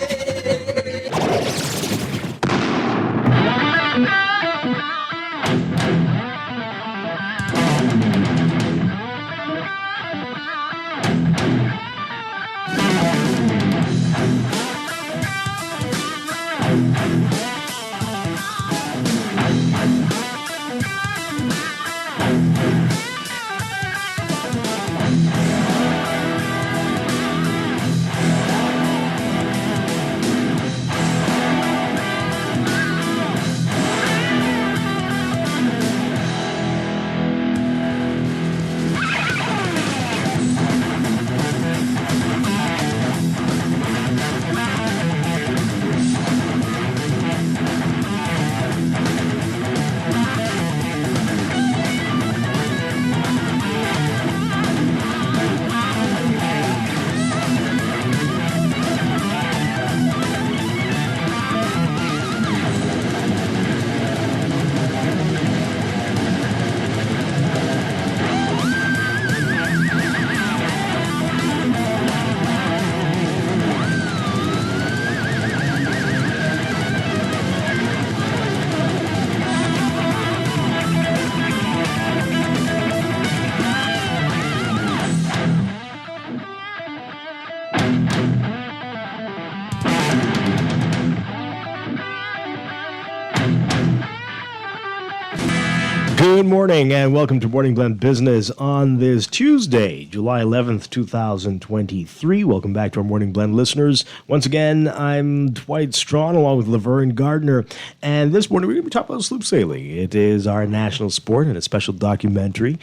[SPEAKER 2] Good morning and welcome to Morning Blend Business on this Tuesday, July 11th, 2023. Welcome back to our Morning Blend listeners. Once again, I'm Dwight Strachan along with Laverne Gardner. And this morning we're going to be talking about sloop sailing. It is our national sport and a special documentary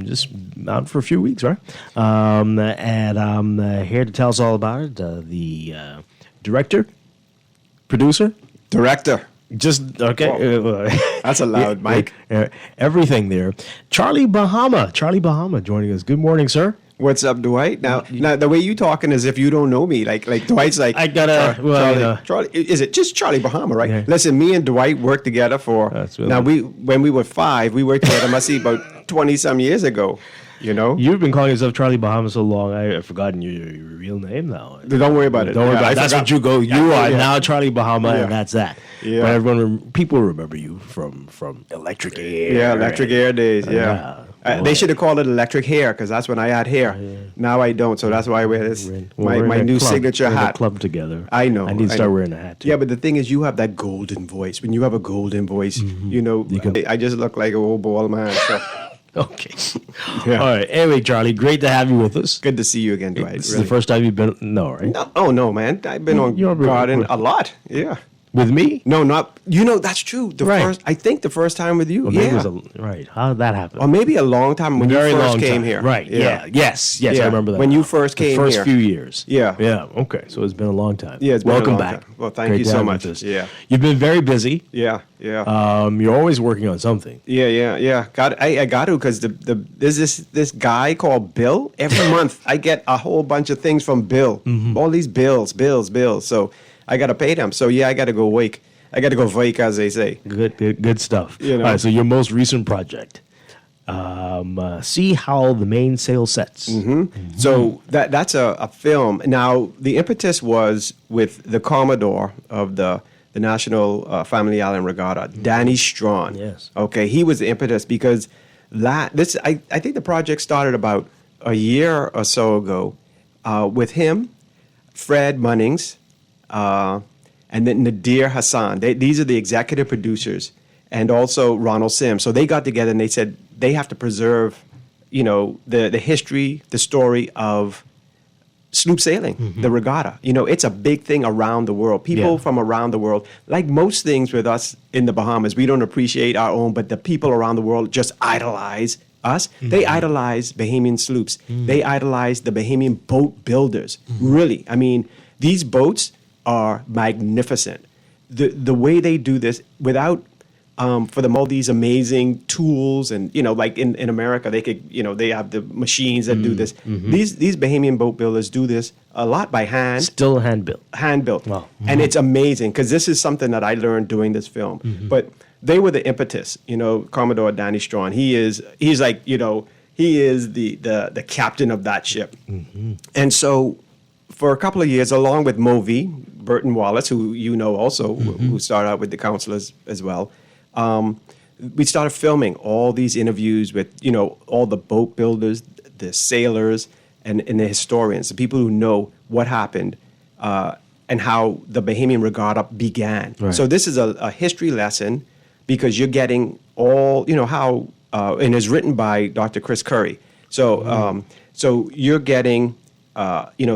[SPEAKER 2] just out for a few weeks, right? And here to tell us all about it, the director, producer?
[SPEAKER 14] Director.
[SPEAKER 2] Just, okay.
[SPEAKER 14] That's a loud mic.
[SPEAKER 2] Everything there. Charlie Bahama joining us. Good morning, sir.
[SPEAKER 14] What's up, Dwight? Now the way you talking as if you don't know me. Like Dwight's like,
[SPEAKER 2] I gotta,
[SPEAKER 14] Charlie, is it just Charlie Bahama, right? Yeah. Listen, me and Dwight worked together for, when we were 5, we worked together, must see about 20-some years ago. You know,
[SPEAKER 2] you've been calling yourself Charlie Bahama so long. I've forgotten your real name now.
[SPEAKER 14] Don't worry about it.
[SPEAKER 2] Don't worry about it. That's what you go. You are now Charlie Bahama,
[SPEAKER 14] Yeah.
[SPEAKER 2] and that's that.
[SPEAKER 14] Yeah.
[SPEAKER 2] But people remember you from Electric Air.
[SPEAKER 14] Yeah, Electric Air days. Yeah. They should have called it Electric Hair because that's when I had hair. Yeah. Now I don't, so that's why I wear this my new signature hat.
[SPEAKER 2] We're in a club together.
[SPEAKER 14] I know.
[SPEAKER 2] I need to start wearing a hat too.
[SPEAKER 14] Yeah, but the thing is, you have that golden voice. When you have a golden voice, you know, I just look like an old bald man. So.
[SPEAKER 2] Okay. Yeah. All right. Anyway, Charlie, great to have you with us.
[SPEAKER 14] Good to see you again, Dwight.
[SPEAKER 2] This is the first time you've been. No, right?
[SPEAKER 14] No. Oh no, man. I've been on Garden a lot. Yeah.
[SPEAKER 2] With me?
[SPEAKER 14] No, not. You know, that's true. I think the first time with you.
[SPEAKER 2] Well,
[SPEAKER 14] yeah.
[SPEAKER 2] Right. How did that happen?
[SPEAKER 14] Or maybe a long time when you first came here.
[SPEAKER 2] Right. Yeah. Yes. I remember that.
[SPEAKER 14] When you first came
[SPEAKER 2] here. The
[SPEAKER 14] here.
[SPEAKER 2] first few years.
[SPEAKER 14] Yeah.
[SPEAKER 2] Yeah. Okay. So it's been a long time.
[SPEAKER 14] Yeah. It's been
[SPEAKER 2] Welcome
[SPEAKER 14] a long
[SPEAKER 2] back.
[SPEAKER 14] Time. Well, thank you so much. Yeah.
[SPEAKER 2] You've been very busy.
[SPEAKER 14] Yeah.
[SPEAKER 2] You're always working on something.
[SPEAKER 14] Yeah. I got to because there's this guy called Bill. Every month I get a whole bunch of things from Bill. All these bills. So I got to pay them. So yeah, I got to go wake. I got to go wake, as they say.
[SPEAKER 2] Good stuff.
[SPEAKER 14] You know?
[SPEAKER 2] All right, so your most recent project, See How the Mainsail Sets.
[SPEAKER 14] So that's a film. Now, the impetus was with the Commodore of the National Family Island Regatta, Danny Strachan.
[SPEAKER 2] Yes.
[SPEAKER 14] Okay, he was the impetus because I think the project started about a year or so ago with him, Fred Munnings, and then Nadir Hassan. These are the executive producers, and also Ronald Sims. So they got together and they said they have to preserve, the history, the story of sloop sailing, the regatta. It's a big thing around the world. People from around the world, like most things with us in the Bahamas, we don't appreciate our own, but the people around the world just idolize us. They idolize Bahamian sloops. They idolize the Bahamian boat builders. Really. I mean, these boats, are magnificent. The way they do this without for them all these amazing tools, and like in America they could they have the machines that do this. These Bahamian boat builders do this a lot by hand.
[SPEAKER 2] Still hand built.
[SPEAKER 14] Wow. And it's amazing because this is something that I learned doing this film. But they were the impetus. Commodore Danny Strachan. He's like he is the captain of that ship. And so for a couple of years, along with Movi, Burton Wallace, who also, who started out with the counselors as well, we started filming all these interviews with, all the boat builders, the sailors, and the historians, the people who know what happened and how the Bahamian Regatta began.
[SPEAKER 2] Right.
[SPEAKER 14] So this is a history lesson because you're getting all, how, and it's written by Dr. Chris Curry. So, so you're getting,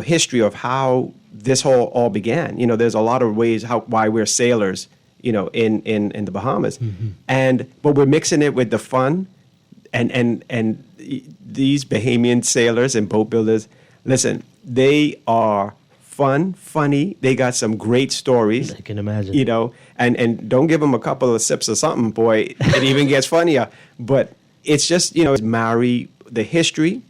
[SPEAKER 14] history of how this all began. There's a lot of ways why we're sailors, in the Bahamas, but we're mixing it with the fun, and these Bahamian sailors and boat builders. Listen, they are fun, funny. They got some great stories.
[SPEAKER 2] I can imagine.
[SPEAKER 14] And don't give them a couple of sips of something, boy, it even gets funnier. But it's just marry the history.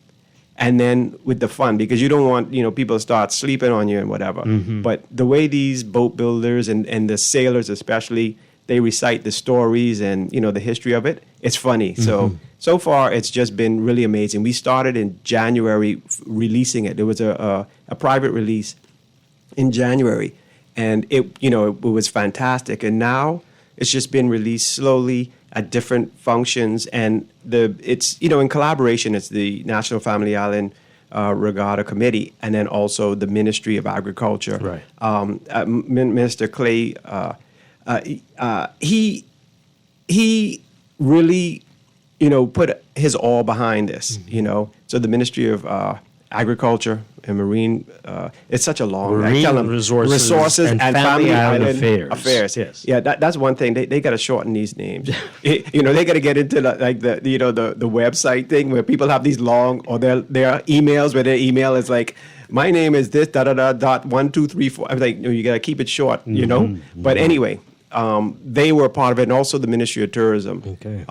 [SPEAKER 14] And then with the fun, because you don't want people to start sleeping on you and whatever. But the way these boat builders and the sailors especially, they recite the stories and the history of it, it's funny. So far it's just been really amazing. We started in January releasing it. There was a private release in January, and it was fantastic. And now it's just been released slowly at different functions, and it's in collaboration. It's the National Family Island Regatta Committee, and then also the Ministry of Agriculture.
[SPEAKER 2] Right.
[SPEAKER 14] Minister Clay, he really put his all behind this. So the Ministry of Agriculture and Marine, it's such a long
[SPEAKER 2] Marine
[SPEAKER 14] I tell them,
[SPEAKER 2] resources and Family Island Affairs. Yes.
[SPEAKER 14] Yeah, that's one thing. They got to shorten these names. They got to get into the website thing where people have these long, or their emails where their email is like, my name is this dot 1 2 3 4. I was like, no, you got to keep it short, But anyway, they were part of it, and also the Ministry of Tourism.
[SPEAKER 2] Okay.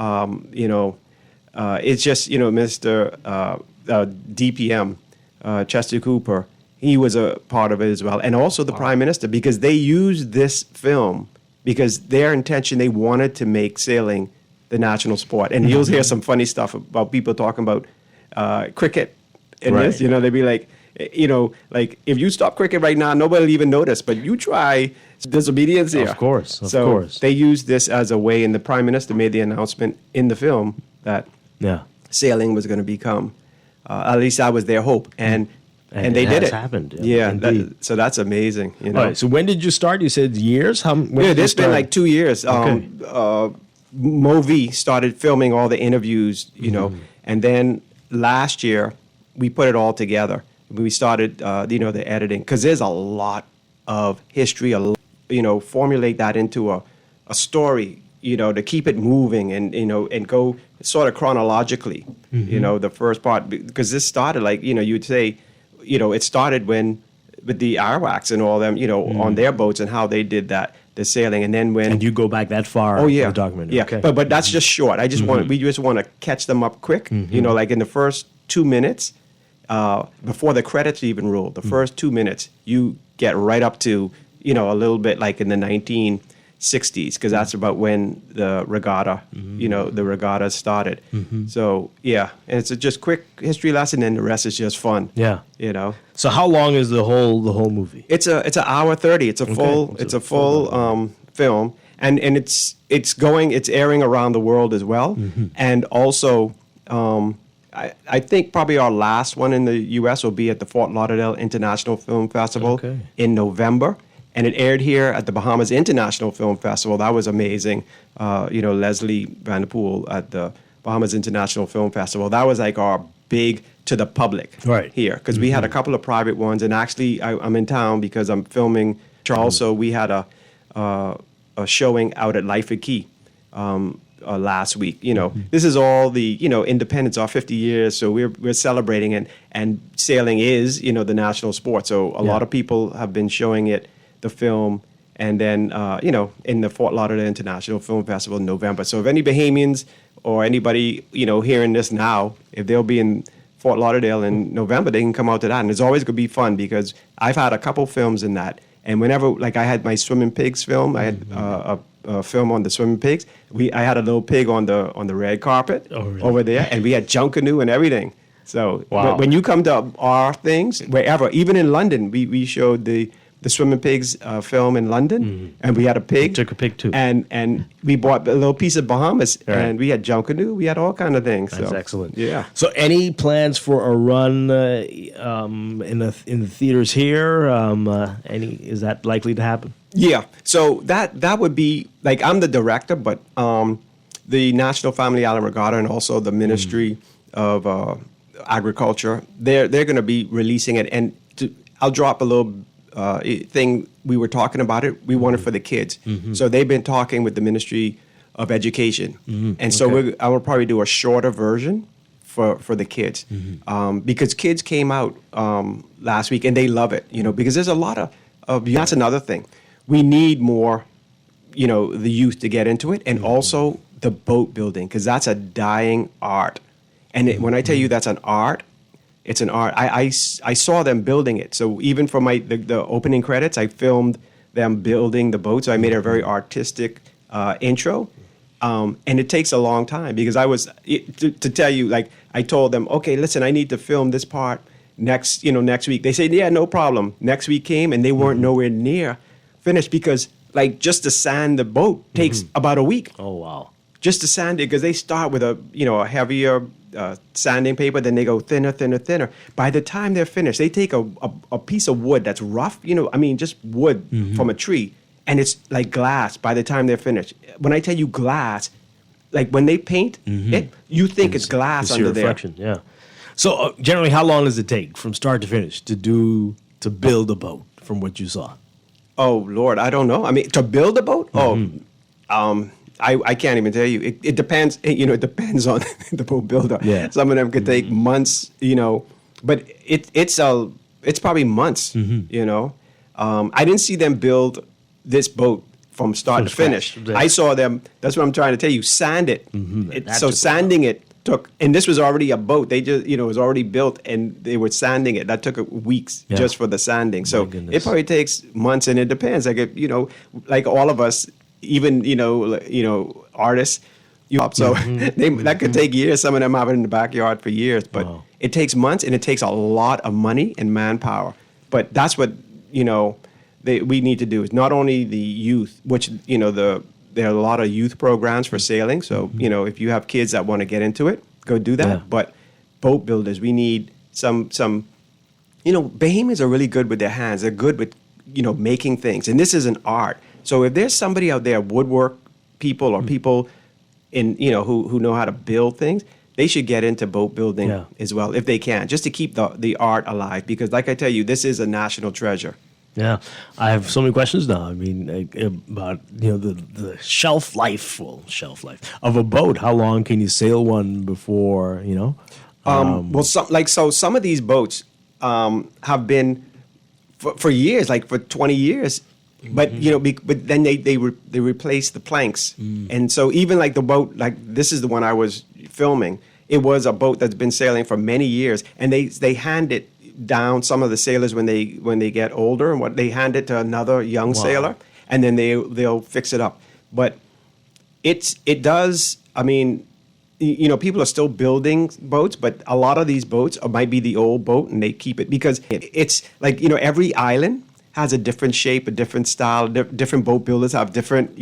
[SPEAKER 14] It's just Mr. DPM. Chester Cooper, he was a part of it as well, and also the Prime Minister, because they used this film because their intention, they wanted to make sailing the national sport. And you'll hear some funny stuff about people talking about cricket in this. They'd be like, like if you stop cricket right now, nobody will even notice, but you try disobedience here.
[SPEAKER 2] Of course.
[SPEAKER 14] They used this as a way, and the Prime Minister made the announcement in the film that sailing was going to become. At least that was their hope, and they did it.
[SPEAKER 2] Happened.
[SPEAKER 14] So that's amazing.
[SPEAKER 2] All right. So when did you start? You said years.
[SPEAKER 14] It's been like 2 years.
[SPEAKER 2] Okay.
[SPEAKER 14] Movi started filming all the interviews, and then last year we put it all together. We started, the editing, because there's a lot of history. Formulate that into a story. To keep it moving and go sort of chronologically, the first part, because this started like, you'd say, it started when with the Arawaks and all them, on their boats and how they did that, the sailing. And then when...
[SPEAKER 2] And you go back that far.
[SPEAKER 14] Oh, yeah.
[SPEAKER 2] Document.
[SPEAKER 14] Yeah.
[SPEAKER 2] Okay.
[SPEAKER 14] But that's just short. We just want to catch them up quick, like in the first 2 minutes, before the credits even roll, the first 2 minutes, you get right up to, a little bit like in the 1960s, because that's about when the regatta, the regatta started. So yeah, and it's a just quick history lesson, and the rest is just fun.
[SPEAKER 2] Yeah,
[SPEAKER 14] So
[SPEAKER 2] how long is the whole movie?
[SPEAKER 14] It's an hour 30. It's a full film, and it's airing around the world as well, and also. I think probably our last one in the U.S. will be at the Fort Lauderdale International Film Festival in November. And it aired here at the Bahamas International Film Festival. That was amazing. Leslie Vanderpool at the Bahamas International Film Festival. That was like our big to the public here. Because we had a couple of private ones. And actually, I'm in town because I'm filming. Also, we had a showing out at Lyford Key last week. This is all the, independence, our 50 years. So we're celebrating it. And sailing is, the national sport. So a lot of people have been showing it the film, and then in the Fort Lauderdale International Film Festival in November. So if any Bahamians or anybody hearing this now, if they'll be in Fort Lauderdale in November, they can come out to that, and it's always going to be fun because I've had a couple films in that, and whenever, like, I had my Swimming Pigs film, I had a film on the Swimming Pigs. I had a little pig on the red carpet over there, and we had Junkanoo and everything. So when you come to our things, wherever, even in London, we showed the Swimming Pigs film in London, and we had a pig.
[SPEAKER 2] Took a pig too.
[SPEAKER 14] And we bought a little piece of Bahamas, and we had Junkanoo. We had all kind of things.
[SPEAKER 2] That's
[SPEAKER 14] so,
[SPEAKER 2] excellent.
[SPEAKER 14] Yeah.
[SPEAKER 2] So any plans for a run in the theaters here? Is that likely to happen?
[SPEAKER 14] Yeah. So that would be, like, I'm the director, but the National Family Island Regatta and also the Ministry of Agriculture, they're going to be releasing it. And I'll drop a little thing. We were talking about it. We want it for the kids. So they've been talking with the Ministry of Education. And so I will probably do a shorter version for the kids. Because kids came out last week and they love it, because there's a lot of that's another thing. We need more, the youth to get into it, and also the boat building, because that's a dying art. And when I tell you that's an art, it's an art. I saw them building it. So even for the opening credits, I filmed them building the boat. So I made a very artistic intro. And it takes a long time because to tell you, like, I told them, okay, listen, I need to film this part next week. They said, yeah, no problem. Next week came and they weren't nowhere near finished because, like, just to sand the boat takes about a week.
[SPEAKER 2] Oh, wow.
[SPEAKER 14] Just to sand it, because they start with a heavier sanding paper, then they go thinner, thinner, thinner. By the time they're finished, they take a piece of wood that's rough, just wood from a tree, and it's like glass by the time they're finished. When I tell you glass, like when they paint it, you think it's glass under there.
[SPEAKER 2] Reflection, yeah. So generally, how long does it take from start to finish to build a boat from what you saw?
[SPEAKER 14] Oh, Lord, I don't know. I mean, to build a boat? I can't even tell you. It depends. It depends on the boat builder.
[SPEAKER 2] Yeah.
[SPEAKER 14] Some of them could take months. But it's probably months. I didn't see them build this boat from start to finish. I saw them. That's what I'm trying to tell you. Sand it. So sanding it took, and this was already a boat. They just it was already built, and they were sanding it. That took weeks just for the sanding. So it probably takes months, and it depends. Like like all of us. Even artists, so that could take years. Some of them have it in the backyard for years, but it takes months and it takes a lot of money and manpower. But that's what we need to do. Is not only the youth, which there are a lot of youth programs for sailing. So if you have kids that want to get into it, go do that. Yeah. But boat builders, we need some. Bahamians are really good with their hands. They're good with making things, and this is an art. So if there's somebody out there, woodwork people or people who know how to build things, they should get into boat building as well if they can, just to keep the art alive. Because, like I tell you, this is a national treasure.
[SPEAKER 2] Yeah, I have so many questions now. I mean, about the shelf life of a boat. How long can you sail one before
[SPEAKER 14] some of these boats have been for years, like for 20 years. But but then they replaced the planks, and so even like the boat, like this is the one I was filming. It was a boat that's been sailing for many years, and they hand it down. Some of the sailors when they get older, and they hand it to another young sailor, and then they'll fix it up. But it does. I mean, people are still building boats, but a lot of these boats might be the old boat, and they keep it because it's like every island has a different shape, a different style. Different boat builders have different,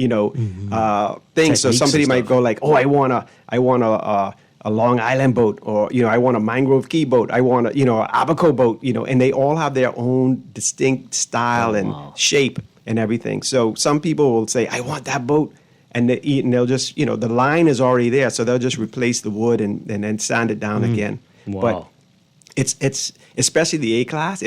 [SPEAKER 14] things. So somebody might go like, "Oh, I want a Long Island boat," or I want a Mangrove Key boat. I want an Abaco boat. And they all have their own distinct style and shape and everything. So some people will say, "I want that boat," and they'll just, the line is already there, so they'll just replace the wood and then sand it down again.
[SPEAKER 2] Wow.
[SPEAKER 14] But it's especially the A-class.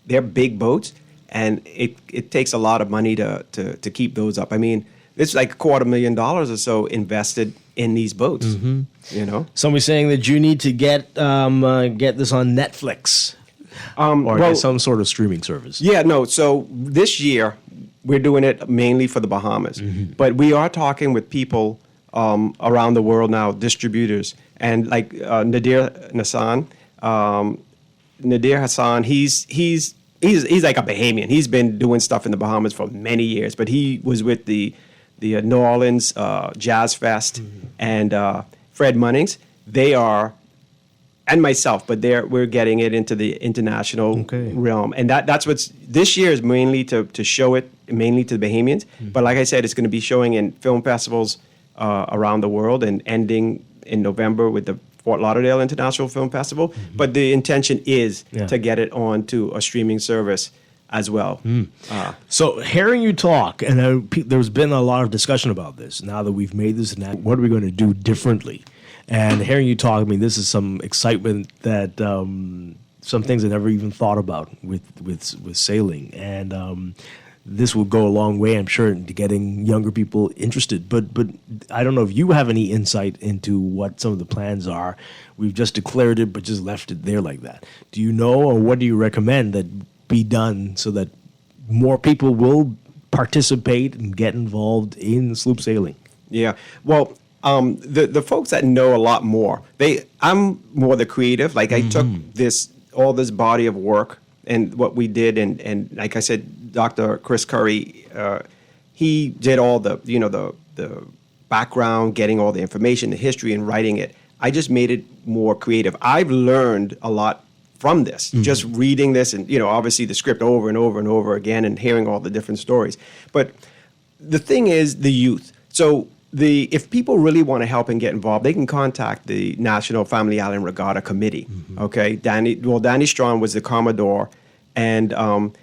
[SPEAKER 14] They're big boats. And it takes a lot of money to keep those up. I mean, it's like $250,000 or so invested in these boats.
[SPEAKER 2] Somebody's saying that you need to get this on Netflix or get some sort of streaming service.
[SPEAKER 14] Yeah, no. So this year we're doing it mainly for the Bahamas. But we are talking with people around the world now, distributors, and like Nadir Hassan, he's like a Bahamian. He's been doing stuff in the Bahamas for many years, but he was with the New Orleans Jazz Fest and Fred Munnings. They are, and myself, but we're getting it into the international realm, and that's what's this year is mainly to show it mainly to the Bahamians. But like I said, it's going to be showing in film festivals around the world and ending in November with the Fort Lauderdale International Film Festival. But the intention is to get it onto a streaming service as well.
[SPEAKER 2] So hearing you talk, and there's been a lot of discussion about this, now that we've made this, what are we going to do differently? And hearing you talk, I mean, this is some excitement that some things I never even thought about with sailing. And this will go a long way, I'm sure, into getting younger people interested. But I don't know if you have any insight into what some of the plans are. We've just declared it, but just left it there like that. Do you know, or what do you recommend that be done so that more people will participate and get involved in sloop sailing?
[SPEAKER 14] Yeah, well, the folks that know a lot more, I'm more the creative. Like I took all this body of work and what we did, and like I said, Dr. Chris Curry, he did all the background, getting all the information, the history, and writing it. I just made it more creative. I've learned a lot from this, just reading this, and obviously the script over and over and over again, and hearing all the different stories. But the thing is, the youth. So if people really want to help and get involved, they can contact the National Family Island Regatta Committee. Okay, Danny Strachan was the Commodore, and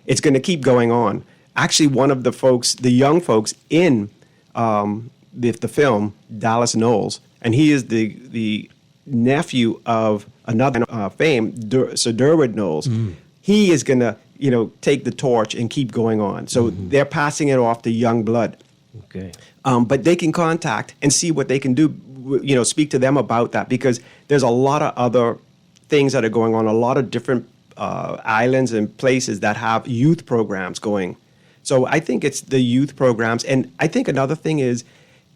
[SPEAKER 14] it's going to keep going on. Actually, one of the young folks in the film, Dallas Knowles, and he is the nephew of another fame, Sir Durward Knowles. He is going to take the torch and keep going on. So they're passing it off to young blood.
[SPEAKER 2] Okay.
[SPEAKER 14] But they can contact and see what they can do, speak to them about that, because there's a lot of other things that are going on, a lot of different islands and places that have youth programs going. So I think it's the youth programs. And I think another thing is,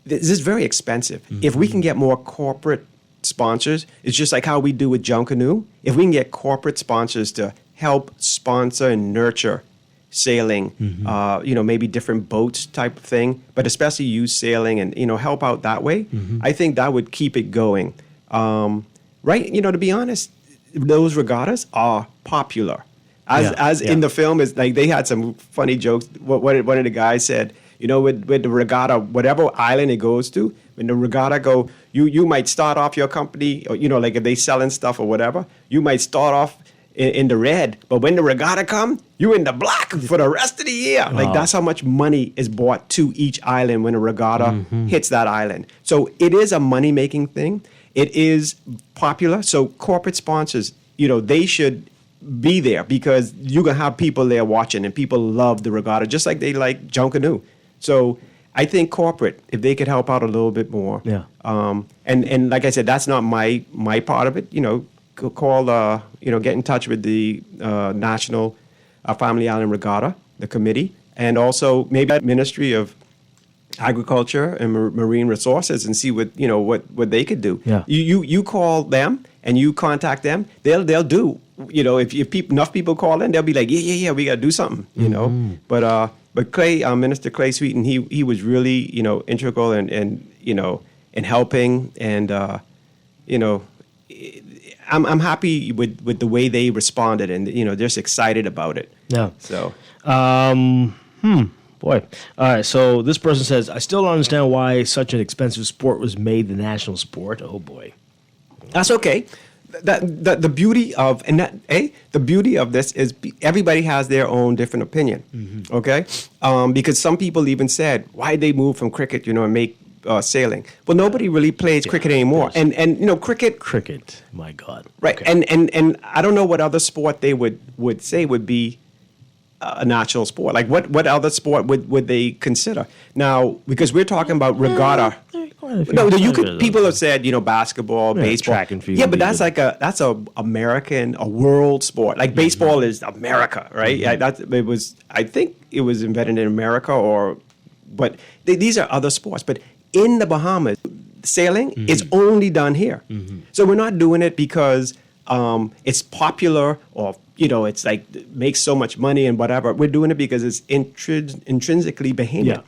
[SPEAKER 14] this is very expensive. If we can get more corporate sponsors, it's just like how we do with Junkanoo. If we can get corporate sponsors to help sponsor and nurture sailing, maybe different boats type of thing, but especially use sailing and, help out that way, I think that would keep it going. Right? To be honest, those regattas are popular. In the film, is like they had some funny jokes. What one of the guys said, with the regatta, whatever island it goes to, when the regatta go, you might start off your company, or, like if they selling stuff or whatever, you might start off in the red, but when the regatta come, you in the black for the rest of the year. Like that's how much money is brought to each island when a regatta hits that island. So it is a money-making thing. It is popular. So corporate sponsors, they should be there, because you're going to have people there watching, and people love the regatta just like they like Junkanoo. So I think corporate, if they could help out a little bit more.
[SPEAKER 2] Yeah.
[SPEAKER 14] And like I said, that's not my part of it. Call, get in touch with the National Family Island Regatta, the committee, and also maybe Ministry of Agriculture and Marine Resources, and see what they could do.
[SPEAKER 2] Yeah.
[SPEAKER 14] You call them and you contact them, they'll do. If enough people call in, they'll be like, yeah, we got to do something. But Clay, Minister Clay Sweeten, he was really integral in helping, and I'm happy with the way they responded, and just excited about it.
[SPEAKER 2] Yeah.
[SPEAKER 14] So.
[SPEAKER 2] Boy. All right. So this person says, I still don't understand why such an expensive sport was made the national sport. Oh boy.
[SPEAKER 14] That's okay. The beauty of the beauty of this is everybody has their own different opinion. Okay. Because some people even said, why they move from cricket, and make sailing. Well, nobody really plays cricket anymore. And
[SPEAKER 2] cricket, my God.
[SPEAKER 14] Right.
[SPEAKER 2] Okay.
[SPEAKER 14] And I don't know what other sport they would say would be a national sport. Like what other sport would they consider? Now, because we're talking about regatta. People have said, basketball, baseball,
[SPEAKER 2] track and field.
[SPEAKER 14] Yeah, but that's a American, a world sport. Like baseball is America, right? I think it was invented in America, but these are other sports. But in the Bahamas, sailing is only done here. So we're not doing it because it's popular or it's like makes so much money and whatever. We're doing it because it's intrinsically Bahamian.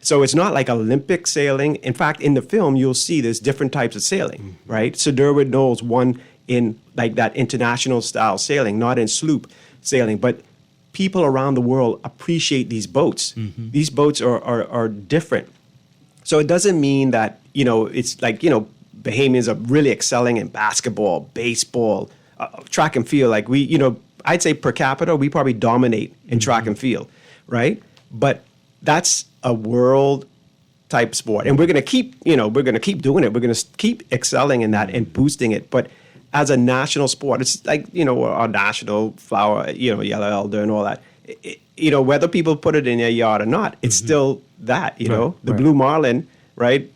[SPEAKER 14] So it's not like Olympic sailing. In fact, in the film, you'll see there's different types of sailing, right? So Derwent Knowles won in like that international style sailing, not in sloop sailing, but people around the world appreciate these boats. These boats are different. So it doesn't mean that, it's like, Bahamians are really excelling in basketball, baseball, track and field. Like I'd say per capita, we probably dominate in track and field, right? But that's a world type sport. And we're going to keep, doing it. We're going to keep excelling in that and boosting it. But as a national sport, it's like, our national flower, yellow elder and all that. Whether people put it in their yard or not, it's still that, the blue marlin, right?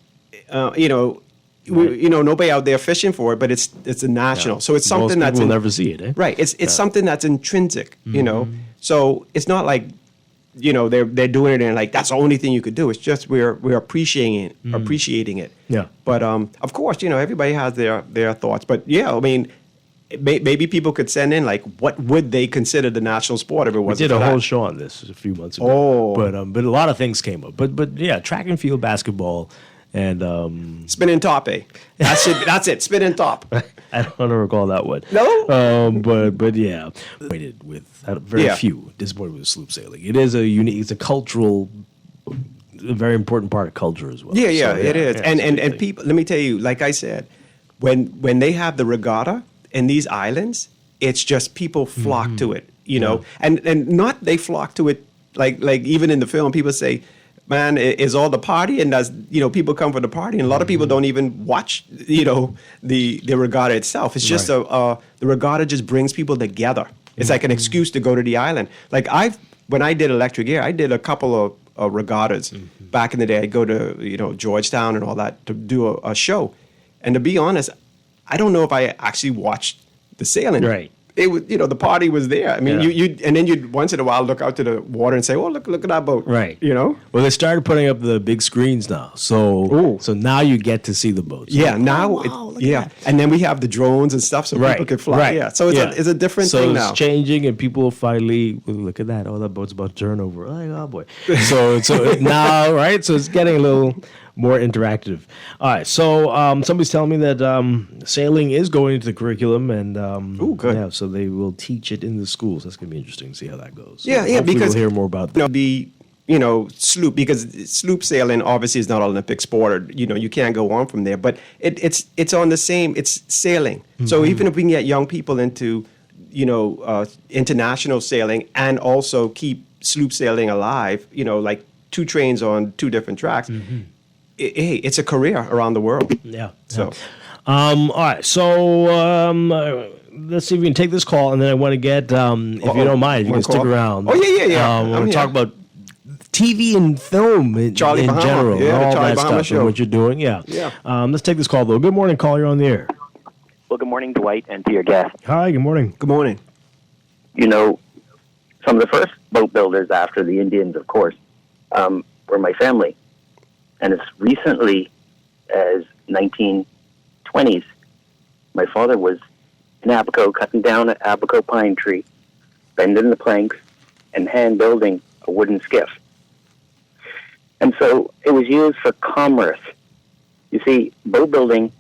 [SPEAKER 14] Nobody out there fishing for it, but it's a national. So it's something
[SPEAKER 2] Most people will never see it, eh?
[SPEAKER 14] Right. It's something that's intrinsic, So it's not like, they're doing it and like that's the only thing you could do. It's just we're appreciating it.
[SPEAKER 2] Yeah.
[SPEAKER 14] But of course, everybody has their thoughts. But yeah, I mean, maybe people could send in like what would they consider the national sport if it wasn't.
[SPEAKER 2] We did
[SPEAKER 14] for
[SPEAKER 2] a whole
[SPEAKER 14] that.
[SPEAKER 2] show on this a few months ago.
[SPEAKER 14] Oh.
[SPEAKER 2] But a lot of things came up. But yeah, track and field, basketball, and
[SPEAKER 14] spinning top, eh? That's it. Spinning top.
[SPEAKER 2] I don't recall that one.
[SPEAKER 14] No.
[SPEAKER 2] But yeah, waited with very few. Disappointed with sloop sailing. It is it's a cultural, a very important part of culture as well.
[SPEAKER 14] Yeah,
[SPEAKER 2] So,
[SPEAKER 14] it is. And people, let me tell you, like I said, when they have the regatta in these islands, it's just people flock to it, and not they flock to it like even in the film, people say, man, is all the party, and does people come for the party, and a lot of people don't even watch the regatta itself. It's just the regatta just brings people together. It's like an excuse to go to the island. Like when I did Electric Air, I did a couple of regattas back in the day. I'd go to Georgetown and all that to do a show, and to be honest, I don't know if I actually watched the sailing.
[SPEAKER 2] Right.
[SPEAKER 14] It was, the party was there. I mean, and then you'd once in a while look out to the water and say, "Oh, look at that boat!"
[SPEAKER 2] Right. Well, they started putting up the big screens now, so now you get to see the boats.
[SPEAKER 14] Yeah. And then we have the drones and stuff, so people can fly.
[SPEAKER 2] Right.
[SPEAKER 14] Yeah. So it's a different thing now.
[SPEAKER 2] So it's changing, and people finally look at that. Oh, that boat's about to turn over. Like, oh boy. So now, right? So it's getting a little more interactive. All right. So somebody's telling me that sailing is going into the curriculum, and
[SPEAKER 14] good.
[SPEAKER 2] Yeah, so they will teach it in the schools. That's going to be interesting to see how that goes.
[SPEAKER 14] Yeah,
[SPEAKER 2] Hopefully
[SPEAKER 14] because
[SPEAKER 2] we'll hear more about that.
[SPEAKER 14] Sloop, because sloop sailing obviously is not an Olympic sport, or you can't go on from there. But it's on the same. It's sailing. So even if we can get young people into international sailing and also keep sloop sailing alive, like 2 trains on 2 different tracks. It's a career around the world.
[SPEAKER 2] Yeah.
[SPEAKER 14] So,
[SPEAKER 2] all right. So let's see if we can take this call, and then I want to get, if you don't mind, if you can stick around.
[SPEAKER 14] Oh yeah.
[SPEAKER 2] I want to talk about TV and film in
[SPEAKER 14] Bahama.
[SPEAKER 2] general,
[SPEAKER 14] Yeah,
[SPEAKER 2] all
[SPEAKER 14] Charlie
[SPEAKER 2] that
[SPEAKER 14] Bahama
[SPEAKER 2] stuff,
[SPEAKER 14] show.
[SPEAKER 2] and what you're doing. Yeah. Let's take this call though. Good morning, caller. You're on the air.
[SPEAKER 16] Well, good morning, Dwight, and to your guest.
[SPEAKER 2] Hi. Good morning.
[SPEAKER 14] Good morning.
[SPEAKER 16] Some of the first boat builders after the Indians, of course, were my family. And as recently as 1920s, my father was in Abaco, cutting down an Abaco pine tree, bending the planks, and hand building a wooden skiff. And so it was used for commerce. You see, boat building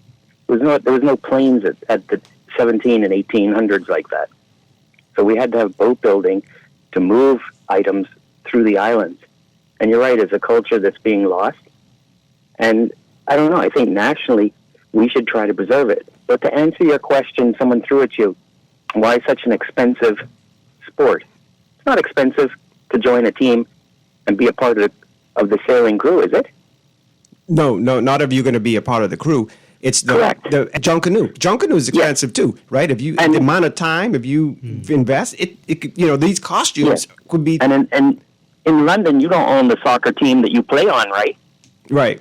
[SPEAKER 16] there was no planes at the 17 and 1800s like that. So we had to have boat building to move items through the islands. And you're right, it's a culture that's being lost. And I don't know, I think nationally we should try to preserve it. But to answer your question, someone threw at you, why such an expensive sport? It's not expensive to join a team and be a part of the sailing crew, is it?
[SPEAKER 14] No, not if you're going to be a part of the crew. It's the junk canoe. Junk canoe is expensive too, right? If the amount of time, if you invest, these costumes could be.
[SPEAKER 16] And in London, you don't own the soccer team that you play on, right?
[SPEAKER 14] Right.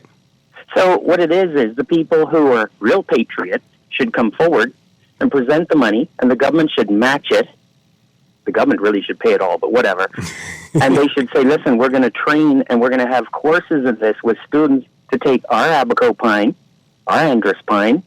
[SPEAKER 16] So what it is the people who are real patriots should come forward and present the money, and the government should match it. The government really should pay it all, but whatever. And they should say, listen, we're going to train and we're going to have courses of this with students to take our Abaco pine, our Angus pine,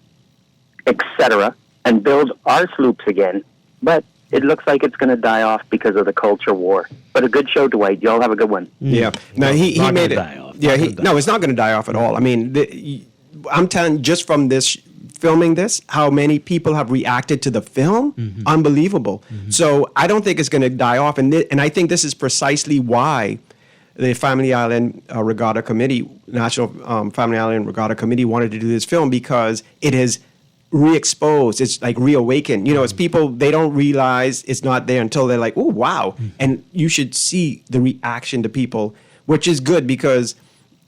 [SPEAKER 16] etc., and build our sloops again. But it looks like it's going to die off because of the culture war. But a good show, Dwight. Y'all have a good one.
[SPEAKER 14] Yeah. No, he made it.
[SPEAKER 2] Die off.
[SPEAKER 14] Yeah. No, it's not going to die off at all. I mean, I'm telling just from this filming this, how many people have reacted to the film, unbelievable. So I don't think it's going to die off, and I think this is precisely why the Family Island Regatta Committee, National Family Island Regatta Committee, wanted to do this film, because it is re-exposed. It's like reawakened. You know, it's people, they don't realize it's not there until they're like, oh, wow. And you should see the reaction to people, which is good, because,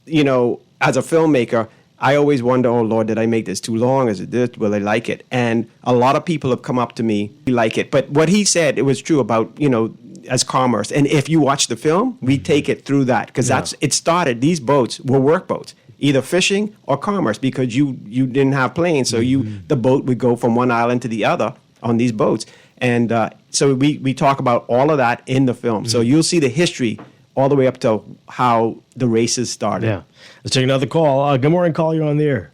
[SPEAKER 14] you know, as a filmmaker, I always wonder, oh, Lord, did I make this too long? Is it this? Will I like it? And a lot of people have come up to me, we like it. But what he said, it was true about, you know, as commerce. And if you watch the film, we take it through that, because it started, these boats were work boats, either fishing or commerce, because you didn't have planes. So the boat would go from one island to the other on these boats. And so we talk about all of that in the film. So you'll see the history all the way up to how the races started.
[SPEAKER 2] Yeah. Let's take another call. Good morning, call. You're on the air.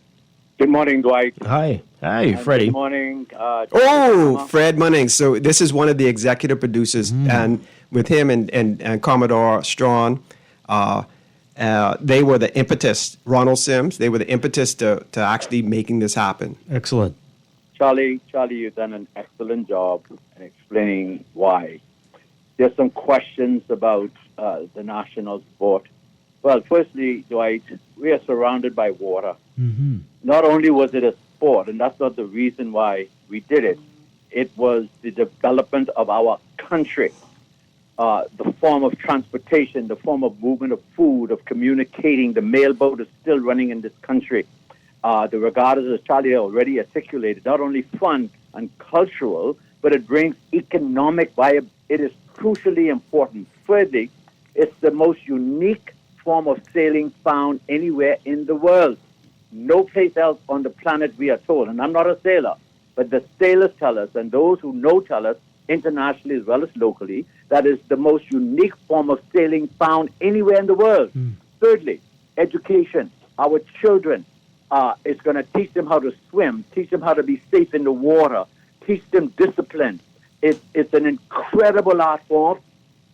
[SPEAKER 18] Good morning, Dwight.
[SPEAKER 2] Hi. Hi, Freddie.
[SPEAKER 18] Good morning.
[SPEAKER 14] Fred Munnings. So this is one of the executive producers, and with him and Commodore Strachan, they were the impetus. Ronald Sims, they were the impetus to actually making this happen.
[SPEAKER 2] Excellent.
[SPEAKER 18] Charlie, you've done an excellent job in explaining why. There's some questions about the national sport. Well, firstly, Dwight, we are surrounded by water. Not only was it a sport, and that's not the reason why we did it, it was the development of our country, the form of transportation, the form of movement of food, of communicating. The mail boat is still running in this country. The regattas, as Charlie already articulated, not only fun and cultural, but it brings economic viability. It is crucially important. Thirdly, it's the most unique form of sailing found anywhere in the world. No place else on the planet, we are told, and I'm not a sailor, but the sailors tell us, and those who know tell us, internationally as well as locally, that is the most unique form of sailing found anywhere in the world. Thirdly, education. Our children, it's going to teach them how to swim, teach them how to be safe in the water, teach them discipline. It's an incredible art form,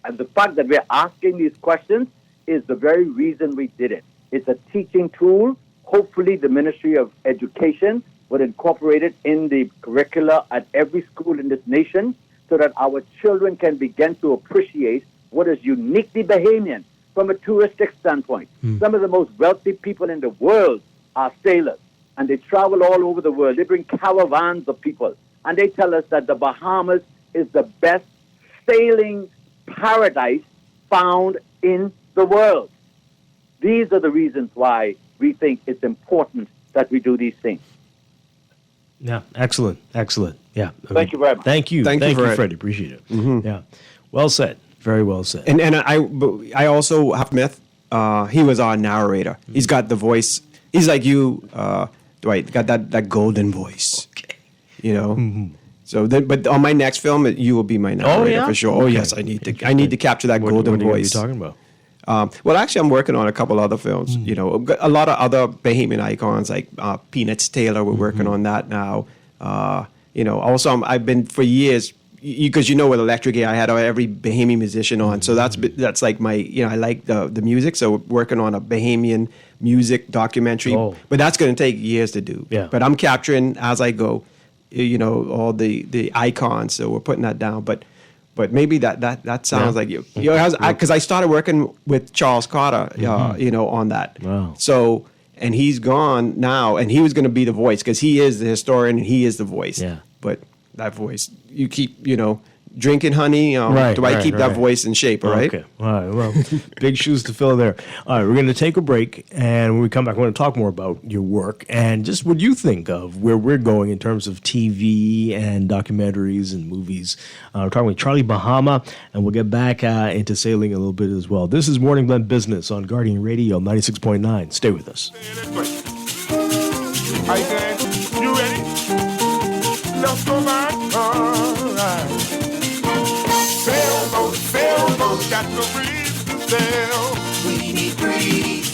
[SPEAKER 18] and the fact that we're asking these questions is the very reason we did it. It's a teaching tool. Hopefully the Ministry of Education would incorporate it in the curricula at every school in this nation, so that our children can begin to appreciate what is uniquely Bahamian from a touristic standpoint. Some of the most wealthy people in the world are sailors, and they travel all over the world. They bring caravans of people, and they tell us that the Bahamas is the best sailing paradise found in the world. These are the reasons why we think it's important that we do these things.
[SPEAKER 2] Yeah, excellent. Yeah.
[SPEAKER 18] Thank you very much.
[SPEAKER 2] Thank you,
[SPEAKER 14] Thank you,
[SPEAKER 2] Freddie. Appreciate it. Yeah. Well said. Very well said.
[SPEAKER 14] And I also have Smith. He was our narrator. He's got the voice. He's like you, Dwight. Got that golden voice. Okay. You know. So, but on my next film, you will be my narrator for sure. Oh yes, I need to capture that golden voice.
[SPEAKER 2] What are you talking about?
[SPEAKER 14] Well, actually, I'm working on a couple other films. You know, a lot of other Bahamian icons like Peanuts Taylor. We're working on that now. You know, also I've been for years, because you know with Electric Eye, I had every Bahamian musician on. So that's like my, you know, I like the music. So we're working on a Bahamian music documentary, but that's going to take years to do.
[SPEAKER 2] Yeah.
[SPEAKER 14] But I'm capturing as I go, you know, all the icons. So we're putting that down. But maybe that sounds like you. You know, because I started working with Charles Carter, you know, on that.
[SPEAKER 2] Wow.
[SPEAKER 14] So, and he's gone now, and he was going to be the voice, because he is the historian and he is the voice.
[SPEAKER 2] Yeah.
[SPEAKER 14] But that voice, you keep, you know, drinking honey. Keep that voice in shape, all right?
[SPEAKER 2] Okay. All right. Well, big shoes to fill there. All right. We're going to take a break. And when we come back, we're going to talk more about your work and just what you think of where we're going in terms of TV and documentaries and movies. We're talking with Charlie Bahama, and we'll get back into sailing a little bit as well. This is Morning Blend Business on Guardian Radio 96.9. Stay with us.
[SPEAKER 3] Are you good? You ready? Let's go back. Alright. Sailboat, got the breeze to sail. We need breeze.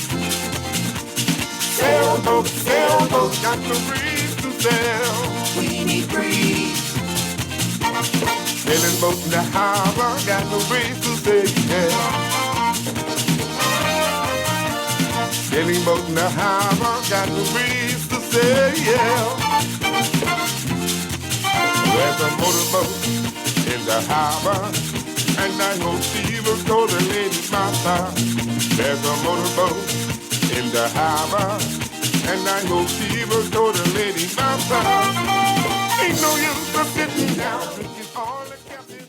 [SPEAKER 3] Sailboat, got the breeze to sail. We need breeze. Sailing boat in the harbor, got the breeze to sail. Sailing boat in the harbor, got the breeze to sail. There's a motorboat in the harbor, and I hope she will go the lady mama. There's a motorboat in the harbor, and I hope she will go the lady mama. Ain't no use of sitting down, drinking all the captain.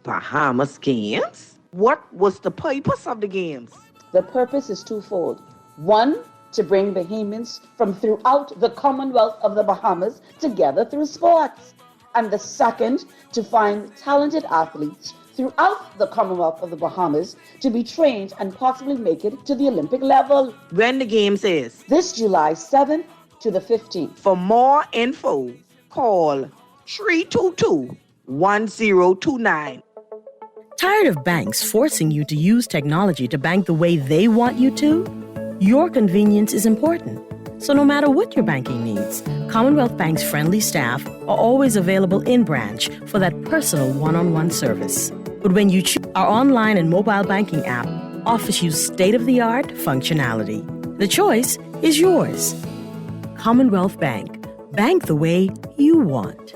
[SPEAKER 19] Bahamas Games? What was the purpose of the games?
[SPEAKER 20] The purpose is twofold. One, to bring Bahamians from throughout the Commonwealth of the Bahamas together through sports. And the second, to find talented athletes throughout the Commonwealth of the Bahamas to be trained and possibly make it to the Olympic level.
[SPEAKER 19] When the games is?
[SPEAKER 20] This July 7th to the 15th.
[SPEAKER 19] For more info, call 322-1029.
[SPEAKER 21] Tired of banks forcing you to use technology to bank the way they want you to? Your convenience is important. So no matter what your banking needs, Commonwealth Bank's friendly staff are always available in branch for that personal one-on-one service. But when you choose, our online and mobile banking app offers you state-of-the-art functionality. The choice is yours. Commonwealth Bank. Bank the way you want.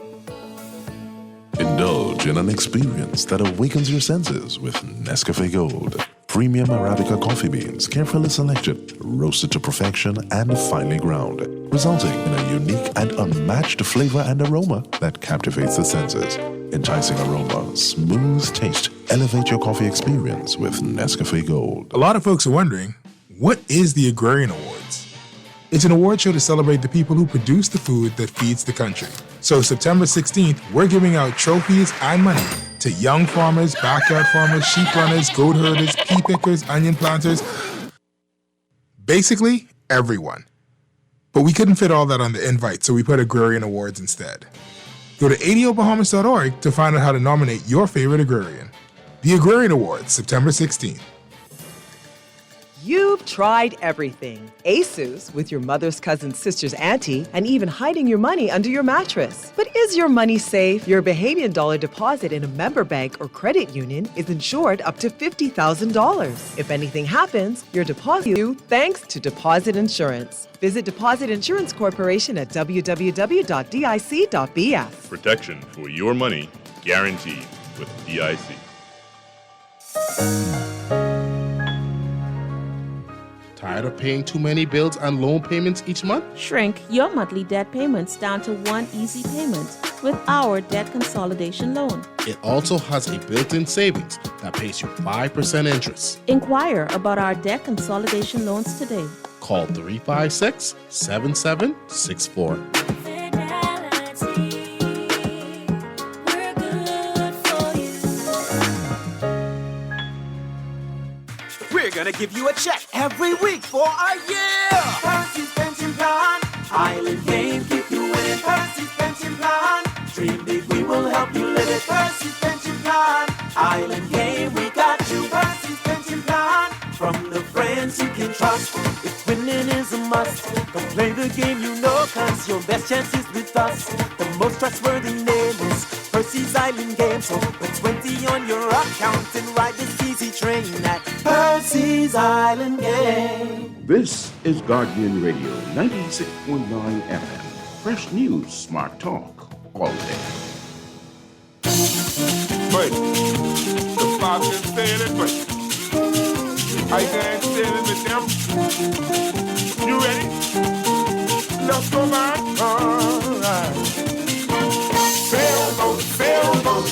[SPEAKER 22] Indulge in an experience that awakens your senses with Nescafe Gold. Premium Arabica coffee beans, carefully selected, roasted to perfection, and finely ground, resulting in a unique and unmatched flavor and aroma that captivates the senses. Enticing aroma, smooth taste. Elevate your coffee experience with Nescafe Gold.
[SPEAKER 25] A lot of folks are wondering, what is the Agrarian Awards? It's an award show to celebrate the people who produce the food that feeds the country. So September 16th, we're giving out trophies and money to young farmers, backyard farmers, sheep runners, goat herders, pea pickers, onion planters. Basically, everyone. But we couldn't fit all that on the invite, so we put Agrarian Awards instead. Go to adobahamas.org to find out how to nominate your favorite agrarian. The Agrarian Awards, September 16th.
[SPEAKER 26] You've tried everything. ASUS with your mother's cousin's sister's auntie, and even hiding your money under your mattress. But is your money safe? Your Bahamian dollar deposit in a member bank or credit union is insured up to $50,000. If anything happens, your deposit due thanks to Deposit Insurance. Visit Deposit Insurance Corporation at www.dic.bs.
[SPEAKER 27] Protection for your money guaranteed with DIC.
[SPEAKER 28] Tired of paying too many bills and loan payments each month?
[SPEAKER 29] Shrink your monthly debt payments down to one easy payment with our debt consolidation loan.
[SPEAKER 28] It also has a built-in savings that pays you 5% interest.
[SPEAKER 29] Inquire about our debt consolidation loans today.
[SPEAKER 28] Call 356-7764.
[SPEAKER 3] We're gonna give you a check every week for a year. Percy's pension plan, Island game, keep you winning. Percy's pension plan, dream big, we will help you live it. Percy's pension plan, Island game, we got you. Percy's pension plan, from the friends you can trust. If winning is a must, come play the game you know, cause your best chance is with us. The most trustworthy name is Percy's Island game. So put 20 on your account and ride this easy train at Percy's Island game.
[SPEAKER 7] This is Guardian Radio 96.9 FM. Fresh news, smart talk, all day.
[SPEAKER 3] But the father said it, but I can't say it with them. You ready? Let's go back. Alright. Sailboat,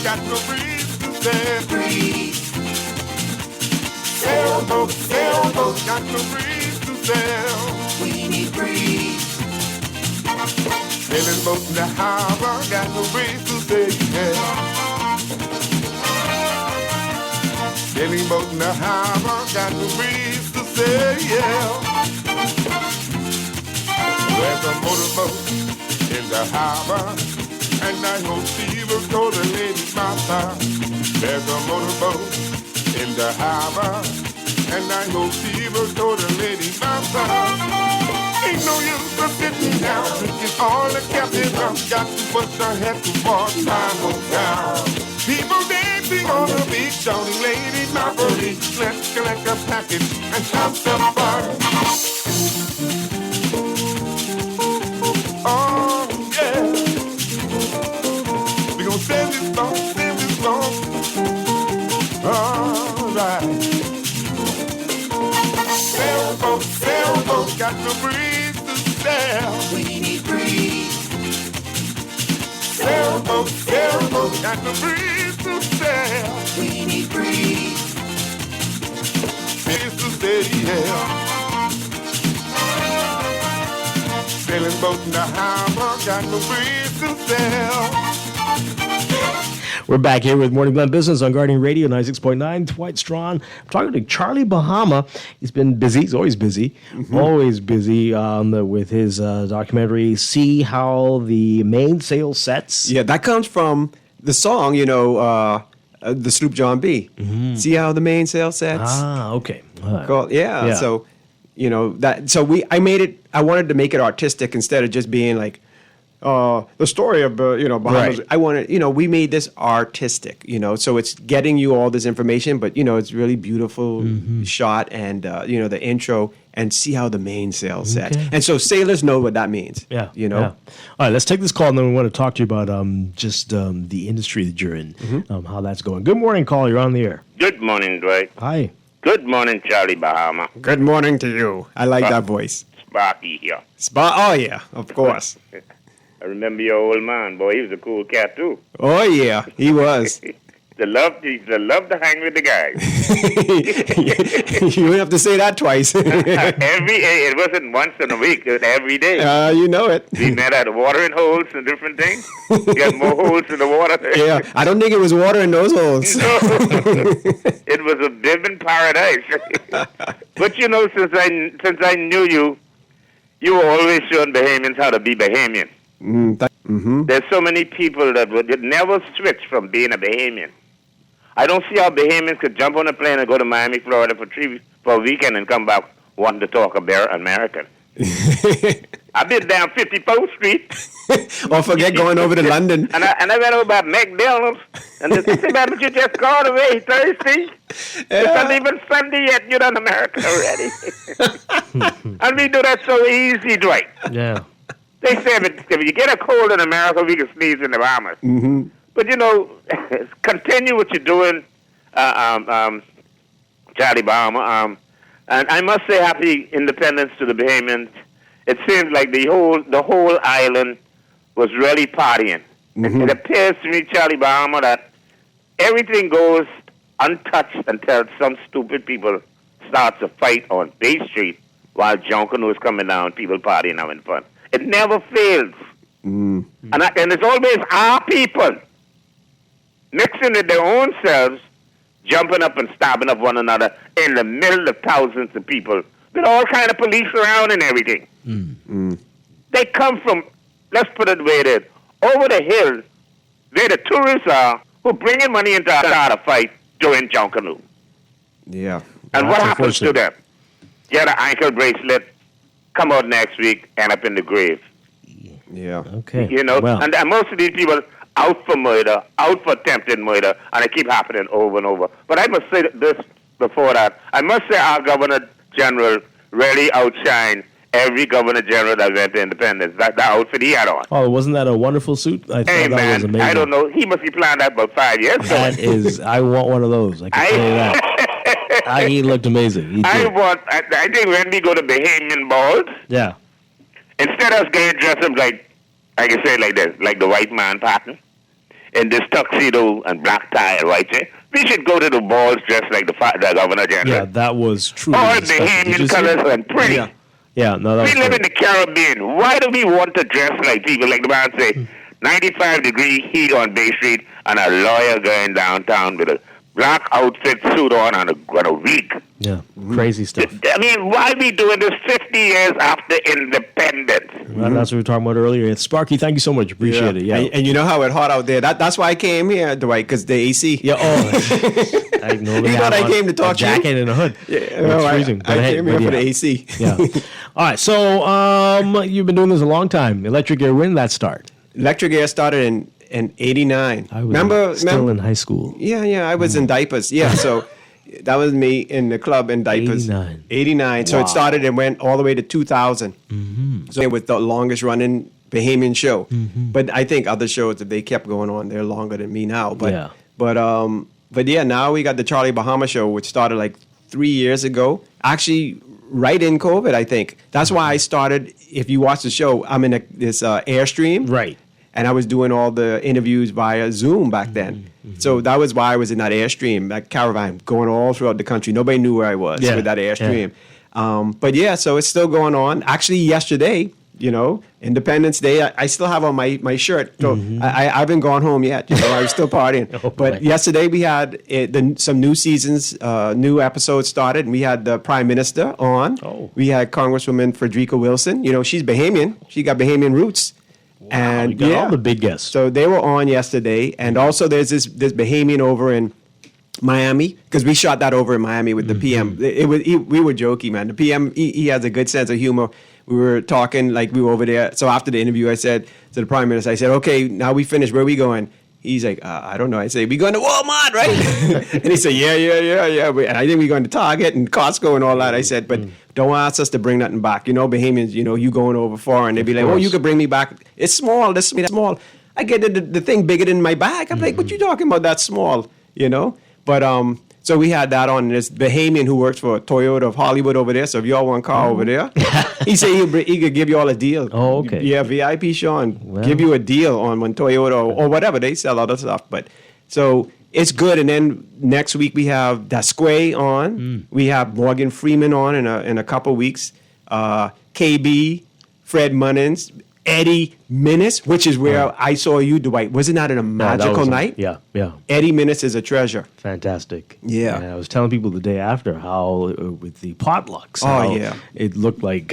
[SPEAKER 3] got the breeze to sail. Breeze. Sailboat, got the breeze to sail. We need breeze. Sailing boat in the harbor, got the breeze to sail. Sailing boat in the harbor, got the breeze to sail. There's a
[SPEAKER 6] a motorboat in the harbor, and I hope she will go to Lady Martha. There's a motorboat in the harbor, and I hope she will go to Lady Martha. Ain't no use of sitting down, drinking all the captain rum. Got to push her head towards my hometown. People dancing on the beach, shouting Lady Martha, let's collect a package and have some fun. Oh, yeah. We gon' send this song. All right. Sailboat, got no breeze to sail. We need breeze. Sailboat, got no breeze to sail. We need breeze. Breeze to sail, yeah. Sailing boat in the harbor, got no breeze to sail.
[SPEAKER 2] We're back here with Morning Blend Business on Guardian Radio 96.9. Dwight Strachan. I'm talking to Charlie Bahama. He's been busy. He's always busy. Always busy with his documentary, See How the Mainsail Sets.
[SPEAKER 14] Yeah, that comes from the song, the Sloop John B. See how the mainsail sets.
[SPEAKER 2] Ah, okay. All right.
[SPEAKER 14] Cool. Yeah. So, I made it. I wanted to make it artistic instead of just being like the story of Bahamas.
[SPEAKER 2] Right.
[SPEAKER 14] I wanted, we made this artistic, so it's getting you all this information, but it's really beautiful shot and the intro and see how the mainsail sets.
[SPEAKER 2] Okay.
[SPEAKER 14] And so sailors know what that means.
[SPEAKER 2] Yeah.
[SPEAKER 14] Yeah.
[SPEAKER 2] All right, let's take this call and then we want to talk to you about just the industry that you're in, how that's going. Good morning, call. You're on the air.
[SPEAKER 10] Good morning, Dwight.
[SPEAKER 2] Hi.
[SPEAKER 10] Good morning, Charlie Bahama.
[SPEAKER 14] Good morning to you. I like that voice.
[SPEAKER 10] Sparky here.
[SPEAKER 14] Oh yeah, of course.
[SPEAKER 10] I remember your old man, boy. He was a cool cat too.
[SPEAKER 14] Oh yeah, he was.
[SPEAKER 10] They love to hang with the guys.
[SPEAKER 14] You don't have to say that twice.
[SPEAKER 10] It wasn't once in a week. It was every day.
[SPEAKER 14] You know it.
[SPEAKER 10] We met at watering holes and different things. You got more holes in the water.
[SPEAKER 14] Yeah, I don't think it was water in those holes.
[SPEAKER 10] No. It was a living paradise. But since I knew you, you were always showing Bahamians how to be Bahamian. There's so many people that would never switch from being a Bahamian. I don't see how Bahamians could jump on a plane and go to Miami, Florida for a weekend and come back wanting to talk American. I've been down 54th Street.
[SPEAKER 14] Or forget going over to London.
[SPEAKER 10] And I went over by McDonald's. And they said, man, but you just called away Thursday. It's not even Sunday yet. You're in America already. And we do that so easy, Dwight.
[SPEAKER 2] Yeah.
[SPEAKER 10] They say if you get a cold in America, we can sneeze in the Bahamas. But, continue what you're doing, Charlie Bahama. And I must say happy independence to the Bahamians. It seems like the whole island was really partying. It appears to me, Charlie Bahama, that everything goes untouched until some stupid people starts a fight on Bay Street while Junkanoo is coming down, people partying, having fun. It never fails. And it's always our people mixing with their own selves, jumping up and stabbing up one another in the middle of thousands of people with all kind of police around and everything. They come from, let's put it the way it is, over the hill where the tourists are who bringing money into a fight during Junkanoo.
[SPEAKER 14] Yeah.
[SPEAKER 10] And what happens to them? Get an ankle bracelet, come out next week, end up in the grave.
[SPEAKER 14] Yeah.
[SPEAKER 2] Okay.
[SPEAKER 10] Well. And most of these people out for murder, out for attempted murder, and it keep happening over and over. But I must say this before that. I must say our Governor General really outshined every Governor General that went to independence. That outfit he had on.
[SPEAKER 2] Oh, wasn't that a wonderful suit? I thought
[SPEAKER 10] Hey,
[SPEAKER 2] that
[SPEAKER 10] man,
[SPEAKER 2] was amazing.
[SPEAKER 10] I don't know. He must be planned that about 5 years ago.
[SPEAKER 2] That is, I want one of those. I can tell you that. He looked amazing. He did.
[SPEAKER 10] I think when we go to Bahamian balls,
[SPEAKER 2] Yeah.
[SPEAKER 10] instead of getting dressed up like, I can say it like this, like the white man pattern, in this tuxedo and black tie and white shirt, we should go to the balls dressed like the Governor General.
[SPEAKER 2] Yeah, that was truly
[SPEAKER 10] All
[SPEAKER 2] special. Did you
[SPEAKER 10] Bahamian
[SPEAKER 2] see
[SPEAKER 10] colors
[SPEAKER 2] that?
[SPEAKER 10] and pretty.
[SPEAKER 2] Yeah, no, that was
[SPEAKER 10] We live
[SPEAKER 2] great.
[SPEAKER 10] in the Caribbean. Why do we want to dress like people? Like the man say, 95-degree heat on Bay Street and a lawyer going downtown with a black outfit suit on and a wig.
[SPEAKER 2] Yeah, crazy stuff.
[SPEAKER 10] I mean, why be doing this 50 years after independence?
[SPEAKER 2] Well, that's what we were talking about earlier. Sparky, thank you so much. Appreciate it. Yeah.
[SPEAKER 14] And you know how it's hot out there. That's why I came here, Dwight, because the AC.
[SPEAKER 2] Yeah. Oh, I normally
[SPEAKER 14] You thought
[SPEAKER 2] have
[SPEAKER 14] I came to talk
[SPEAKER 2] a jacket
[SPEAKER 14] to you?
[SPEAKER 2] and a hood.
[SPEAKER 14] Yeah,
[SPEAKER 2] It's freezing.
[SPEAKER 14] I came here for the AC.
[SPEAKER 2] Yeah. All right. So you've been doing this a long time. Electric Air, when did that start?
[SPEAKER 14] Electric Air started in 89.
[SPEAKER 2] I was still in high school.
[SPEAKER 14] Yeah, I was in diapers. Yeah, so that was me in the club in diapers. 89. So
[SPEAKER 2] Wow.
[SPEAKER 14] it started and went all the way to 2000. So it was the longest running Bahamian show. But I think other shows, if they kept going on, they're longer than me now. But
[SPEAKER 2] Yeah.
[SPEAKER 14] but yeah, now we got the Charlie Bahama show, which started like 3 years ago. Actually, right in COVID, I think. That's why I started. If you watch the show, I'm in this Airstream.
[SPEAKER 2] Right.
[SPEAKER 14] And I was doing all the interviews via Zoom back then. So that was why I was in that Airstream, that caravan, going all throughout the country. Nobody knew where I was with that Airstream. But yeah, so it's still going on. Actually, yesterday, Independence Day, I still have on my shirt. So I haven't gone home yet. I was still partying. But yesterday we had some new seasons, new episodes started, and we had the Prime Minister on. We had Congresswoman Frederica Wilson. She's Bahamian. She got Bahamian roots. And
[SPEAKER 2] you got all the big guests.
[SPEAKER 14] So they were on yesterday, and also there's this Bahamian over in Miami, because we shot that over in Miami with the PM. We were joking, man. The PM, he has a good sense of humor. We were talking like we were over there. So after the interview, I said to the Prime Minister, I said, "Okay, now we finished. Where are we going?" He's like, "I don't know." I say, "We going to Walmart, right?" And he said, "Yeah." And I think we're going to Target and Costco and all that. I said, "But don't ask us to bring nothing back. Bahamians, you going over foreign. They'd be like, oh, you could bring me back. It's small. This is small. I get the thing bigger than my bag. I'm like, what you talking about? That's small, But so we had that on. And there's Bahamian who works for Toyota of Hollywood over there. So if y'all want a car over there, he said he could give you all a deal.
[SPEAKER 2] Oh, okay.
[SPEAKER 14] Yeah, VIP Sean, give you a deal on when Toyota or whatever. They sell other stuff. But so it's good. And then next week we have Dasquay on. We have Morgan Freeman on in a couple weeks. KB, Fred Munnins, Eddie Minnis, which is where I saw you, Dwight. Wasn't that a magical night?
[SPEAKER 2] Yeah.
[SPEAKER 14] Eddie Minnis is a treasure.
[SPEAKER 2] Fantastic.
[SPEAKER 14] Yeah.
[SPEAKER 2] And I was telling people the day after how with the potlucks, it looked like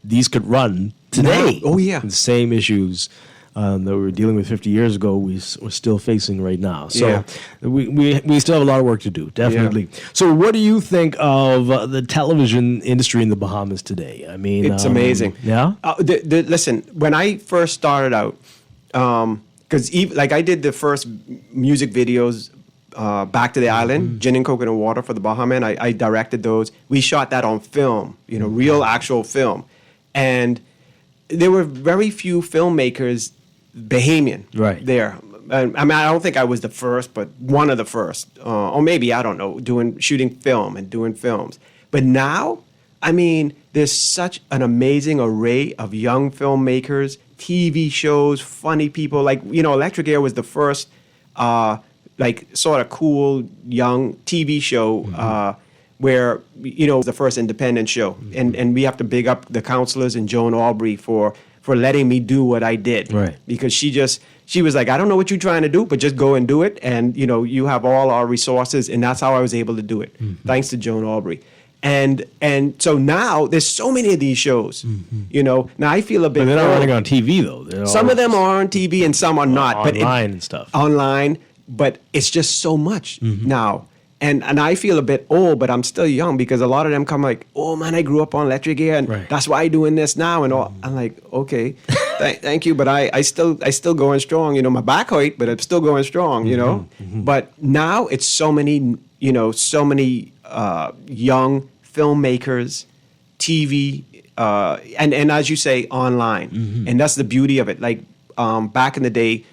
[SPEAKER 2] these could run today.
[SPEAKER 14] Oh, yeah.
[SPEAKER 2] The same issues that we were dealing with 50 years ago, we're still facing right now. So we still have a lot of work to do, definitely. Yeah. So what do you think of the television industry in the Bahamas today? I mean,
[SPEAKER 14] it's amazing.
[SPEAKER 2] Yeah?
[SPEAKER 14] Listen, when I first started out, because I did the first music videos back to the island, Gin and Coconut Water for the Bahaman. I directed those. We shot that on film, real actual film. And there were very few filmmakers Bahamian there. I mean, I don't think I was the first, but one of the first. Or maybe, I don't know, shooting film and doing films. But now, I mean, there's such an amazing array of young filmmakers, TV shows, funny people. Like, Electric Air was the first, sort of cool, young TV show where, it was the first independent show. And we have to big up the counselors and Joan Aubrey for letting me do what I did.
[SPEAKER 2] Right.
[SPEAKER 14] Because she was like, I don't know what you're trying to do, but just go and do it. And, you have all our resources. And that's how I was able to do it, thanks to Joan Aubrey. And so now there's so many of these shows, Now I feel a bit.
[SPEAKER 2] But they're not running on TV, though.
[SPEAKER 14] Some of them are on TV and some are not.
[SPEAKER 2] Online and stuff.
[SPEAKER 14] Online, but it's just so much now. And I feel a bit old, but I'm still young because a lot of them come like, oh man, I grew up on Electric Air, and that's why I'm doing this now. And all. I'm like, okay, thank you, but I still going strong. My back hurt, but I'm still going strong. But now it's so many, young filmmakers, TV, and as you say, online, and that's the beauty of it. Like back in the day,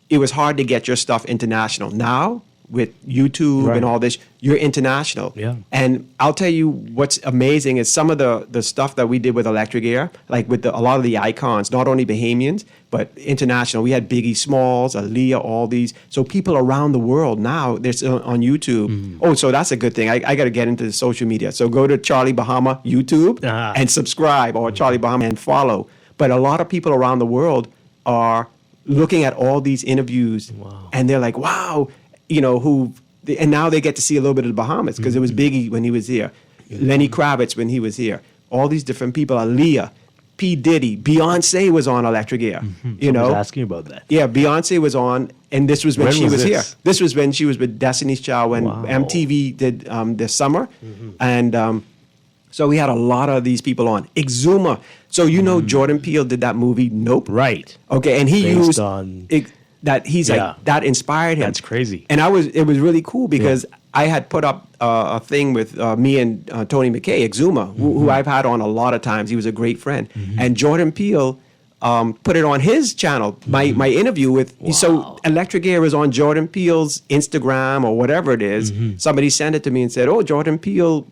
[SPEAKER 14] it was hard to get your stuff international. Now, with YouTube and all this, you're international.
[SPEAKER 2] Yeah.
[SPEAKER 14] And I'll tell you what's amazing is some of the stuff that we did with Electric Air, like with a lot of the icons, not only Bahamians, but international. We had Biggie Smalls, Aaliyah, all these. So people around the world now, they're on YouTube. Oh, so that's a good thing. I got to get into the social media. So go to Charlie Bahama YouTube and subscribe, or Charlie Bahama and follow. But a lot of people around the world are looking at all these interviews and they're like, wow, who And now they get to see a little bit of the Bahamas because it was Biggie when he was here, Lenny Kravitz when he was here. All these different people, Aaliyah, P. Diddy, Beyonce was on Electric Air. You know,
[SPEAKER 2] asking about that.
[SPEAKER 14] Yeah, Beyonce was on, and this was when she was here. This was when she was with Destiny's Child when MTV did their summer, and so we had a lot of these people on. Exuma. So you know Jordan Peele did that movie Nope.
[SPEAKER 2] Right.
[SPEAKER 14] Okay, and he
[SPEAKER 2] Based
[SPEAKER 14] used
[SPEAKER 2] on
[SPEAKER 14] that. He's like that inspired him.
[SPEAKER 2] That's crazy.
[SPEAKER 14] And it was really cool because I had put up a thing with me and Tony McKay, Exuma, who I've had on a lot of times. He was a great friend. And Jordan Peele put it on his channel, my interview with, so Electric Air was on Jordan Peele's Instagram or whatever it is. Somebody sent it to me and said, oh, Jordan Peele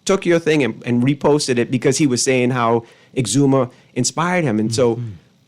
[SPEAKER 14] took your thing and reposted it because he was saying how Exuma inspired him. And so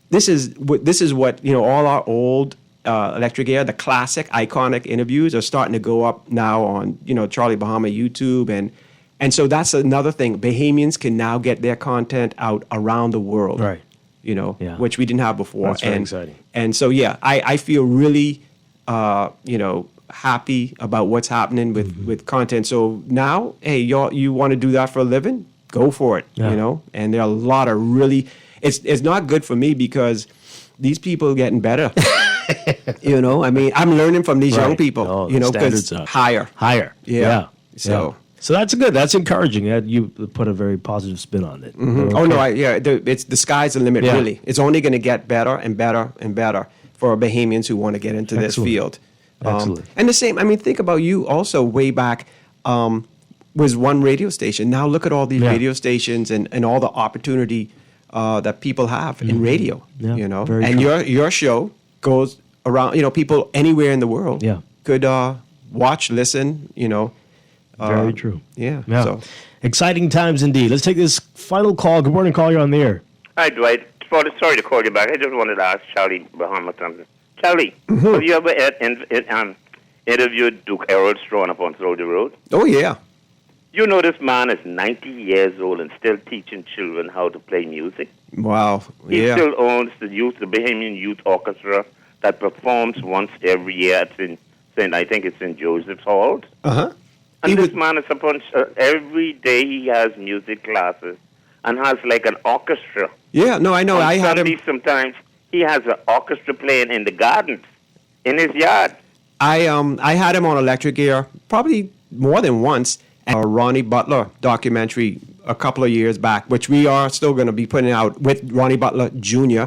[SPEAKER 14] this is what, you know, all our old Electric Air, the classic, iconic interviews are starting to go up now on, you know, Charlie Bahama YouTube. And so that's another thing. Bahamians can now get their content out around the world.
[SPEAKER 2] Right.
[SPEAKER 14] You know, which we didn't have before.
[SPEAKER 2] That's very exciting.
[SPEAKER 14] And so, I feel really, you know, happy about what's happening with content. So now, hey, you want to do that for a living? Go for it, you know? And there are a lot of really, it's not good for me because these people are getting better. You know, I mean, I'm learning from these young people, you know, because higher. Yeah. So
[SPEAKER 2] that's good. That's encouraging. You put a very positive spin on it.
[SPEAKER 14] Okay. Oh no, it's the sky's the limit. Really, it's only going to get better and better and better for Bahamians who want to get into this field.
[SPEAKER 2] Excellent.
[SPEAKER 14] And the same. I mean, think about you also way back. Was one radio station. Now look at all these radio stations and all the opportunity that people have in radio. You know, and your show goes around. You know, people anywhere in the world could watch, listen. You know.
[SPEAKER 2] Very true.
[SPEAKER 14] Yeah.
[SPEAKER 2] So exciting times indeed. Let's take this final call. Good morning, caller. You're on the air.
[SPEAKER 10] Hi, Dwight. Sorry to call you back. I just wanted to ask Charlie Bahama something. Charlie, have you ever interviewed Duke Harold Strachan up on Soldier Road?
[SPEAKER 14] Oh, yeah.
[SPEAKER 10] You know this man is 90 years old and still teaching children how to play music.
[SPEAKER 14] Wow.
[SPEAKER 10] He still owns the Bahamian Youth Orchestra that performs once every year at I think it's in Joseph's Hall. And this man is every day he has music classes and has like an orchestra.
[SPEAKER 14] Yeah, no, I know.
[SPEAKER 10] On
[SPEAKER 14] I had him.
[SPEAKER 10] Sometimes he has an orchestra playing in the gardens, in his yard.
[SPEAKER 14] I had him on Electric Air probably more than once. And a Ronnie Butler documentary a couple of years back, which we are still going to be putting out with Ronnie Butler Jr.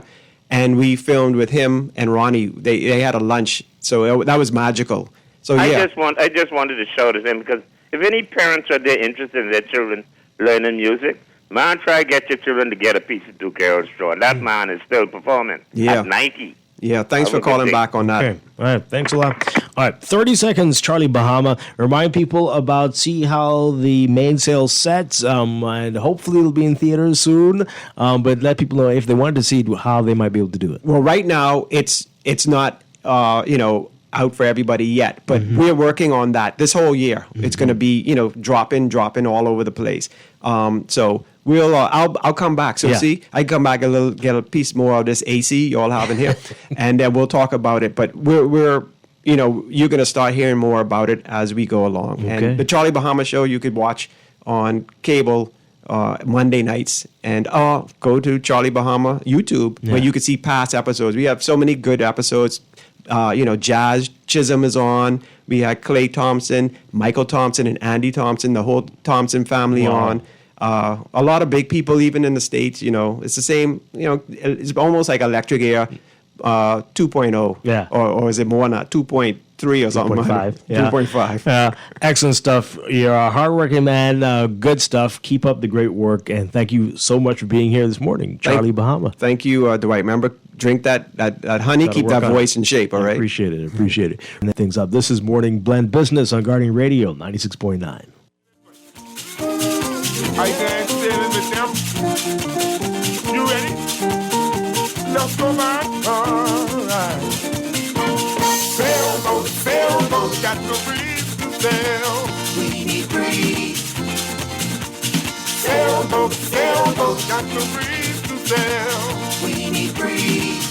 [SPEAKER 14] And we filmed with him and Ronnie. They had a lunch, so that was magical. So
[SPEAKER 10] I just wanted to show this in because if any parents are there interested in their children learning music, man, try to get your children to get a piece of Duke Harold Strachan. That man is still performing at 90.
[SPEAKER 14] Yeah, thanks for calling back on that.
[SPEAKER 2] Okay. All right, thanks a lot. All right, 30 seconds, Charlie Bahama. Remind people about See How the Main Sale Sets, and hopefully it'll be in theaters soon. But let people know if they wanted to see it, how they might be able to do it.
[SPEAKER 14] Well, right now it's not out for everybody yet, but we're working on that this whole year. It's going to be dropping all over the place. So we'll I'll come back. So see, I come back get a piece more of this AC y'all have in here, and then we'll talk about it. But we're you're going to start hearing more about it as we go along.
[SPEAKER 2] Okay.
[SPEAKER 14] And the Charlie Bahama show you could watch on cable Monday nights, and go to Charlie Bahama YouTube where you could see past episodes. We have so many good episodes. Jazz Chisholm is on. We had Clay Thompson, Michael Thompson, and Andy Thompson, the whole Thompson family on. A lot of big people, even in the States. It's the same. It's almost like Electric Air 2.0.
[SPEAKER 2] Yeah.
[SPEAKER 14] Or is it more not 2.3 or something?
[SPEAKER 2] 2.5. Yeah.
[SPEAKER 14] 2.5.
[SPEAKER 2] Excellent stuff. You're a hardworking man. Good stuff. Keep up the great work, and thank you so much for being here this morning, Charlie Bahama.
[SPEAKER 14] Thank you, Dwight. Remember, drink that honey. Keep that voice in shape. All right.
[SPEAKER 2] Appreciate it. And things up. This is Morning Blend Business on Guardian Radio 96.9.
[SPEAKER 6] Are you guys still with them? You ready? Let's go back. All right. Sailboat, got no breeze to sail. We need breeze. Sailboat, got no breeze to sail. We need breeze.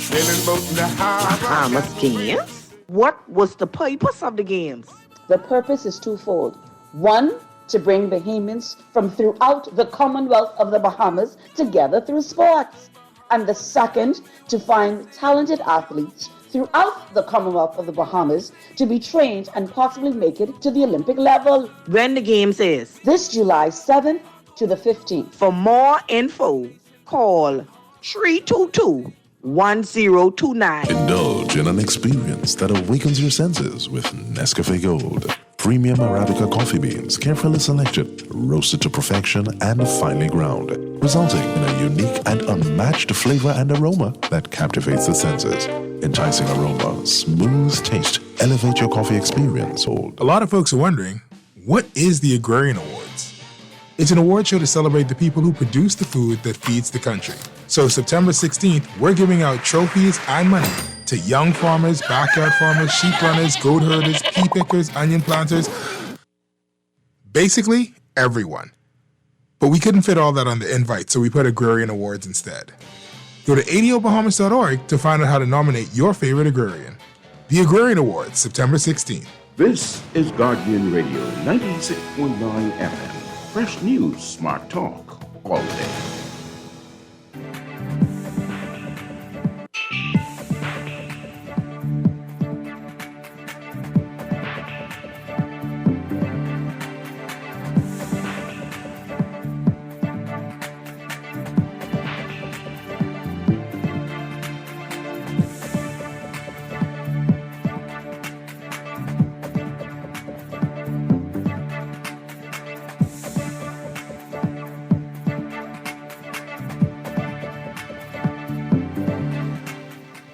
[SPEAKER 6] Sailing boat in the harbor.
[SPEAKER 19] Bahamas Skins. What was the purpose of the games?
[SPEAKER 20] The purpose is twofold. One, to bring Bahamians from throughout the Commonwealth of the Bahamas together through sports. And the second, to find talented athletes throughout the Commonwealth of the Bahamas to be trained and possibly make it to the Olympic level.
[SPEAKER 19] When the games is?
[SPEAKER 20] This July 7th to the 15th.
[SPEAKER 19] For more info, call 322-1029.
[SPEAKER 22] Indulge in an experience that awakens your senses with Nescafe Gold. Premium Arabica coffee beans, carefully selected, roasted to perfection, and finely ground, resulting in a unique and unmatched flavor and aroma that captivates the senses. Enticing aroma, smooth taste, elevate your coffee experience. Old.
[SPEAKER 25] A lot of folks are wondering, what is the Agrarian Awards? It's an award show to celebrate the people who produce the food that feeds the country. So September 16th, we're giving out trophies and money to young farmers, backyard farmers, sheep runners, goat herders, pea pickers, onion planters, basically everyone. But we couldn't fit all that on the invite, so we put Agrarian Awards instead. Go to adobahamas.org to find out how to nominate your favorite agrarian. The Agrarian Awards, September 16th.
[SPEAKER 7] This is Guardian Radio 96.9 FM. Fresh news, smart talk, all day.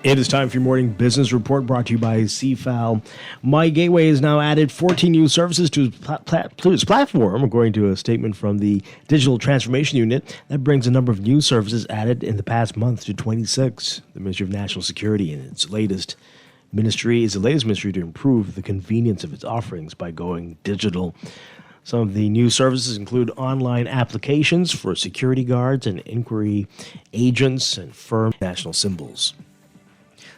[SPEAKER 2] It is time for your morning business report brought to you by CFAL. My Gateway has now added 14 new services to its platform, according to a statement from the Digital Transformation Unit. That brings the number of new services added in the past month to 26. The Ministry of National Security and its latest ministry is the latest ministry to improve the convenience of its offerings by going digital. Some of the new services include online applications for security guards and inquiry agents and firm national symbols.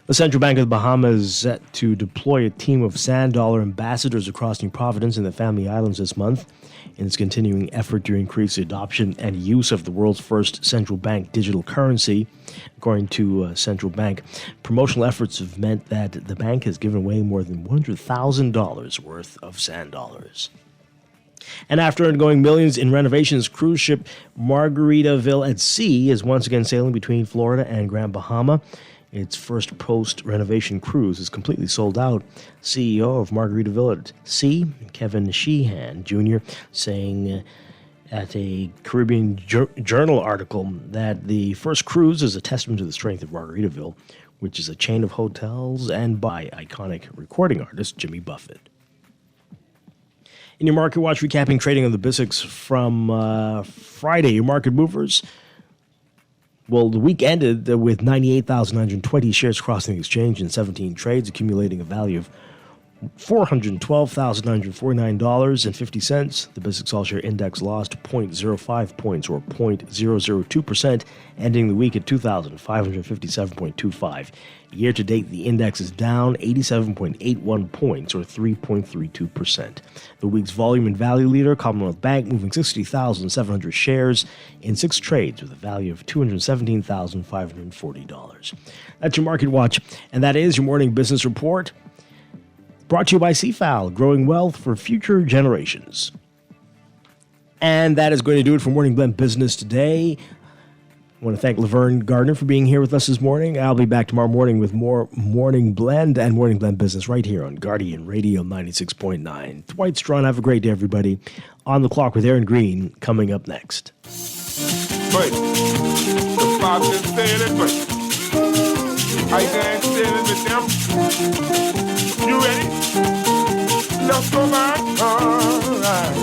[SPEAKER 2] The Central Bank of the Bahamas is set to deploy a team of sand dollar ambassadors across New Providence and the Family Islands this month in its continuing effort to increase the adoption and use of the world's first central bank digital currency. According to Central Bank, promotional efforts have meant that the bank has given away more than $100,000 worth of sand dollars. And after undergoing millions in renovations, cruise ship Margaritaville at Sea is once again sailing between Florida and Grand Bahama. Its first post-renovation cruise is completely sold out. CEO of Margaritaville at Sea, Kevin Sheehan Jr., saying at a Caribbean Journal article that the first cruise is a testament to the strength of Margaritaville, which is a chain of hotels and by iconic recording artist Jimmy Buffett. In your Market Watch, recapping trading on the BISX from Friday, your market movers. Well, the week ended with 98,920 shares crossing the exchange in 17 trades, accumulating a value of $412,949.50. The BISX All-Share Index lost 0.05 points, or 0.002%, ending the week at 2,557.25. Year-to-date, the index is down 87.81 points, or 3.32%. The week's volume and value leader, Commonwealth Bank, moving 60,700 shares in 6 trades with a value of $217,540. That's your Market Watch, and that is your morning business report. Brought to you by CFAL, growing wealth for future generations. And that is going to do it for Morning Blend Business today. I want to thank Laverne Gardner for being here with us this morning. I'll be back tomorrow morning with more Morning Blend and Morning Blend Business right here on Guardian Radio 96.9. Dwight Strachan, have a great day, everybody. On the Clock with Aaron Green coming up next.
[SPEAKER 6] Wait, the Bob is saying it, but I can't say it with them. You ready? Let's go back. All right.